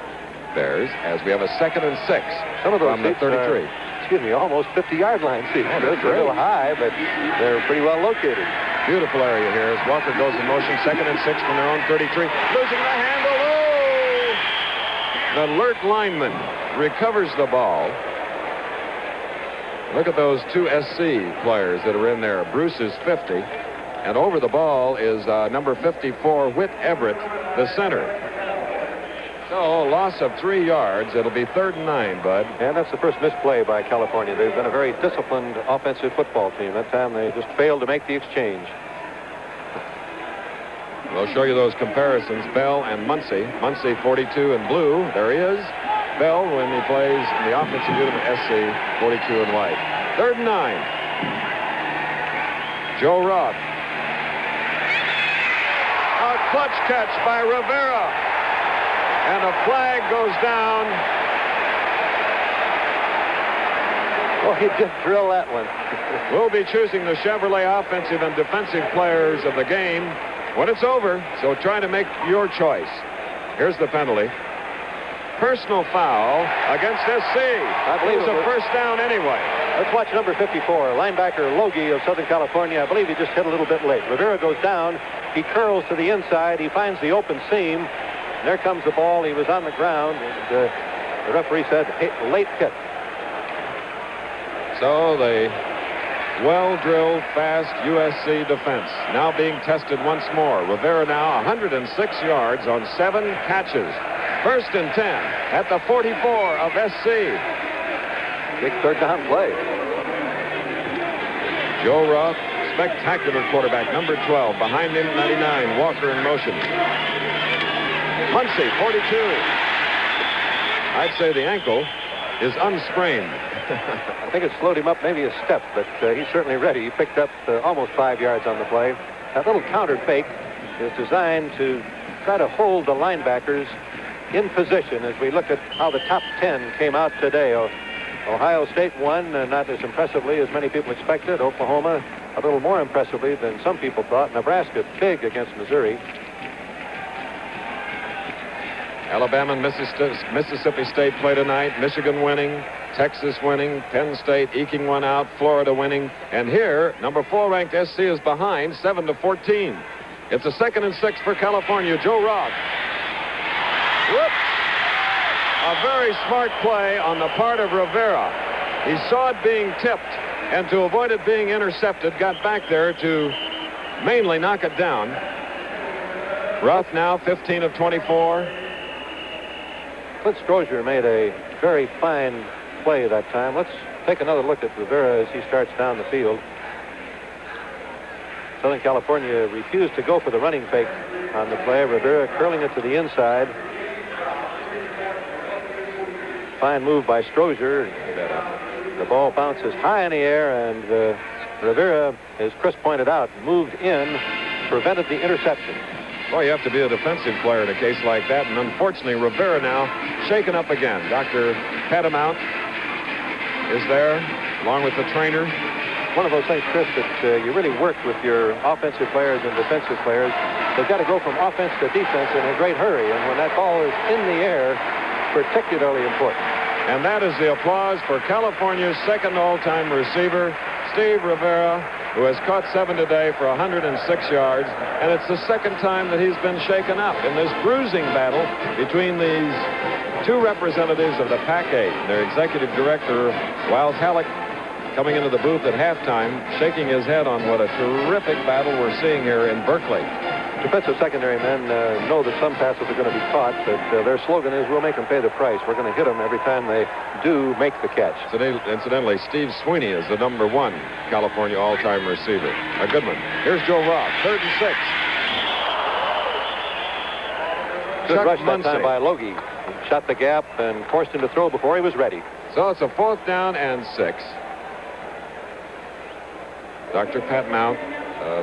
Bears, as we have a 2nd and 6 Some of those from the seats 33. almost 50-yard line seats. They're a little high, but they're pretty well located. Beautiful area here as Walker goes in motion. 2nd and 6 from their own 33. Losing the handle. Oh! The alert lineman recovers the ball. Look at those 2 SC players that are in there. Bruce is 50. And over the ball is number 54, Whit Everett, the center. So, loss of 3 yards. It'll be 3rd and 9, Bud. And that's the first misplay by California. They've been a very disciplined offensive football team. That time they just failed to make the exchange. We'll show you those comparisons. Bell and Muncie. Muncie 42 in blue. There he is. Bell, when he plays in the offensive unit of SC, 42 in white. 3rd and 9. Joe Roth. A clutch catch by Rivera. And a flag goes down. Oh, he did drill that one. We'll be choosing the Chevrolet offensive and defensive players of the game when it's over, so try to make your choice. Here's the penalty. Personal foul against SC. I believe it was a first down anyway. Let's watch number 54, linebacker Logie of Southern California. I believe he just hit a little bit late. Rivera goes down. He curls to the inside. He finds the open seam. There comes the ball. He was on the ground. And, the referee said late hit. So the well-drilled, fast USC defense now being tested once more. Rivera now 106 yards on 7 catches. 1st and 10 at the 44 of SC. Big 3rd down play. Joe Roth, spectacular quarterback, number 12. Behind him, 99, Walker in motion. Muncie, 42. I'd say the ankle is unsprained. I think it slowed him up maybe a step, but he's certainly ready. He picked up almost 5 yards on the play. That little counter fake is designed to try to hold the linebackers in position as we look at how the top 10 came out today. Ohio State won, not as impressively as many people expected. Oklahoma a little more impressively than some people thought. Nebraska big against Missouri. Alabama and Mississippi State play tonight. Michigan winning, Texas winning, Penn State eking one out, Florida winning. And here, number 4 ranked SC is behind 7-14. It's a 2nd and 6 for California. Joe Roth. Whoops. A very smart play on the part of Rivera. He saw it being tipped, and to avoid it being intercepted, got back there to mainly knock it down. Roth now 15 of 24. Clint Strozier made a very fine play that time. Let's take another look at Rivera as he starts down the field. Southern California refused to go for the running fake on the play. Rivera curling it to the inside. Fine move by Strozier. The ball bounces high in the air, and Rivera, as Chris pointed out, moved in, prevented the interception. Well, you have to be a defensive player in a case like that, and unfortunately, Rivera now shaken up again. Dr. Catamount is there, along with the trainer. One of those things, Chris, that you really work with your offensive players and defensive players. They've got to go from offense to defense in a great hurry, and when that ball is in the air, particularly important. And that is the applause for California's 2nd all-time receiver, Steve Rivera, who has caught 7 today for 106 yards. And it's the 2nd time that he's been shaken up in this bruising battle between these 2 representatives of the Pac-8. Their executive director, Wiles Halleck, coming into the booth at halftime, shaking his head on what a terrific battle we're seeing here in Berkeley. Defensive secondary men know that some passes are going to be caught, but their slogan is, we'll make them pay the price. We're going to hit them every time they do make the catch. Incidentally, Steve Sweeney is the number 1 California all-time receiver. A good one. Here's Joe Roth, 3rd and 6. Good rush that time by Logie. Shot the gap and forced him to throw before he was ready. So it's a 4th down and 6. Dr. Pat Mount,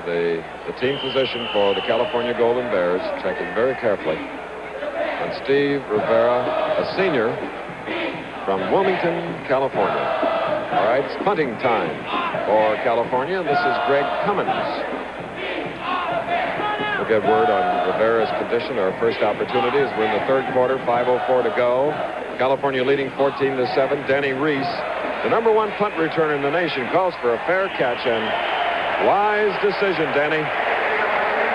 the team physician for the California Golden Bears, checking very carefully on Steve Rivera, a senior from Wilmington, California. All right, it's punting time for California, and this is Greg Cummins. The get word on Rivera's condition. Our first opportunity is we're in the third quarter, 5:04 to go. California leading 14-7. Danny Reese, the #1 punt returner in the nation, calls for a fair catch, and wise decision, Danny.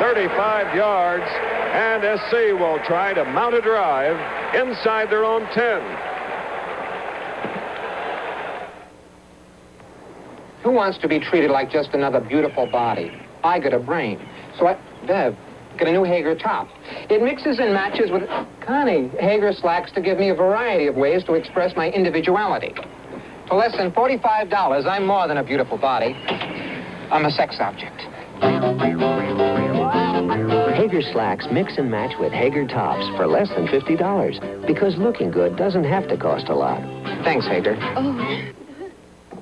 35 yards, and SC will try to mount a drive inside their own 10. Who wants to be treated like just another beautiful body? I got a brain. So Bev, get a new Hager top. It mixes and matches with... Connie, Hager slacks to give me a variety of ways to express my individuality. For less than $45, I'm more than a beautiful body. I'm a sex object. Hager slacks mix and match with Hager tops for less than $50, because looking good doesn't have to cost a lot. Thanks, Hager. Oh.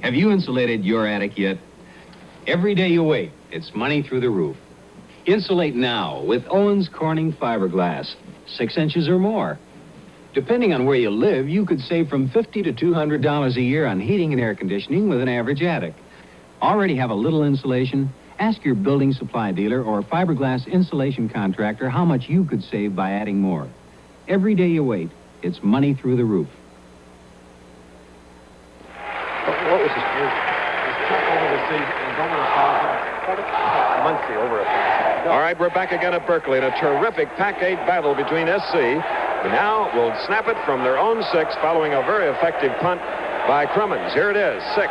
Have you insulated your attic yet? Every day you wait, it's money through the roof. Insulate now with Owens Corning fiberglass, 6 inches or more. Depending on where you live, you could save from $50 to $200 a year on heating and air conditioning with an average attic. Already have a little insulation? Ask your building supply dealer or fiberglass insulation contractor how much you could save by adding more. Every day you wait, it's money through the roof. What was his name? Over the season. Muncie over a thousand. All right, we're back again at Berkeley in a terrific Pac-8 battle between SC, who now will snap it from their own 6 following a very effective punt by Crummins. Here it is, 6.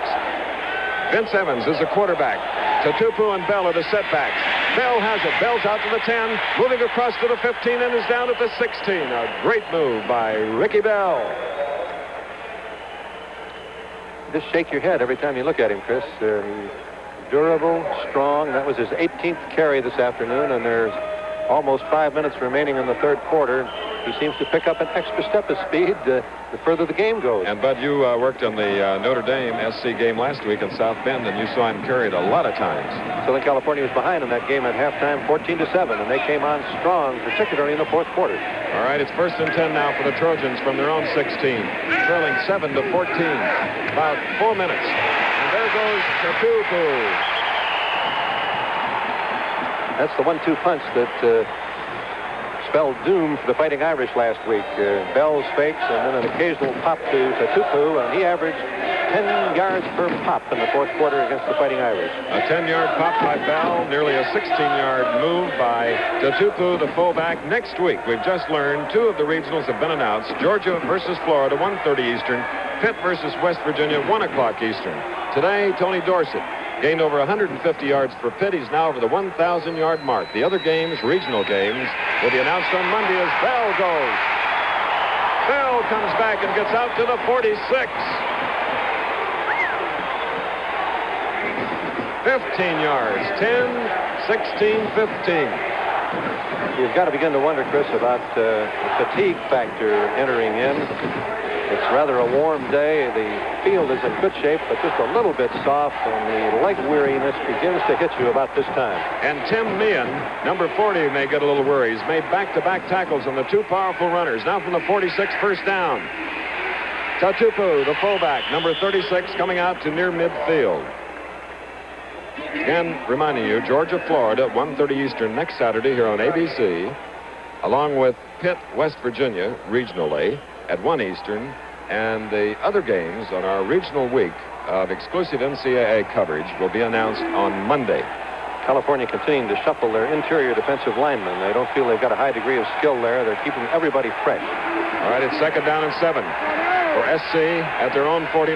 Vince Evans is the quarterback. Tatupu and Bell are the setbacks. Bell has it. Bell's out to the 10, moving across to the 15, and is down at the 16. A great move by Ricky Bell. Just shake your head every time you look at him, Chris. He's durable, strong. That was his 18th carry this afternoon, and there's almost 5 minutes remaining in the third quarter. He seems to pick up an extra step of speed the further the game goes. And, Bud, you worked on the Notre Dame SC game last week in South Bend, and you saw him carried a lot of times. Southern California was behind in that game at halftime, 14-7, and they came on strong, particularly in the fourth quarter. All right, it's 1st and 10 now for the Trojans from their own 16, trailing 7-14. About 4 minutes. And there goes Tatupu. That's the 1-2 punch that spelled doom for the Fighting Irish last week. Bell's fakes and then an occasional pop to Tatupu, and he averaged 10 yards per pop in the fourth quarter against the Fighting Irish. A 10-yard pop by Bell, nearly a 16-yard move by Tatupu, the fullback. Next week, we've just learned 2 of the regionals have been announced. Georgia versus Florida, 1:30 Eastern. Pitt versus West Virginia, 1 o'clock Eastern. Today, Tony Dorsett gained over 150 yards for Pitt. He's now over the 1,000-yard mark. The other games, regional games, will be announced on Monday as Bell goes. Bell comes back and gets out to the 46. 15 yards, 10, 16, 15. You've got to begin to wonder, Chris, about the fatigue factor entering in. It's rather a warm day. The field is in good shape, but just a little bit soft, and the leg weariness begins to hit you about this time. And Tim Meehan, number 40, may get a little worried. He's made back-to-back tackles on the 2 powerful runners. Now from the 46, first down. Tatupu, the fullback, number 36, coming out to near midfield. Again, reminding you, Georgia, Florida, 1:30 Eastern next Saturday here on ABC, along with Pitt, West Virginia, regionally, at 1 Eastern, and the other games on our regional week of exclusive NCAA coverage will be announced on Monday. California continuing to shuffle their interior defensive linemen. They don't feel they've got a high degree of skill there. They're keeping everybody fresh. All right, it's 2nd down and 7 for SC at their own 49.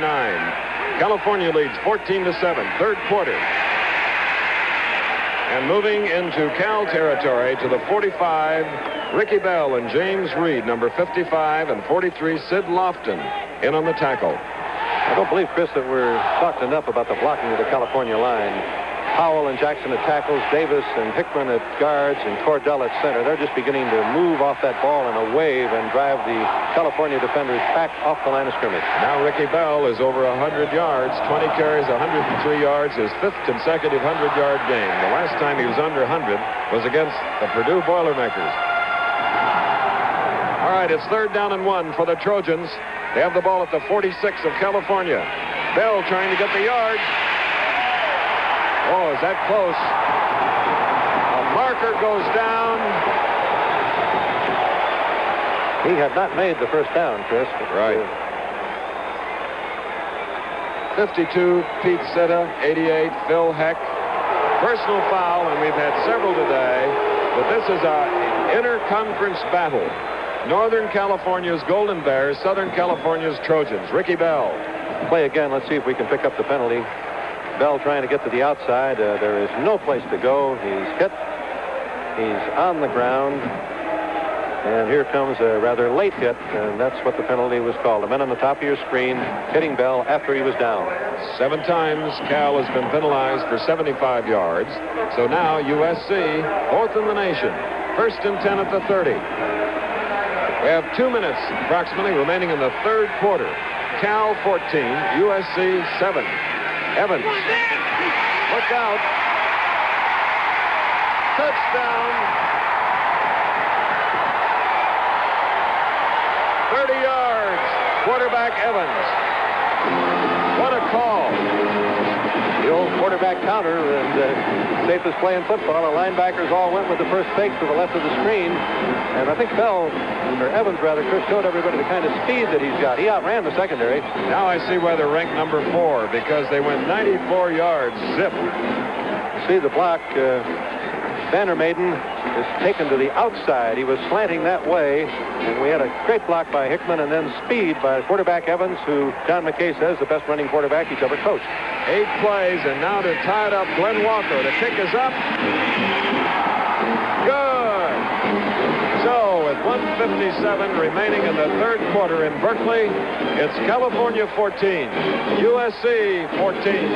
California leads 14-7, third quarter. And moving into Cal territory to the 45, Ricky Bell and James Reed, number 55 and 43, Sid Lofton, in on the tackle. I don't believe, Chris, that we're talked enough about the blocking of the California line. Powell and Jackson at tackles, Davis and Hickman at guards, and Cordell at center. They're just beginning to move off that ball in a wave and drive the California defenders back off the line of scrimmage. Now Ricky Bell is over 100 yards, 20 carries, 103 yards, his 5th consecutive 100-yard game. The last time he was under 100 was against the Purdue Boilermakers. All right, it's 3rd down and 1 for the Trojans. They have the ball at the 46 of California. Bell trying to get the yard. Oh, is that close? A Marker goes down. He had not made the first down, Chris. Right. 52, Pete Sitta. 88, Phil Heck. Personal foul, and we've had several today. But this is an inter-conference battle. Northern California's Golden Bears, Southern California's Trojans. Ricky Bell. Play again. Let's see if we can pick up the penalty. Bell trying to get to the outside. There is no place to go. He's hit. He's on the ground. And here comes a rather late hit, and that's what the penalty was called. A man on the top of your screen hitting Bell after he was down. 7 times Cal has been penalized for 75 yards. So now USC, fourth in the nation. First and 10 at the 30. We have 2 minutes approximately remaining in the third quarter. Cal 14, USC 7. Evans. Look out. Touchdown. 30 yards. Quarterback Evans. What a call. The old quarterback counter, and safest play in football. The linebackers all went with the first fake to the left of the screen. And I think Evans Chris, showed everybody the kind of speed that he's got. He outran the secondary. Now I see why they're ranked number 4, because they went 94 yards. Zip. See the block. Banner Maiden is taken to the outside. He was slanting that way, and we had a great block by Hickman, and then speed by quarterback Evans, who John McKay says the best running quarterback he's ever coached. 8 plays, and now to tie it up, Glenn Walker. The kick is up. Good. So with 1:57 remaining in the third quarter in Berkeley, it's California 14, USC 14.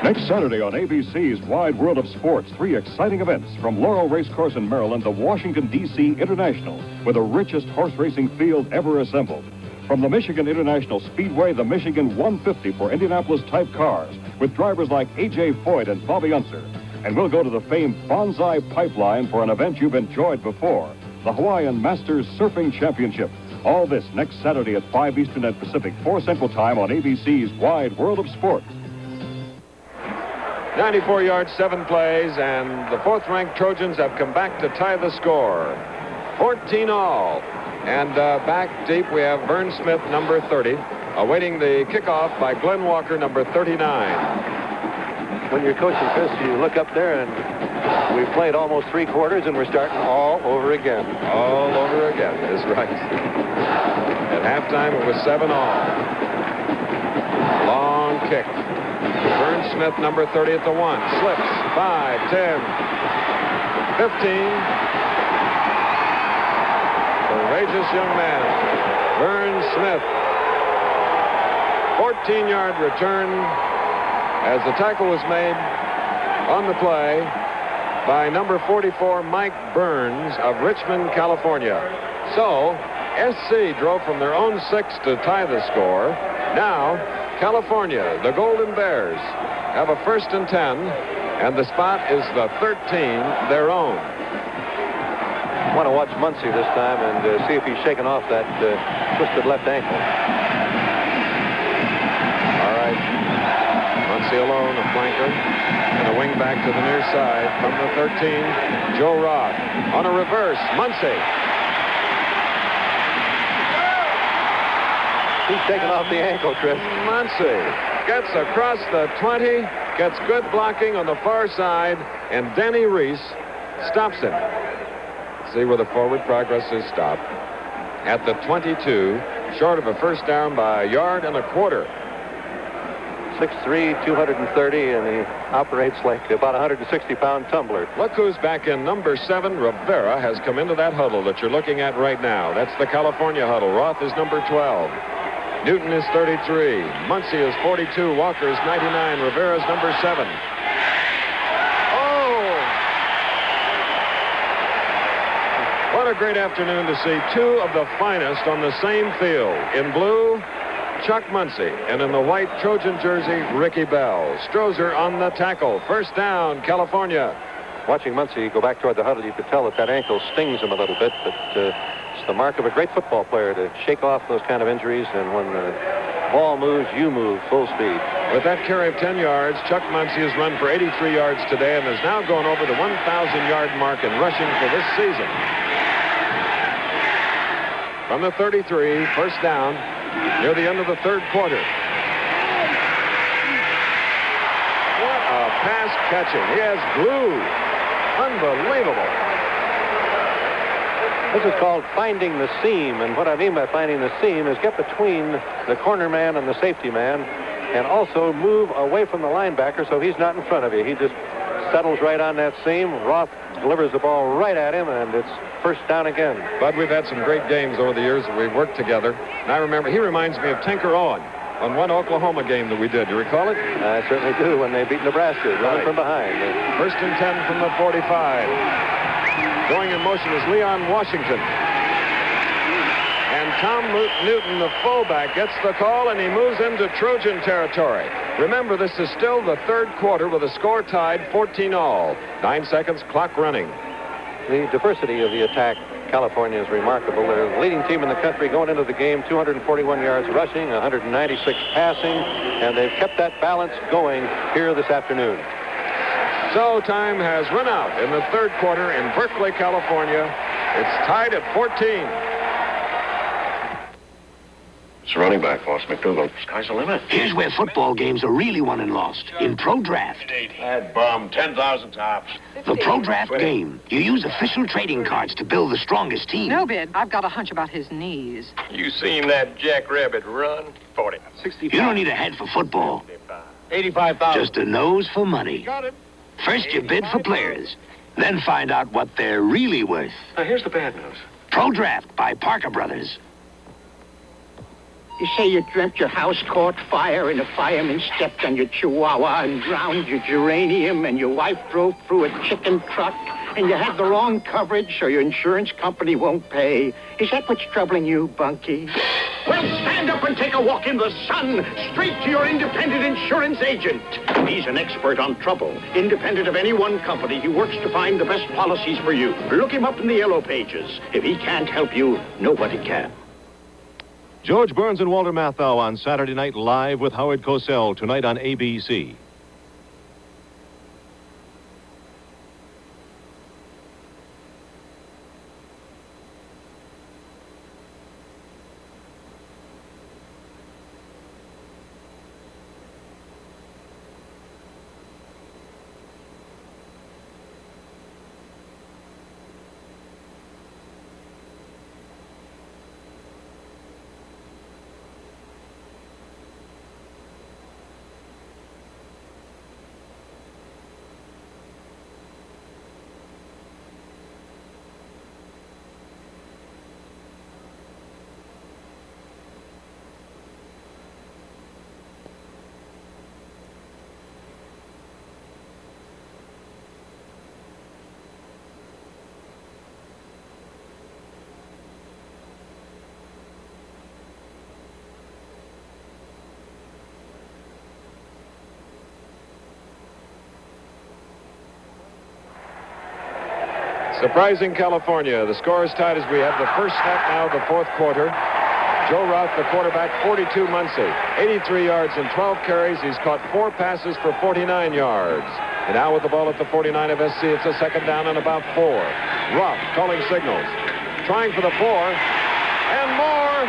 Next Saturday on ABC's Wide World of Sports, 3 exciting events. From Laurel Racecourse in Maryland to Washington, D.C. International, with the richest horse racing field ever assembled. From the Michigan International Speedway, the Michigan 150 for Indianapolis-type cars, with drivers like A.J. Foyt and Bobby Unser. And we'll go to the famed Bonsai Pipeline for an event you've enjoyed before, the Hawaiian Masters Surfing Championship. All this next Saturday at 5 Eastern and Pacific, 4 Central Time on ABC's Wide World of Sports. 94 yards, 7 plays, and the 4th-ranked Trojans have come back to tie the score. 14 all. And back deep we have Vern Smith, number 30, awaiting the kickoff by Glenn Walker, number 39. When you're coaching, Chris, you look up there, and we've played almost 3 quarters, and we're starting all over again. All over again is right. At halftime, it was 7 all. Long kick. Vern Smith, number 30 at the 1. Slips. 5, 10, 15. Courageous young man. Vern Smith. 14-yard return as the tackle was made on the play by number 44, Mike Burns of Richmond, California. So, SC drove from their own 6 to tie the score. Now, California, the Golden Bears, have a 1st and 10, and the spot is the 13, their own. I want to watch Muncie this time and see if he's shaken off that twisted left ankle. All right. Muncie alone, a flanker, and a wing back to the near side from the 13, Joe Roth. On a reverse, Muncie. He's taken off the ankle, Chris. Muncie gets across the 20, gets good blocking on the far side, and Danny Reese stops him. See where the forward progress is stopped. At the 22, short of a first down by 1.25 yards. 6'3", 230, and he operates like about a 160-pound tumbler. Look who's back in. Number 7, Rivera, has come into that huddle that you're looking at right now. That's the California huddle. Roth is number 12. Newton is 33. Muncie is 42. Walker is 99. Rivera's number 7. Oh! What a great afternoon to see 2 of the finest on the same field. In blue, Chuck Muncie, and in the white Trojan jersey, Ricky Bell. Strozer on the tackle. First down, California. Watching Muncie go back toward the huddle, you could tell that ankle stings him a little bit, but it's the mark of a great football player to shake off those kind of injuries, and when Ball moves, you move, full speed. With that carry of 10 yards, Chuck Muncie has run for 83 yards today and has now gone over the 1,000-yard mark in rushing for this season. From the 33, first down, near the end of the third quarter. What a pass catching. He has glue. Unbelievable. This is called finding the seam, and what I mean by finding the seam is get between the corner man and the safety man and also move away from the linebacker so he's not in front of you. He just settles right on that seam. Roth delivers the ball right at him, and it's first down again. Bud, we've had some great games over the years that we've worked together. And I remember, he reminds me of Tinker Owen on one Oklahoma game that we did. You recall it? I certainly do, when they beat Nebraska, running from behind. First and 10 from the 45. Going in motion is Leon Washington. And Tom Newton, the fullback, gets the call, and he moves into Trojan territory. Remember, this is still the third quarter with a score tied 14-all. 9 seconds, clock running. The diversity of the attack, California, is remarkable. They're the leading team in the country going into the game, 241 yards rushing, 196 passing, and they've kept that balance going here this afternoon. So time has run out in the third quarter in Berkeley, California. It's tied at 14. It's a running back, Boss McDougal. Sky's the limit. Here's where football games are really won and lost. In Pro Draft. That bum, 10,000 tops. The Pro Draft game. You use official trading cards to build the strongest team. No, Bid. I've got a hunch about his knees. You seen that jackrabbit run? 40. 65. You don't need a head for football. 85,000. Just a nose for money. Got it. First you bid for players, then find out what they're really worth. Now, here's the bad news. Pro Draft by Parker Brothers. You say you dreamt your house caught fire and a fireman stepped on your chihuahua and drowned your geranium, and your wife drove through a chicken truck, and you had the wrong coverage so your insurance company won't pay. Is that what's troubling you, Bunky? Well, stand up and take a walk in the sun, straight to your independent insurance agent. He's an expert on trouble. Independent of any one company, he works to find the best policies for you. Look him up in the yellow pages. If he can't help you, nobody can. George Burns and Walter Matthau on Saturday Night Live with Howard Cosell tonight on ABC. Surprising California. The score is tied as we have the first snap now of the fourth quarter. Joe Roth, the quarterback, 42 Muncie. 83 yards and 12 carries. He's caught 4 passes for 49 yards. And now with the ball at the 49 of SC, it's a second down and about 4. Roth calling signals. Trying for the 4. And more.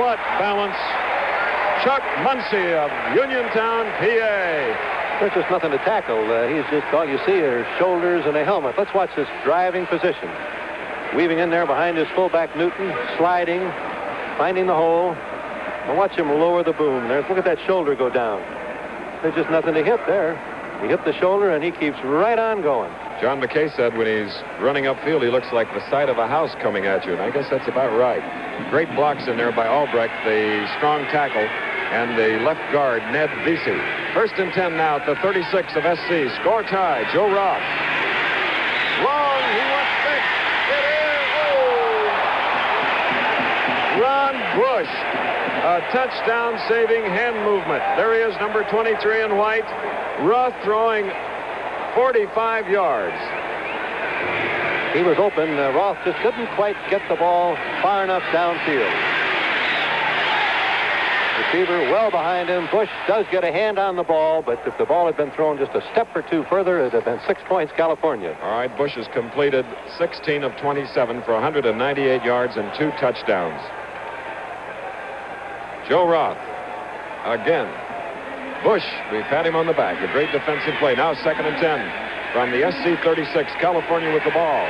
What balance. Chuck Muncie of Uniontown, PA. There's just nothing to tackle. He's just, all you see are shoulders and a helmet. Let's watch this driving position. Weaving in there behind his fullback, Newton, sliding, finding the hole. And watch him lower the boom. Look at that shoulder go down. There's just nothing to hit there. He hit the shoulder, and he keeps right on going. John McKay said when he's running upfield, he looks like the side of a house coming at you, and I guess that's about right. Great blocks in there by Albrecht, the strong tackle, and the left guard, Ned Vesey. First and 10 now at the 36 of SC. Score tie, Joe Roth. Long, he wants thick. It is, oh! Ron Bush. A touchdown-saving hand movement. There he is, number 23 in white. Roth throwing 45 yards. He was open. Roth just couldn't quite get the ball far enough downfield. Receiver well behind him. Bush does get a hand on the ball, but if the ball had been thrown just a step or two further, it would have been 6 points, California. All right, Bush has completed 16 of 27 for 198 yards and 2 touchdowns. Joe Roth again. Bush, we pat him on the back. A great defensive play. Now 2nd and 10 from the SC 36. California with the ball.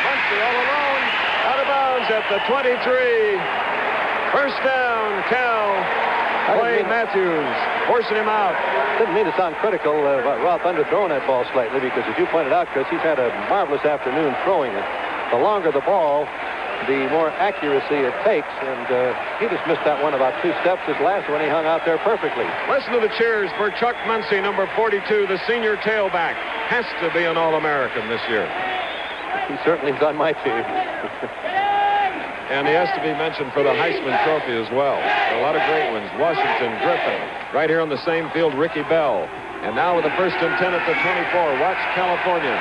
Muncie all alone. Out of bounds at the 23. First down, Cal. Clay Matthews forcing him out. Didn't mean to sound critical about Roth underthrowing that ball slightly, because as you pointed out, Chris, he's had a marvelous afternoon throwing it. The longer the ball, the more accuracy it takes, and he just missed that one about 2 steps. His last one, he hung out there perfectly. Listen to the cheers for Chuck Muncie, number 42, the senior tailback. Has to be an All-American this year. He certainly is on my team. And he has to be mentioned for the Heisman Trophy as well. A lot of great ones. Washington, Griffin. Right here on the same field, Ricky Bell. And now with the 1st and 10 at the 24. Watch California.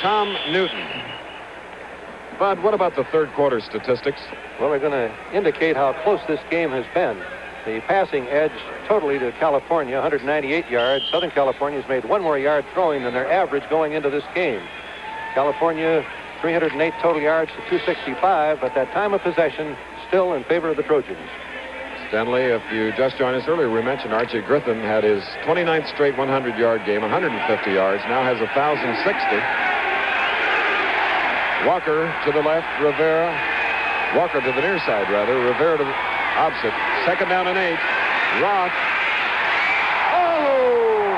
Tom Newton. Bud, what about the third quarter statistics? Well, they're going to indicate how close this game has been. The passing edge totally to California, 198 yards. Southern California's made 1 more yard throwing than their average going into this game. California, 308 total yards to 265, but that time of possession still in favor of the Trojans. Stanley, if you just joined us earlier, we mentioned Archie Griffin had his 29th straight 100-yard game, 150 yards, now has 1,060. Walker to the left, Rivera. Walker to the near side, rather. Rivera to the opposite. 2nd down and 8. Roth. Oh!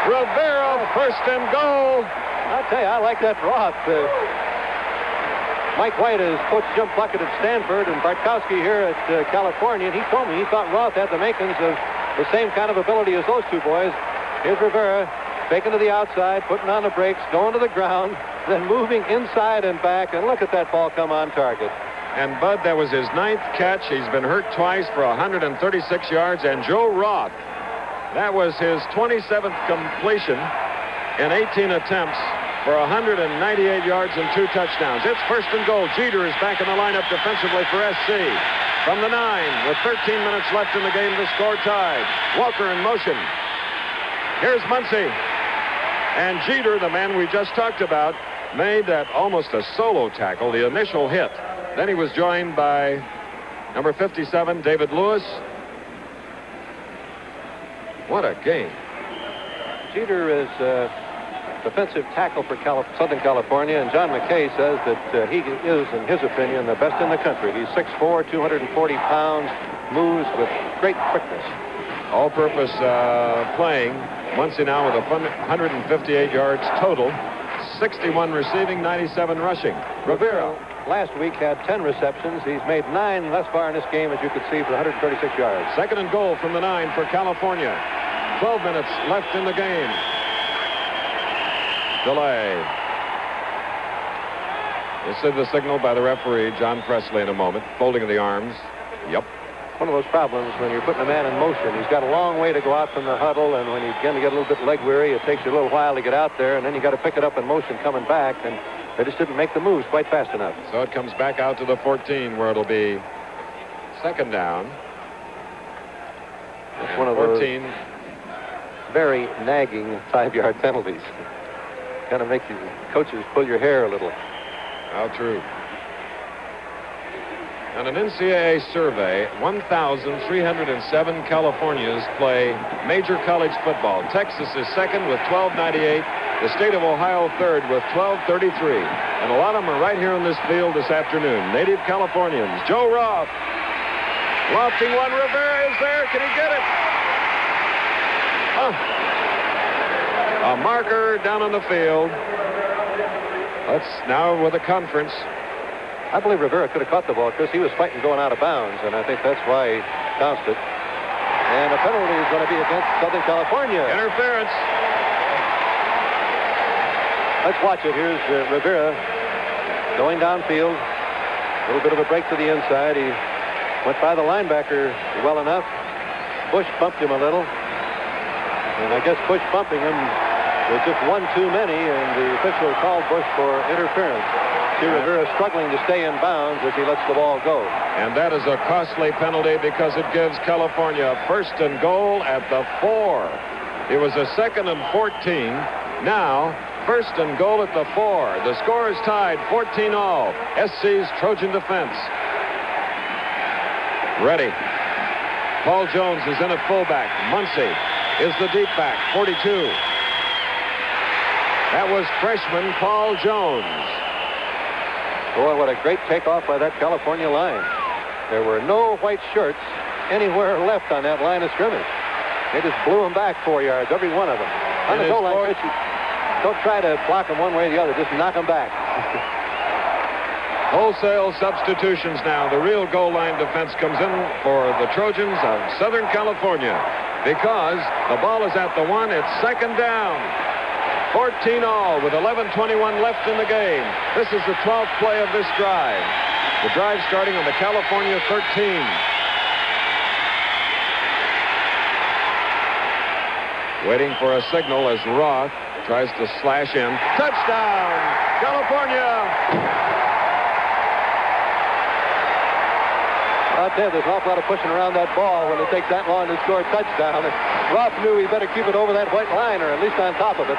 Rivera, 1st and goal. I'll tell you, I like that Roth. Mike White is coach jump bucket at Stanford, and Bartkowski here at California, and he told me he thought Roth had the makings of the same kind of ability as those 2 boys. Here's Rivera, faking to the outside, putting on the brakes, going to the ground, then moving inside and back, and look at that ball come on target. And Bud, that was his 9th catch. He's been hurt twice for 136 yards. And Joe Roth, that was his 27th completion in 18 attempts for 198 yards and 2 touchdowns. It's 1st and goal. Jeter is back in the lineup defensively for SC. From the 9, with 13 minutes left in the game, the score tied. Walker in motion. Here's Muncie. And Jeter, the man we just talked about, made that almost a solo tackle, the initial hit. Then he was joined by number 57, David Lewis. What a game. Jeter is defensive tackle for Southern California, and John McKay says that he is, in his opinion, the best in the country. He's 6'4", 240 pounds, moves with great quickness. All-purpose playing. Muncie now with 158 yards total, 61 receiving, 97 rushing. Rivera last week had 10 receptions. He's made 9 thus far in this game, as you could see, for 136 yards. 2nd and goal from the 9 for California. 12 minutes left in the game. Delay. You'll see the signal by the referee, John Presley, in a moment. Folding of the arms. Yep. One of those problems when you're putting a man in motion. He's got a long way to go out from the huddle, and when you begin to get a little bit leg weary, it takes you a little while to get out there, and then you got to pick it up in motion coming back, and they just didn't make the moves quite fast enough. So it comes back out to the 14, where it'll be 2nd down. It's one of those very nagging 5-yard penalties. Kind of make you coaches pull your hair a little. How true. On an NCAA survey, 1,307 Californians play major college football. Texas is 2nd with 1,298. The state of Ohio 3rd with 1,233. And a lot of them are right here on this field this afternoon. Native Californians. Joe Roth. Lofting one. Rivera is there. Can he get it? A marker down on the field. Let's now with a conference. I believe Rivera could have caught the ball, Chris. He was fighting going out of bounds, and I think that's why he bounced it. And a penalty is going to be against Southern California. Interference. Let's watch it. Here's Rivera going downfield. A little bit of a break to the inside. He went by the linebacker well enough. Bush bumped him a little. And I guess Bush bumping him was just one too many, and the official called Bush for interference. Rivera struggling to stay in bounds as he lets the ball go. And that is a costly penalty because it gives California first and goal at the 4. It was a 2nd and 14. Now, first and goal at the 4. The score is tied 14-all. SC's Trojan defense. Ready. Paul Jones is in at fullback. Muncy is the deep back, 42. That was freshman Paul Jones. Boy, what a great takeoff by that California line. There were no white shirts anywhere left on that line of scrimmage. They just blew them back 4 yards, every one of them. On the goal line, don't try to block them one way or the other. Just knock them back. Wholesale substitutions now. The real goal line defense comes in for the Trojans of Southern California because the ball is at the 1. It's second down. 14-all with 11:21 left in the game. This is the 12th play of this drive. The drive starting on the California 13. Waiting for a signal as Roth tries to slash in. Touchdown, California! I'll tell you, there's an awful lot of pushing around that ball when it takes that long to score a touchdown. And Roth knew he better keep it over that white line, or at least on top of it.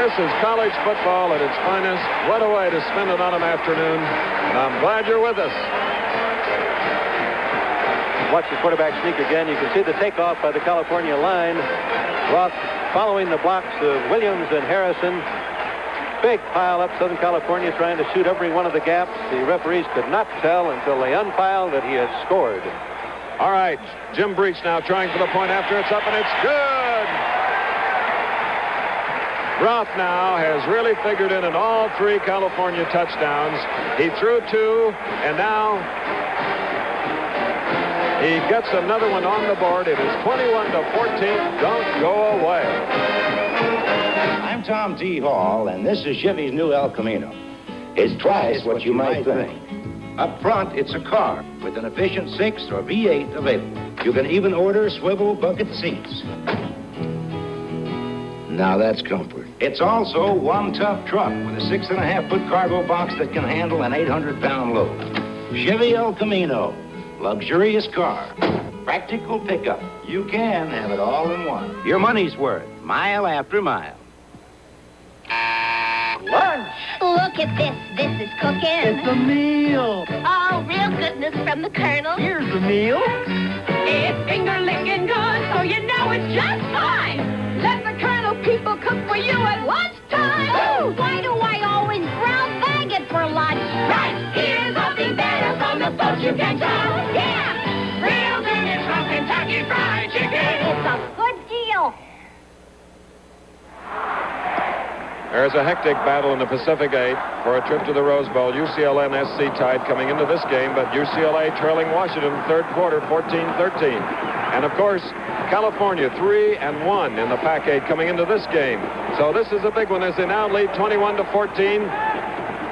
This is college football at its finest. What a way to spend an autumn afternoon. And I'm glad you're with us. Watch the quarterback sneak again. You can see the takeoff by the California line. Roth following the blocks of Williams and Harrison. Big pile up, Southern California trying to shoot every one of the gaps. The referees could not tell until they unpiled that he had scored. All right, Jim Breach now trying for the point after. It's up and it's good. Roth now has really figured in all 3 California touchdowns. He threw 2, and now he gets another one on the board. It is 21-14. Don't go away. I'm Tom T. Hall, and this is Chevy's new El Camino. It's twice what you might think. Up front, it's a car with an efficient 6 or V8 available. You can even order swivel bucket seats. Now that's comfort. It's also one tough truck with a 6.5-foot cargo box that can handle an 800-pound load. Chevy El Camino, luxurious car, practical pickup. You can have it all in one. Your money's worth, mile after mile. Lunch! Look at this. This is cooking. It's a meal. Oh, real goodness from the Colonel. Here's the meal. It's finger-licking good, so you know it's just fine. Let the Colonel people cook for you at lunchtime. Oh, why do I always brown bag it for lunch? Right, here's something better from the folks you can trust. Yeah, real goodness from Kentucky Fried Chicken. It's a good deal. There's a hectic battle in the Pacific 8 for a trip to the Rose Bowl. UCLA and SC tied coming into this game, but UCLA trailing Washington third quarter 14-13. And of course, California 3-1 in the Pac-8 coming into this game. So this is a big one as they now lead 21-14.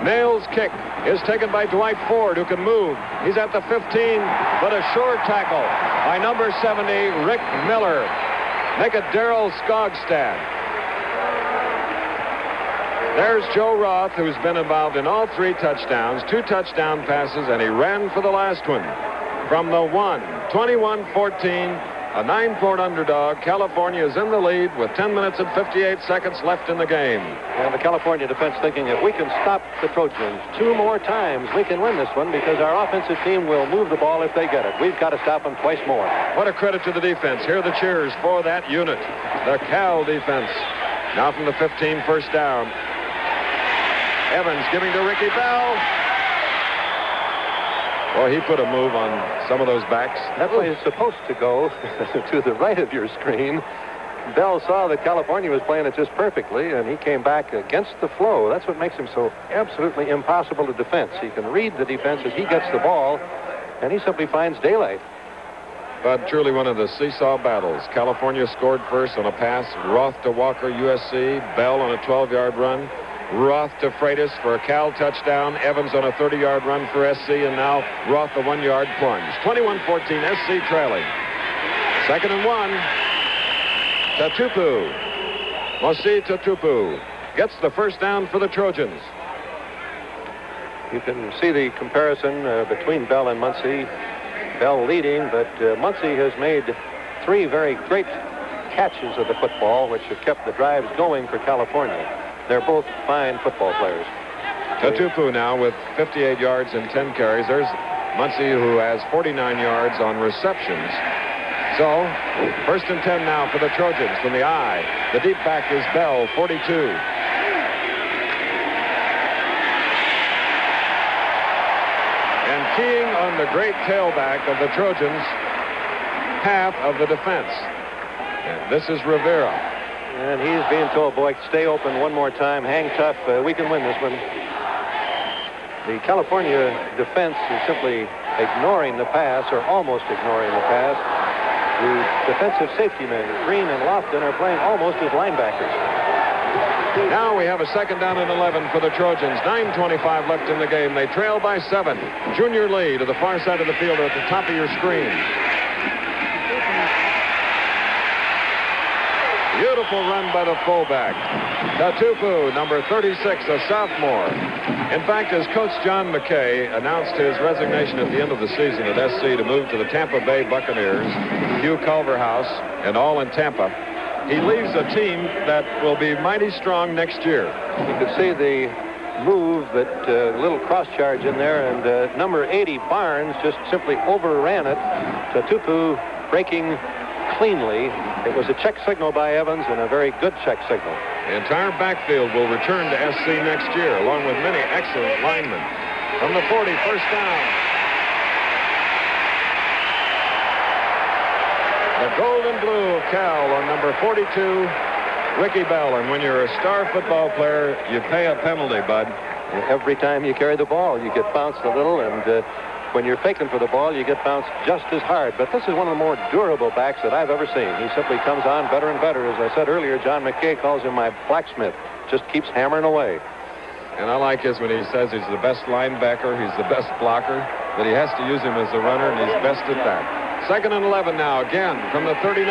Nail's kick is taken by Dwight Ford, who can move. He's at the 15, but a sure tackle by number 70, Rick Miller. Make it Darrell Skogstad. There's Joe Roth, who's been involved in all 3 touchdowns, 2 touchdown passes, and he ran for the last one. From the 1, 21-14, a 9-point underdog. California is in the lead with 10 minutes and 58 seconds left in the game. And the California defense thinking if we can stop the Trojans 2 more times, we can win this one because our offensive team will move the ball if they get it. We've got to stop them twice more. What a credit to the defense. Here are the cheers for that unit. The Cal defense. Now from the 15, first down. Evans giving to Ricky Bell. Well, he put a move on some of those backs. That way is supposed to go to the right of your screen. Bell saw that California was playing it just perfectly, and he came back against the flow. That's what makes him so absolutely impossible to defense. He can read the defense as he gets the ball, and he simply finds daylight. But truly one of the seesaw battles. California scored first on a pass. Roth to Walker, USC. Bell on a 12-yard run. Roth to Freitas for a Cal touchdown. Evans on a 30-yard run for SC, and now Roth the 1-yard plunge. 21-14, SC trailing. 2nd and 1. Tatupu. Mosi Tatupu gets the first down for the Trojans. You can see the comparison between Bell and Muncie. Bell leading, but Muncie has made 3 very great catches of the football, which have kept the drives going for California. They're both fine football players. Tatupu now with 58 yards and 10 carries. There's Muncie, who has 49 yards on receptions. So, first and 10 now for the Trojans from the I. The deep back is Bell, 42. And keying on the great tailback of the Trojans, half of the defense. And this is Rivera. And he's being told, boy, stay open one more time, hang tough, we can win this one. The California defense is simply ignoring the pass, or almost ignoring the pass. The defensive safety men, Green and Lofton, are playing almost as linebackers. Now we have a second down and 11 for the Trojans. 9:25 left in the game. They trail by 7. Junior Lee to the far side of the field at the top of your screen. Beautiful run by the fullback. Tatupu, number 36, a sophomore. In fact, as Coach John McKay announced his resignation at the end of the season at SC to move to the Tampa Bay Buccaneers, Hugh Culverhouse and all in Tampa, he leaves a team that will be mighty strong next year. You could see the move, that little cross charge in there, and number 80, Barnes, just simply overran it. Tatupu breaking cleanly. It was a check signal by Evans, and a very good check signal. The entire backfield will return to SC next year, along with many excellent linemen. From the 40, first down. The gold and blue of Cal on number 42, Ricky Bell. And when you're a star football player, you pay a penalty, bud. Every time you carry the ball, you get bounced a little, and when you're faking for the ball, you get bounced just as hard. But this is one of the more durable backs that I've ever seen. He simply comes on better and better. As I said earlier, John McKay calls him my blacksmith. Just keeps hammering away. And I like his when he says he's the best linebacker, he's the best blocker, but he has to use him as a runner, and he's best at that. Second and 11 now, again, from the 39.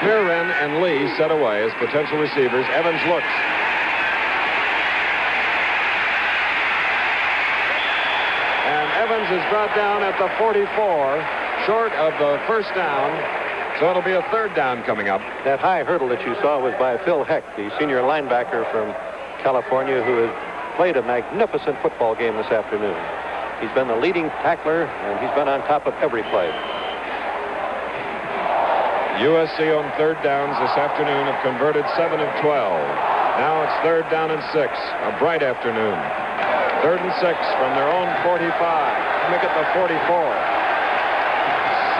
Smearren and Lee set away as potential receivers. Evans looks. Evans is brought down at the 44, short of the first down, so it'll be a third down coming up. That high hurdle that you saw was by Phil Heck, the senior linebacker from California, who has played a magnificent football game this afternoon. He's been the leading tackler, and he's been on top of every play. USC on third downs this afternoon have converted 7 of 12. Now it's third down and 6, a bright afternoon. Third and 6 from their own 45. Make it the 44.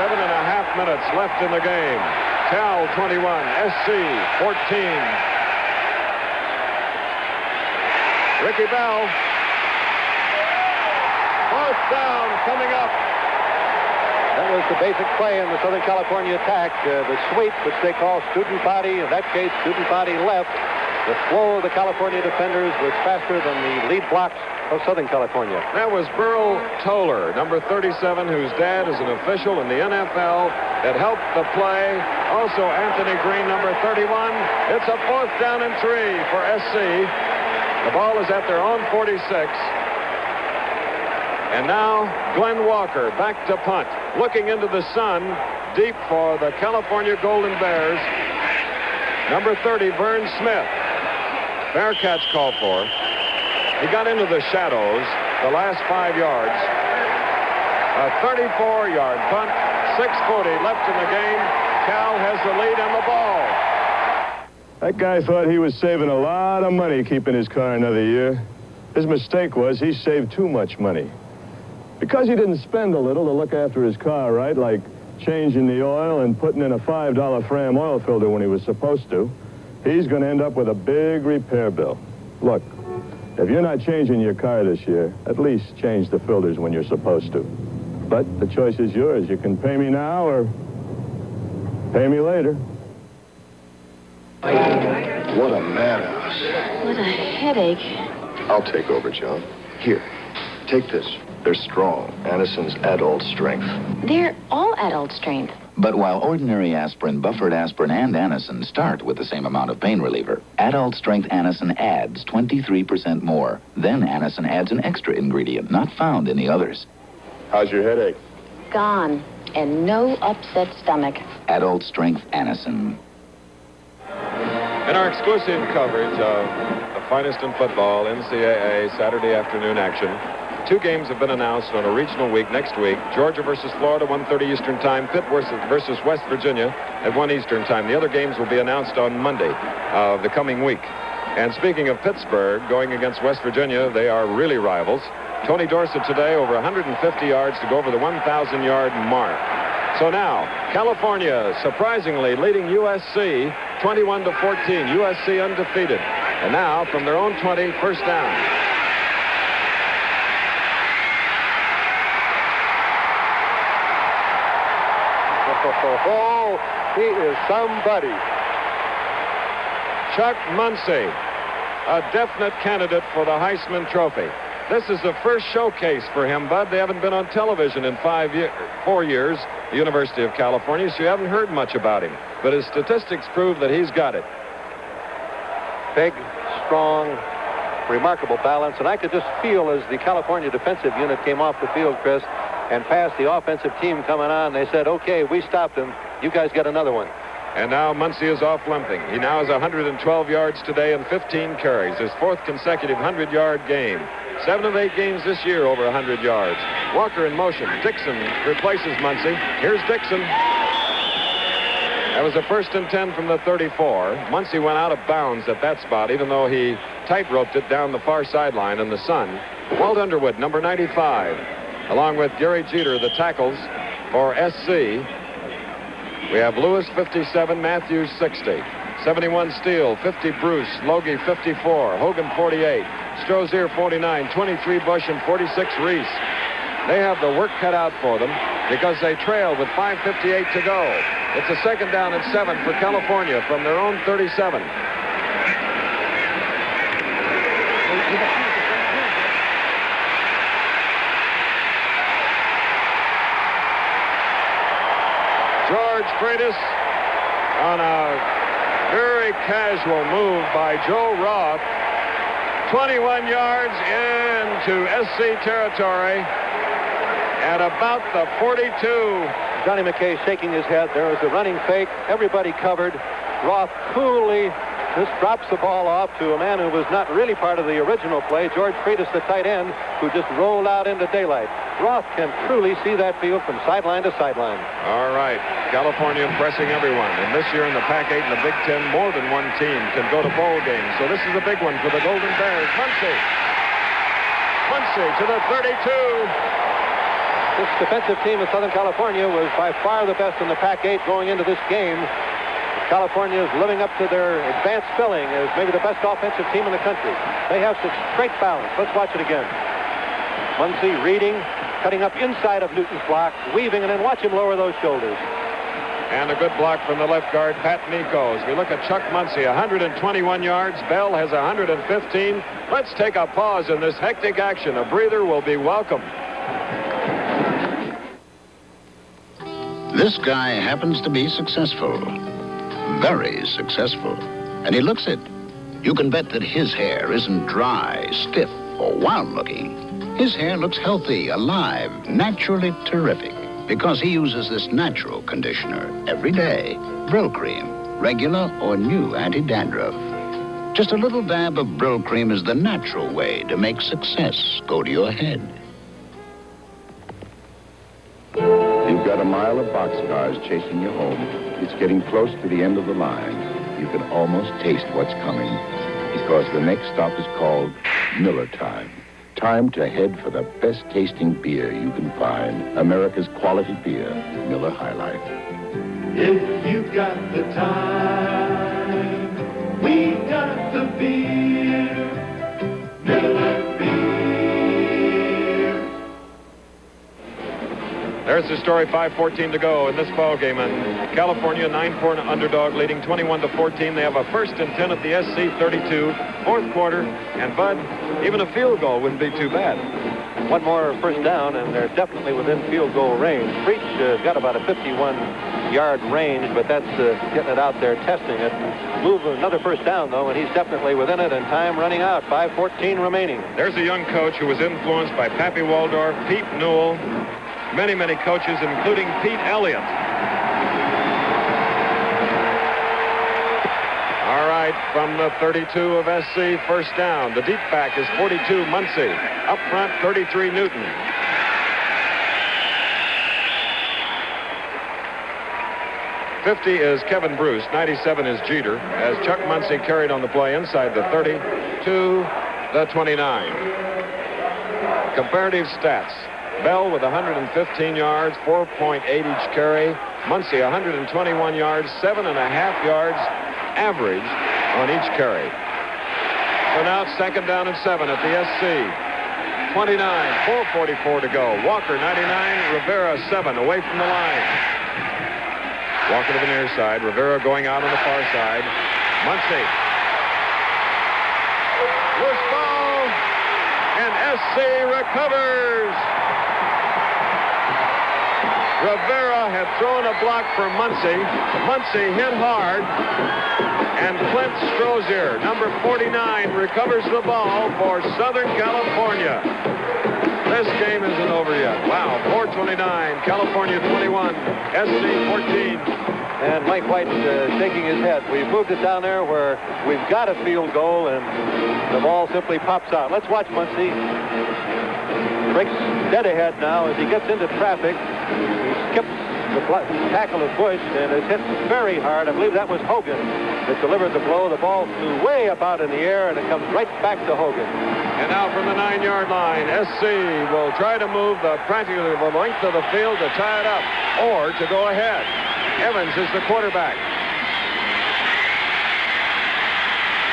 7.5 minutes left in the game. Cal 21, SC 14. Ricky Bell. Fourth down coming up. That was the basic play in the Southern California attack. The sweep, which they call student body. In that case, student body left. The flow of the California defenders was faster than the lead blocks of Southern California. That was Burl Toller, number 37, whose dad is an official in the NFL that helped the play. Also, Anthony Green, number 31. It's a fourth down and 3 for SC. The ball is at their own 46. And now, Glenn Walker back to punt. Looking into the sun, deep for the California Golden Bears. Number 30, Vern Smith. Fair catch called for. He got into the shadows the last 5 yards. A 34-yard punt, 6:40 left in the game. Cal has the lead on the ball. That guy thought he was saving a lot of money keeping his car another year. His mistake was he saved too much money. Because he didn't spend a little to look after his car, right? Like changing the oil and putting in a $5 Fram oil filter when he was supposed to, he's going to end up with a big repair bill. Look, if you're not changing your car this year, at least change the filters when you're supposed to. But the choice is yours. You can pay me now or pay me later. What a madhouse. What a headache. I'll take over, Joan. Here, take this. They're strong. Anderson's adult strength. They're all adult strength. But while ordinary aspirin, buffered aspirin, and Anacin start with the same amount of pain reliever, adult strength Anacin adds 23% more. Then Anacin adds an extra ingredient not found in the others. How's your headache? Gone. And no upset stomach. Adult strength Anacin. In our exclusive coverage of the finest in football, NCAA Saturday afternoon action, 2 games have been announced on a regional week next week. Georgia versus Florida, 1:30 Eastern Time. Pitt versus West Virginia at 1 Eastern Time. The other games will be announced on Monday of the coming week. And speaking of Pittsburgh going against West Virginia, they are really rivals. Tony Dorsett today over 150 yards to go over the 1,000-yard mark. So now, California surprisingly leading USC 21-14. USC undefeated. And now, from their own 20, first down. Oh, he is somebody. Chuck Muncie, a definite candidate for the Heisman Trophy. This is the first showcase for him, Bud. They haven't been on television in 4 years, the University of California, so you haven't heard much about him. But his statistics prove that he's got it. Big, strong, remarkable balance. And I could just feel as the California defensive unit came off the field, Chris, and past the offensive team coming on, they said, okay, we stopped him. You guys get another one. And now Muncie is off limping. He now has 112 yards today and 15 carries. His 4th consecutive 100-yard game. 7 of 8 games this year over 100 yards. Walker in motion. Dixon replaces Muncie. Here's Dixon. That was a 1st and 10 from the 34. Muncie went out of bounds at that spot, even though he tight-roped it down the far sideline in the sun. Walt Underwood, number 95, along with Gary Jeter, the tackles for SC. We have Lewis, 57, Matthews, 60. 71 Steele, 50 Bruce, Logie, 54, Hogan, 48, Strozier, 49, 23 Bush, and 46 Reese. They have the work cut out for them because they trail with 5:58 to go. It's a 2nd down and 7 for California from their own 37. George Freitas on a very casual move by Joe Roth. 21 yards into SC territory at about the 42. Johnny McKay shaking his head. There was a running fake. Everybody covered. Roth coolly just drops the ball off to a man who was not really part of the original play, George Freitas, the tight end, who just rolled out into daylight. Roth can truly see that field from sideline to sideline. All right. California impressing everyone. And this year in the Pac-8 and the Big Ten, more than one team can go to bowl games. So this is a big one for the Golden Bears. Muncie to the 32. This defensive team of Southern California was by far the best in the Pac-8 going into this game. California is living up to their advanced billing as maybe the best offensive team in the country. They have such great balance. Let's watch it again. Muncie reading, cutting up inside of Newton's block, weaving, and then watch him lower those shoulders. And a good block from the left guard, Pat Nico. As we look at Chuck Muncie, 121 yards. Bell has 115. Let's take a pause in this hectic action. A breather will be welcome. This guy happens to be successful. Very successful. And he looks it. You can bet that his hair isn't dry, stiff, or wild-looking. His hair looks healthy, alive, naturally terrific. Because he uses this natural conditioner every day. Brill Cream, regular or new anti-dandruff. Just a little dab of Brill Cream is the natural way to make success go to your head. You've got a mile of boxcars chasing you home. It's getting close to the end of the line. You can almost taste what's coming because the next stop is called Miller Time. Time to head for the best tasting beer you can find. America's quality beer, Miller High Life. If you've got the time, we got the beer, Miller Beer. There's the story, 5:14 to go in this ball game. And California, 9-point underdog, leading 21-14. They have a 1st and 10 at the SC 32, 4th quarter. And Bud, even a field goal wouldn't be too bad. one more first down, and they're definitely within field goal range. Breach got about a 51-yard range, but that's getting it out there, testing it. Move another first down, though, and he's definitely within it, and time running out. 5:14 remaining. There's a young coach who was influenced by Pappy Waldorf, Pete Newell, many, many coaches, including Pete Elliott. All right, from the 32 of SC, first down. The deep back is 42, Muncie. Up front, 33, Newton. '50 is Kevin Bruce. 97 is Jeter, as Chuck Muncie carried on the play inside the 30 to the 29. Comparative stats. Bell with 115 yards, 4.8 each carry. Muncie 121 yards, 7.5 yards average on each carry. So now it's second down and 7 at the SC. 29, 4:44 to go. Walker 99, Rivera 7 away from the line. Walker to the near side. Rivera going out on the far side. Muncie. Loose ball, and SC recovers. Rivera had thrown a block for Muncie. Muncie hit hard, and Clint Strozier, number 49, recovers the ball for Southern California. This game isn't over yet. Wow, 4:29, California 21, SC 14. And Mike White shaking his head. We've moved it down there where we've got a field goal, and the ball simply pops out. Let's watch Muncie. Breaks dead ahead now as he gets into traffic. He skips the tackle of Bush and is hit very hard. I believe that was Hogan that delivered the blow. The ball flew way up out in the air, and it comes right back to Hogan. And now from the 9-yard line, SC will try to move practically the length of the field to tie it up or to go ahead. Evans is the quarterback.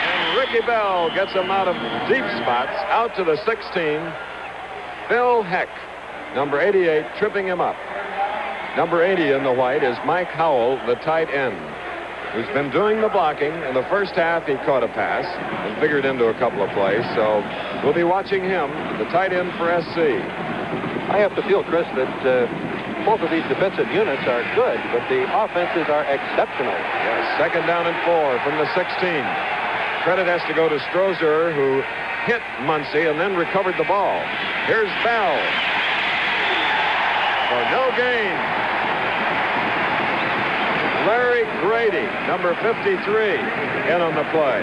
And Ricky Bell gets him out of deep spots, out to the 16. Phil Heck, number 88, tripping him up. Number 80 in the white is Mike Howell, the tight end, who's been doing the blocking. In the first half, he caught a pass and figured into a couple of plays. So we'll be watching him, the tight end for SC. I have to feel, Chris, that both of these defensive units are good, but the offenses are exceptional. Yes, second down and 4 from the 16. Credit has to go to Strozier, who hit Muncie and then recovered the ball. Here's Bell for no gain. Larry Grady, number 53, in on the play.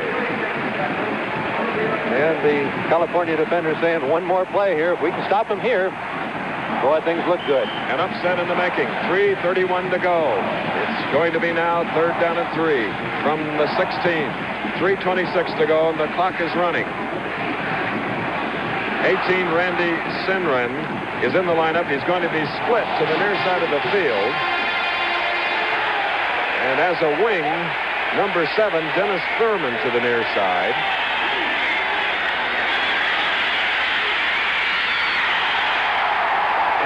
And the California defender saying one more play here. If we can stop him here, boy, things look good. An upset in the making. 3:31 to go. It's going to be now third down and 3 from the 16. 3:26 to go, and the clock is running. 18, Randy Sinren, is in the lineup. He's going to be split to the near side of the field. And as a wing, number 7, Dennis Thurman to the near side.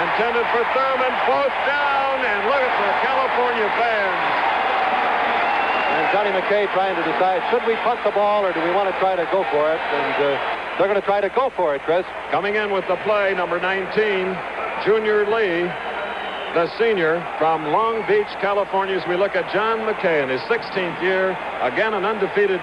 Intended for Thurman, both down, and look at the California fans. And Johnny McKay trying to decide, should we punt the ball or do we want to try to go for it? And they're going to try to go for it, Chris. Coming in with the play, number 19, Junior Lee, the senior from Long Beach, California, as we look at John McKay in his 16th year. Again, an undefeated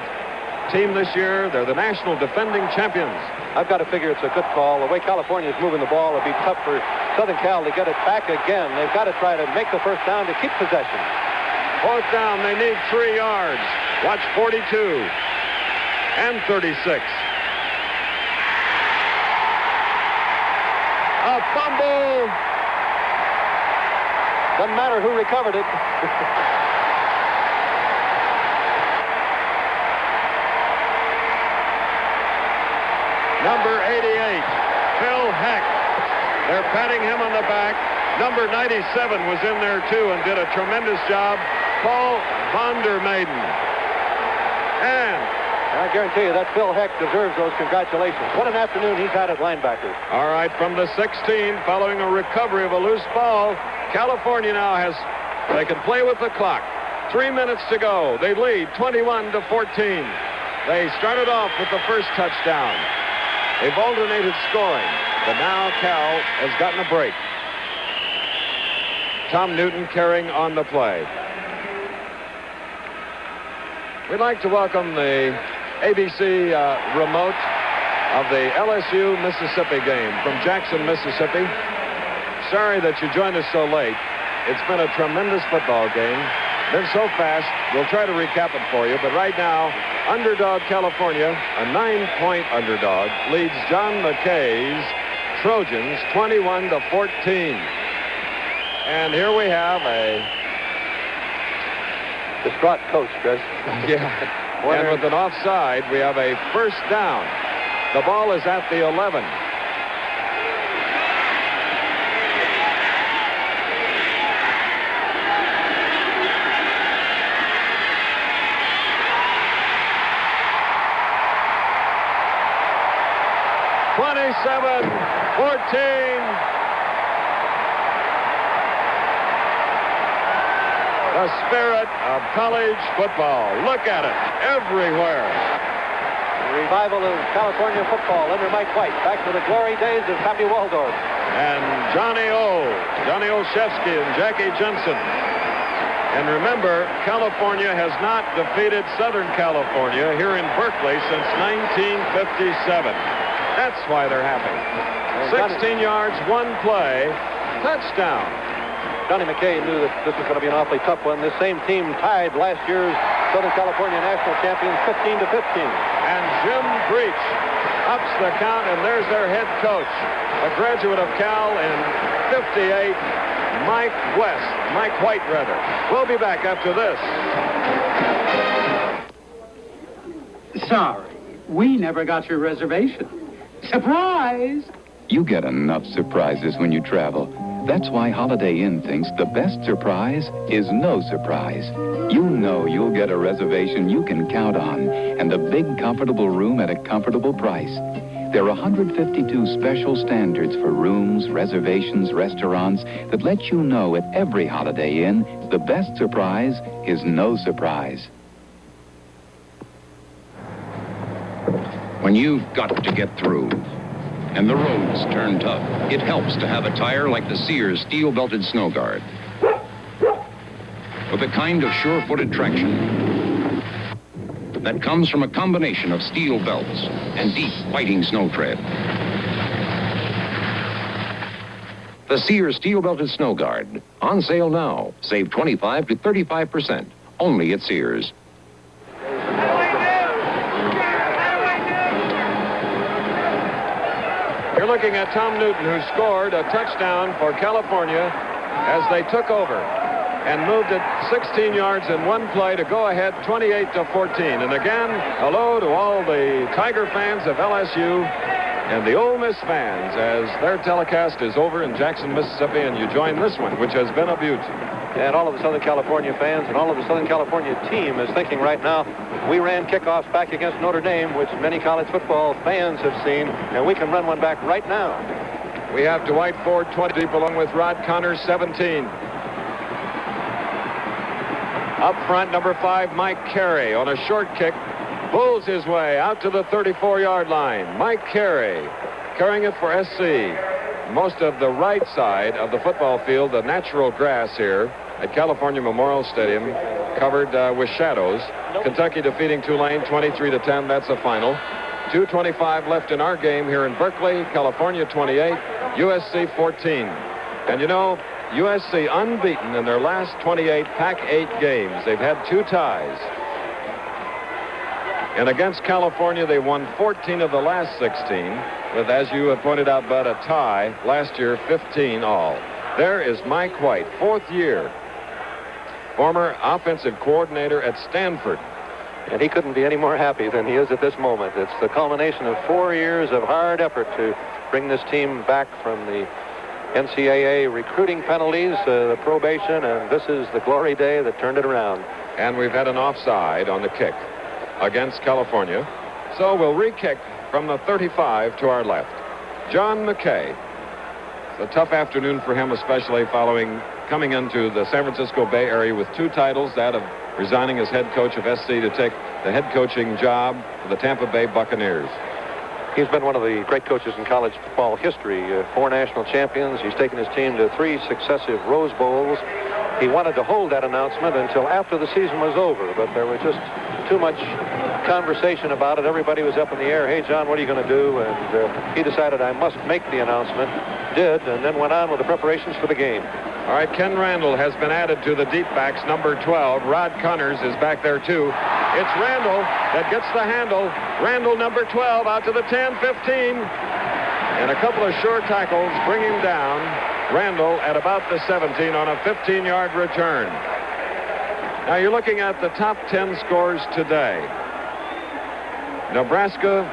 team this year. They're the national defending champions. I've got to figure it's a good call. The way California is moving the ball, it'll be tough for Southern Cal to get it back again. They've got to try to make the first down to keep possession. Fourth down, they need 3 yards. Watch 42 and 36. A fumble. Doesn't matter who recovered it. Number 88, Phil Heck. They're patting him on the back. Number 97 was in there, too, and did a tremendous job. Paul Vondermaiden. And I guarantee you that Phil Heck deserves those congratulations. What an afternoon he's had at linebacker. All right, from the 16, following a recovery of a loose ball, California now has, they can play with the clock. 3 minutes to go. They lead 21-14. They started off with the first touchdown. They've alternated scoring, but now Cal has gotten a break. Tom Newton carrying on the play. We'd like to welcome the ABC remote of the LSU-Mississippi game from Jackson, Mississippi. Sorry that you joined us so late. It's been a tremendous football game. Been so fast, we'll try to recap it for you. But right now, underdog California, a 9-point underdog, leads John McKay's Trojans 21-14. And here we have a distraught coach, Chris. Yeah. And with an offside, we have a first down. The ball is at the 11. The spirit of college football. Look at it everywhere. The revival of California football under Mike White. Back to the glory days of Happy Waldorf. And Johnny Olszewski and Jackie Jensen. And remember, California has not defeated Southern California here in Berkeley since 1957. That's why they're happy. 16 yards, one play, touchdown. Johnny McKay knew that this was going to be an awfully tough one. This same team tied last year's Southern California national champions 15-15. And Jim Breach ups the count, and there's their head coach, a graduate of Cal in 58, Mike White, rather. We'll be back after this. Sorry, we never got your reservation. Surprise! You get enough surprises when you travel. That's why Holiday Inn thinks the best surprise is no surprise. You know you'll get a reservation you can count on and a big, comfortable room at a comfortable price. There are 152 special standards for rooms, reservations, restaurants that let you know at every Holiday Inn the best surprise is no surprise. When you've got to get through and the roads turn tough, it helps to have a tire like the Sears steel-belted Snow Guard. With a kind of sure-footed traction that comes from a combination of steel belts and deep fighting snow tread. The Sears steel-belted Snow Guard, on sale now. Save 25 to 35%, only at Sears. You're looking at Tom Newton, who scored a touchdown for California as they took over and moved it 16 yards in one play to go ahead 28-14. And again, hello to all the Tiger fans of LSU and the Ole Miss fans as their telecast is over in Jackson, Mississippi, and you join this one, which has been a beauty. And all of the Southern California fans and all of the Southern California team is thinking right now, we ran kickoffs back against Notre Dame, which many college football fans have seen, and we can run one back right now. We have Dwight Ford 20 deep along with Rod Connors 17. Up front, number 5, Mike Carey on a short kick. Pulls his way out to the 34-yard line. Mike Carey carrying it for SC. Most of the right side of the football field, the natural grass here at California Memorial Stadium, covered with shadows. Kentucky defeating Tulane 23-10. That's the final. 2:25 left in our game here in Berkeley. California 28, USC 14. And you know, USC unbeaten in their last 28 Pac-8 games. They've had 2 ties. And against California, they won 14 of the last 16, with, as you have pointed out, Bud, a tie last year, 15 all. There is Mike White, 4th year, former offensive coordinator at Stanford. And he couldn't be any more happy than he is at this moment. It's the culmination of 4 years of hard effort to bring this team back from the NCAA recruiting penalties, the probation, and this is the glory day that turned it around. And we've had an offside on the kick against California. So we'll re-kick from the 35 to our left. John McKay. It's a tough afternoon for him, especially following coming into the San Francisco Bay Area with 2 titles, that of resigning as head coach of SC to take the head coaching job for the Tampa Bay Buccaneers. He's been one of the great coaches in college football history. 4 national champions. He's taken his team to 3 successive Rose Bowls. He wanted to hold that announcement until after the season was over, but there was just too much conversation about it. Everybody was up in the air. Hey, John, what are you going to do? And he decided I must make the announcement. Did, and then went on with the preparations for the game. All right, Ken Randall has been added to the deep backs, number 12. Rod Connors is back there, too. It's Randall that gets the handle. Randall, number 12, out to the 10, 15. And a couple of short tackles bring him down. Randall at about the 17 on a 15-yard return. Now, you're looking at the top 10 scores today. Nebraska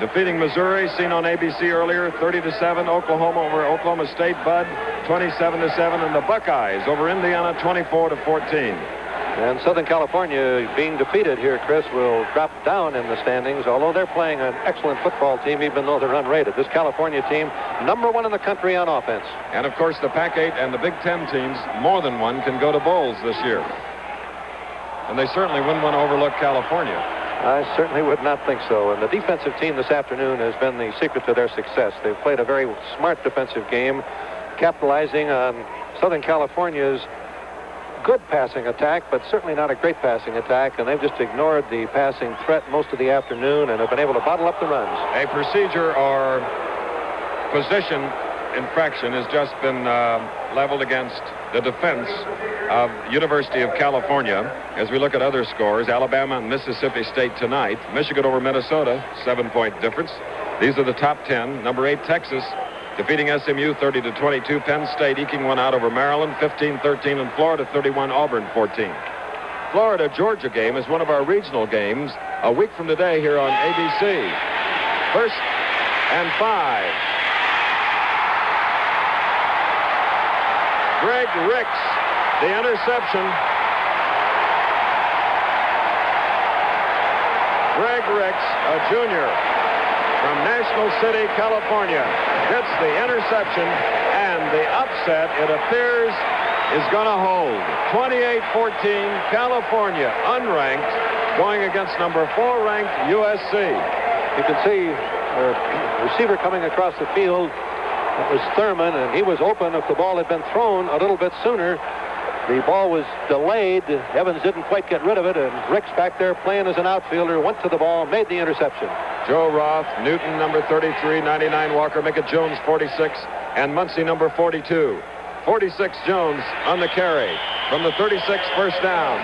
defeating Missouri, seen on ABC earlier, 30-7. Oklahoma over Oklahoma State, Bud, 27-7. And the Buckeyes over Indiana, 24-14. And Southern California being defeated here, Chris, will drop down in the standings, although they're playing an excellent football team, even though they're unrated. This California team, number 1 in the country on offense. And, of course, the Pac-8 and the Big Ten teams, more than one, can go to bowls this year. And they certainly wouldn't want to overlook California. I certainly would not think so. And the defensive team this afternoon has been the secret to their success. They've played a very smart defensive game, capitalizing on Southern California's good passing attack, but certainly not a great passing attack, and they've just ignored the passing threat most of the afternoon and have been able to bottle up the runs. A procedure or position infraction has just been leveled against the defense of University of California. As we look at other scores, Alabama and Mississippi State tonight. Michigan over Minnesota, 7-point difference. These are the top 10. Number 8, Texas, defeating SMU 30-22. Penn State eking one out over Maryland, 15-13. And Florida 31, Auburn 14. Florida-Georgia game is one of our regional games a week from today here on ABC. 1st and 5. Greg Ricks, the interception. Greg Ricks, a junior from National City, California, gets the interception, and the upset, it appears, is going to hold. 28-14, California, unranked, going against number 4 ranked USC. You can see a receiver coming across the field. It was Thurman, and he was open if the ball had been thrown a little bit sooner. The ball was delayed. Evans didn't quite get rid of it, and Ricks back there playing as an outfielder went to the ball, made the interception. Joe Roth, Newton, number 33, 99 Walker, Mickett Jones, 46, and Muncie, number 42. 46 Jones on the carry from the 36, first down.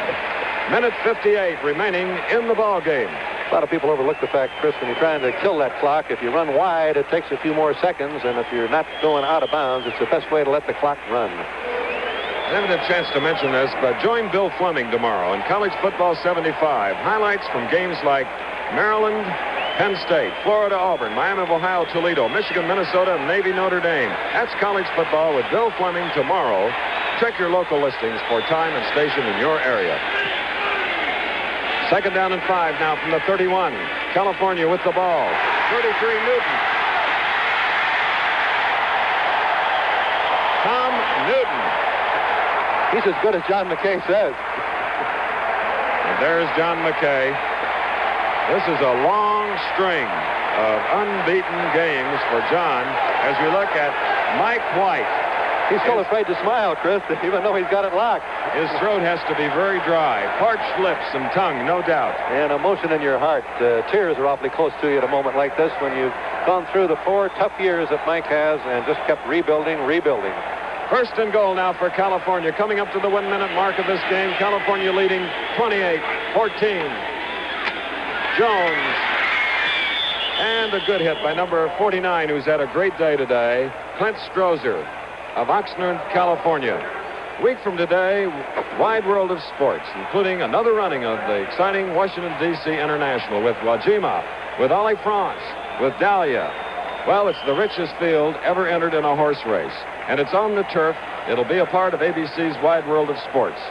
Minute 58 remaining in the ball game. A lot of people overlook the fact, Chris, when you're trying to kill that clock, if you run wide, it takes a few more seconds, and if you're not going out of bounds, it's the best way to let the clock run. I haven't had a chance to mention this, but join Bill Fleming tomorrow in College Football 75. Highlights from games like Maryland, Penn State, Florida, Auburn, Miami of Ohio, Toledo, Michigan, Minnesota, and Navy, Notre Dame. That's College Football with Bill Fleming tomorrow. Check your local listings for time and station in your area. 2nd down and 5 now from the 31. California with the ball. 33, Newton. Tom Newton. He's as good as John McKay says. And there's John McKay. This is a long string of unbeaten games for John as we look at Mike White. He's still afraid to smile, Chris, even though he's got it locked. His throat has to be very dry. Parched lips and tongue, no doubt. And emotion in your heart. Tears are awfully close to you at a moment like this when you've gone through the 4 tough years that Mike has and just kept rebuilding. 1st and goal now for California. Coming up to the 1-minute mark of this game. California leading 28-14. Jones. And a good hit by number 49, who's had a great day today. Clint Strozer of Oxnard, California. A week from today, wide world of sports, including another running of the exciting Washington, D.C. International with Wajima, with Ollie France, with Dahlia. Well, it's the richest field ever entered in a horse race, and it's on the turf. It'll be a part of ABC's Wide World of Sports.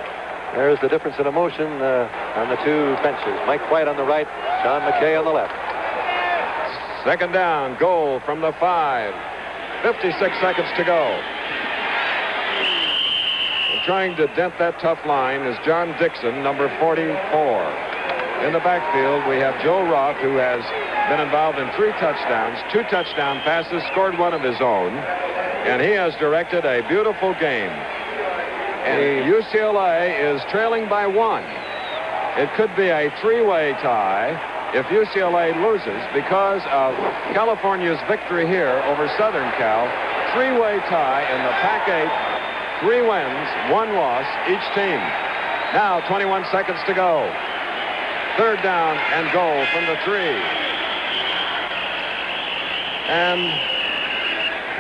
There's the difference in emotion on the 2 benches. Mike White on the right, John McKay on the left. 2nd down, goal from the 5. 56 seconds to go. Trying to dent that tough line is John Dixon, number 44. In the backfield, we have Joe Roth, who has been involved in 3 touchdowns, 2 touchdown passes, scored 1 of his own, and he has directed a beautiful game. And UCLA is trailing by 1. It could be a 3-way tie if UCLA loses because of California's victory here over Southern Cal. 3-way tie in the Pac-8. 3 wins, 1 loss, each team. Now 21 seconds to go. 3rd down and goal from the 3. And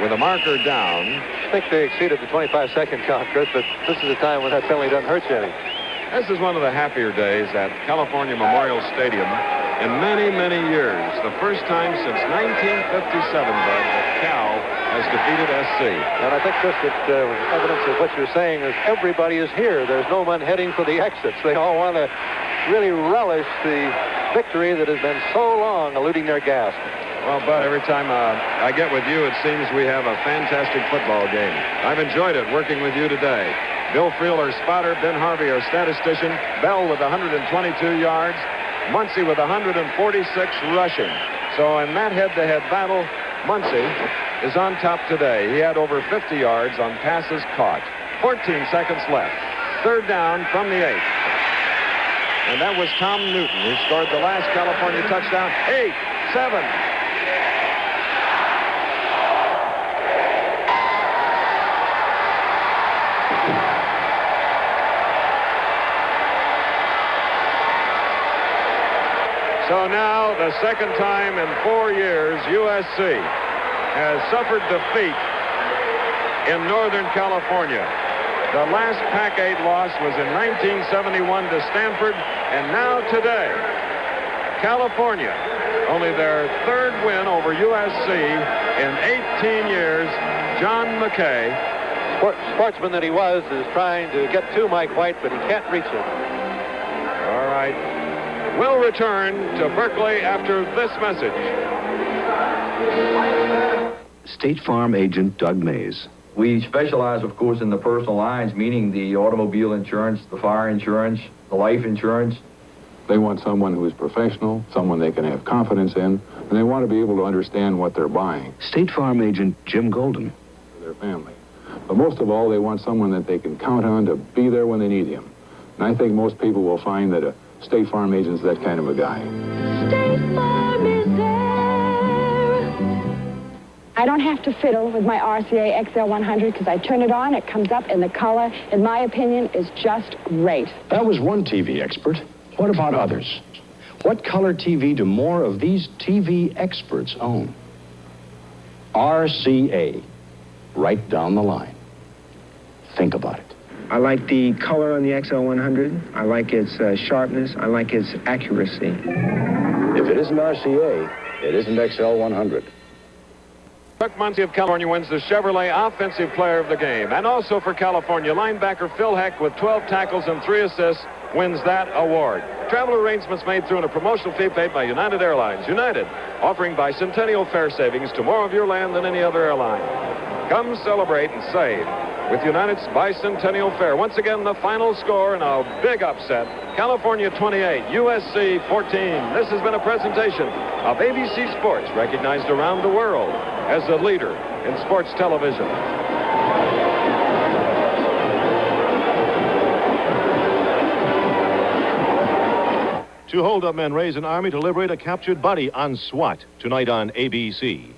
with a marker down. I think they exceeded the 25-second count, Chris, but this is a time when that penalty doesn't hurt you any. This is one of the happier days at California Memorial Stadium in many, many years. The first time since 1957, Bud, that Cal has defeated SC. And I think, Chris, that evidence of what you're saying is everybody is here. There's no one heading for the exits. They all want to really relish the victory that has been so long eluding their gasp. Well, Bud, every time I get with you, it seems we have a fantastic football game. I've enjoyed it working with you today. Bill Friel, our spotter, Ben Harvey, our statistician, Bell with 122 yards, Muncie with 146 rushing. So in that head-to-head battle, Muncie is on top today. He had over 50 yards on passes caught. 14 seconds left. 3rd down from the 8. And that was Tom Newton, who scored the last California touchdown. 8, 7. So now, the second time in 4 years, USC has suffered defeat in Northern California. The last Pac-8 loss was in 1971 to Stanford, and now today, California, only their 3rd win over USC in 18 years. John McKay, sportsman that he was, is trying to get to Mike White, but he can't reach him. All right. We'll return to Berkeley after this message. State Farm agent Doug Mays. We specialize, of course, in the personal lines, meaning the automobile insurance, the fire insurance, the life insurance. They want someone who is professional, someone they can have confidence in, and they want to be able to understand what they're buying. State Farm agent Jim Golden. For their family. But most of all, they want someone that they can count on to be there when they need him. And I think most people will find that a State Farm agent's that kind of a guy. State Farm is there. I don't have to fiddle with my RCA XL100 because I turn it on, it comes up, and the color, in my opinion, is just great. That was one TV expert. What about others? What color TV do more of these TV experts own? RCA. Right down the line. Think about it. I like the color on the XL100. I like its sharpness. I like its accuracy. If it isn't RCA, it isn't XL100. Buck Muncie of California wins the Chevrolet Offensive Player of the Game. And also for California, linebacker Phil Heck with 12 tackles and 3 assists wins that award. Travel arrangements made through a promotional fee paid by United Airlines. United, offering bicentennial fare savings to more of your land than any other airline. Come celebrate and save with United's bicentennial fare. Once again, the final score in a big upset. California 28, USC 14. This has been a presentation of ABC Sports, recognized around the world as a leader in sports television. Two hold-up men raise an army to liberate a captured body on SWAT tonight on ABC.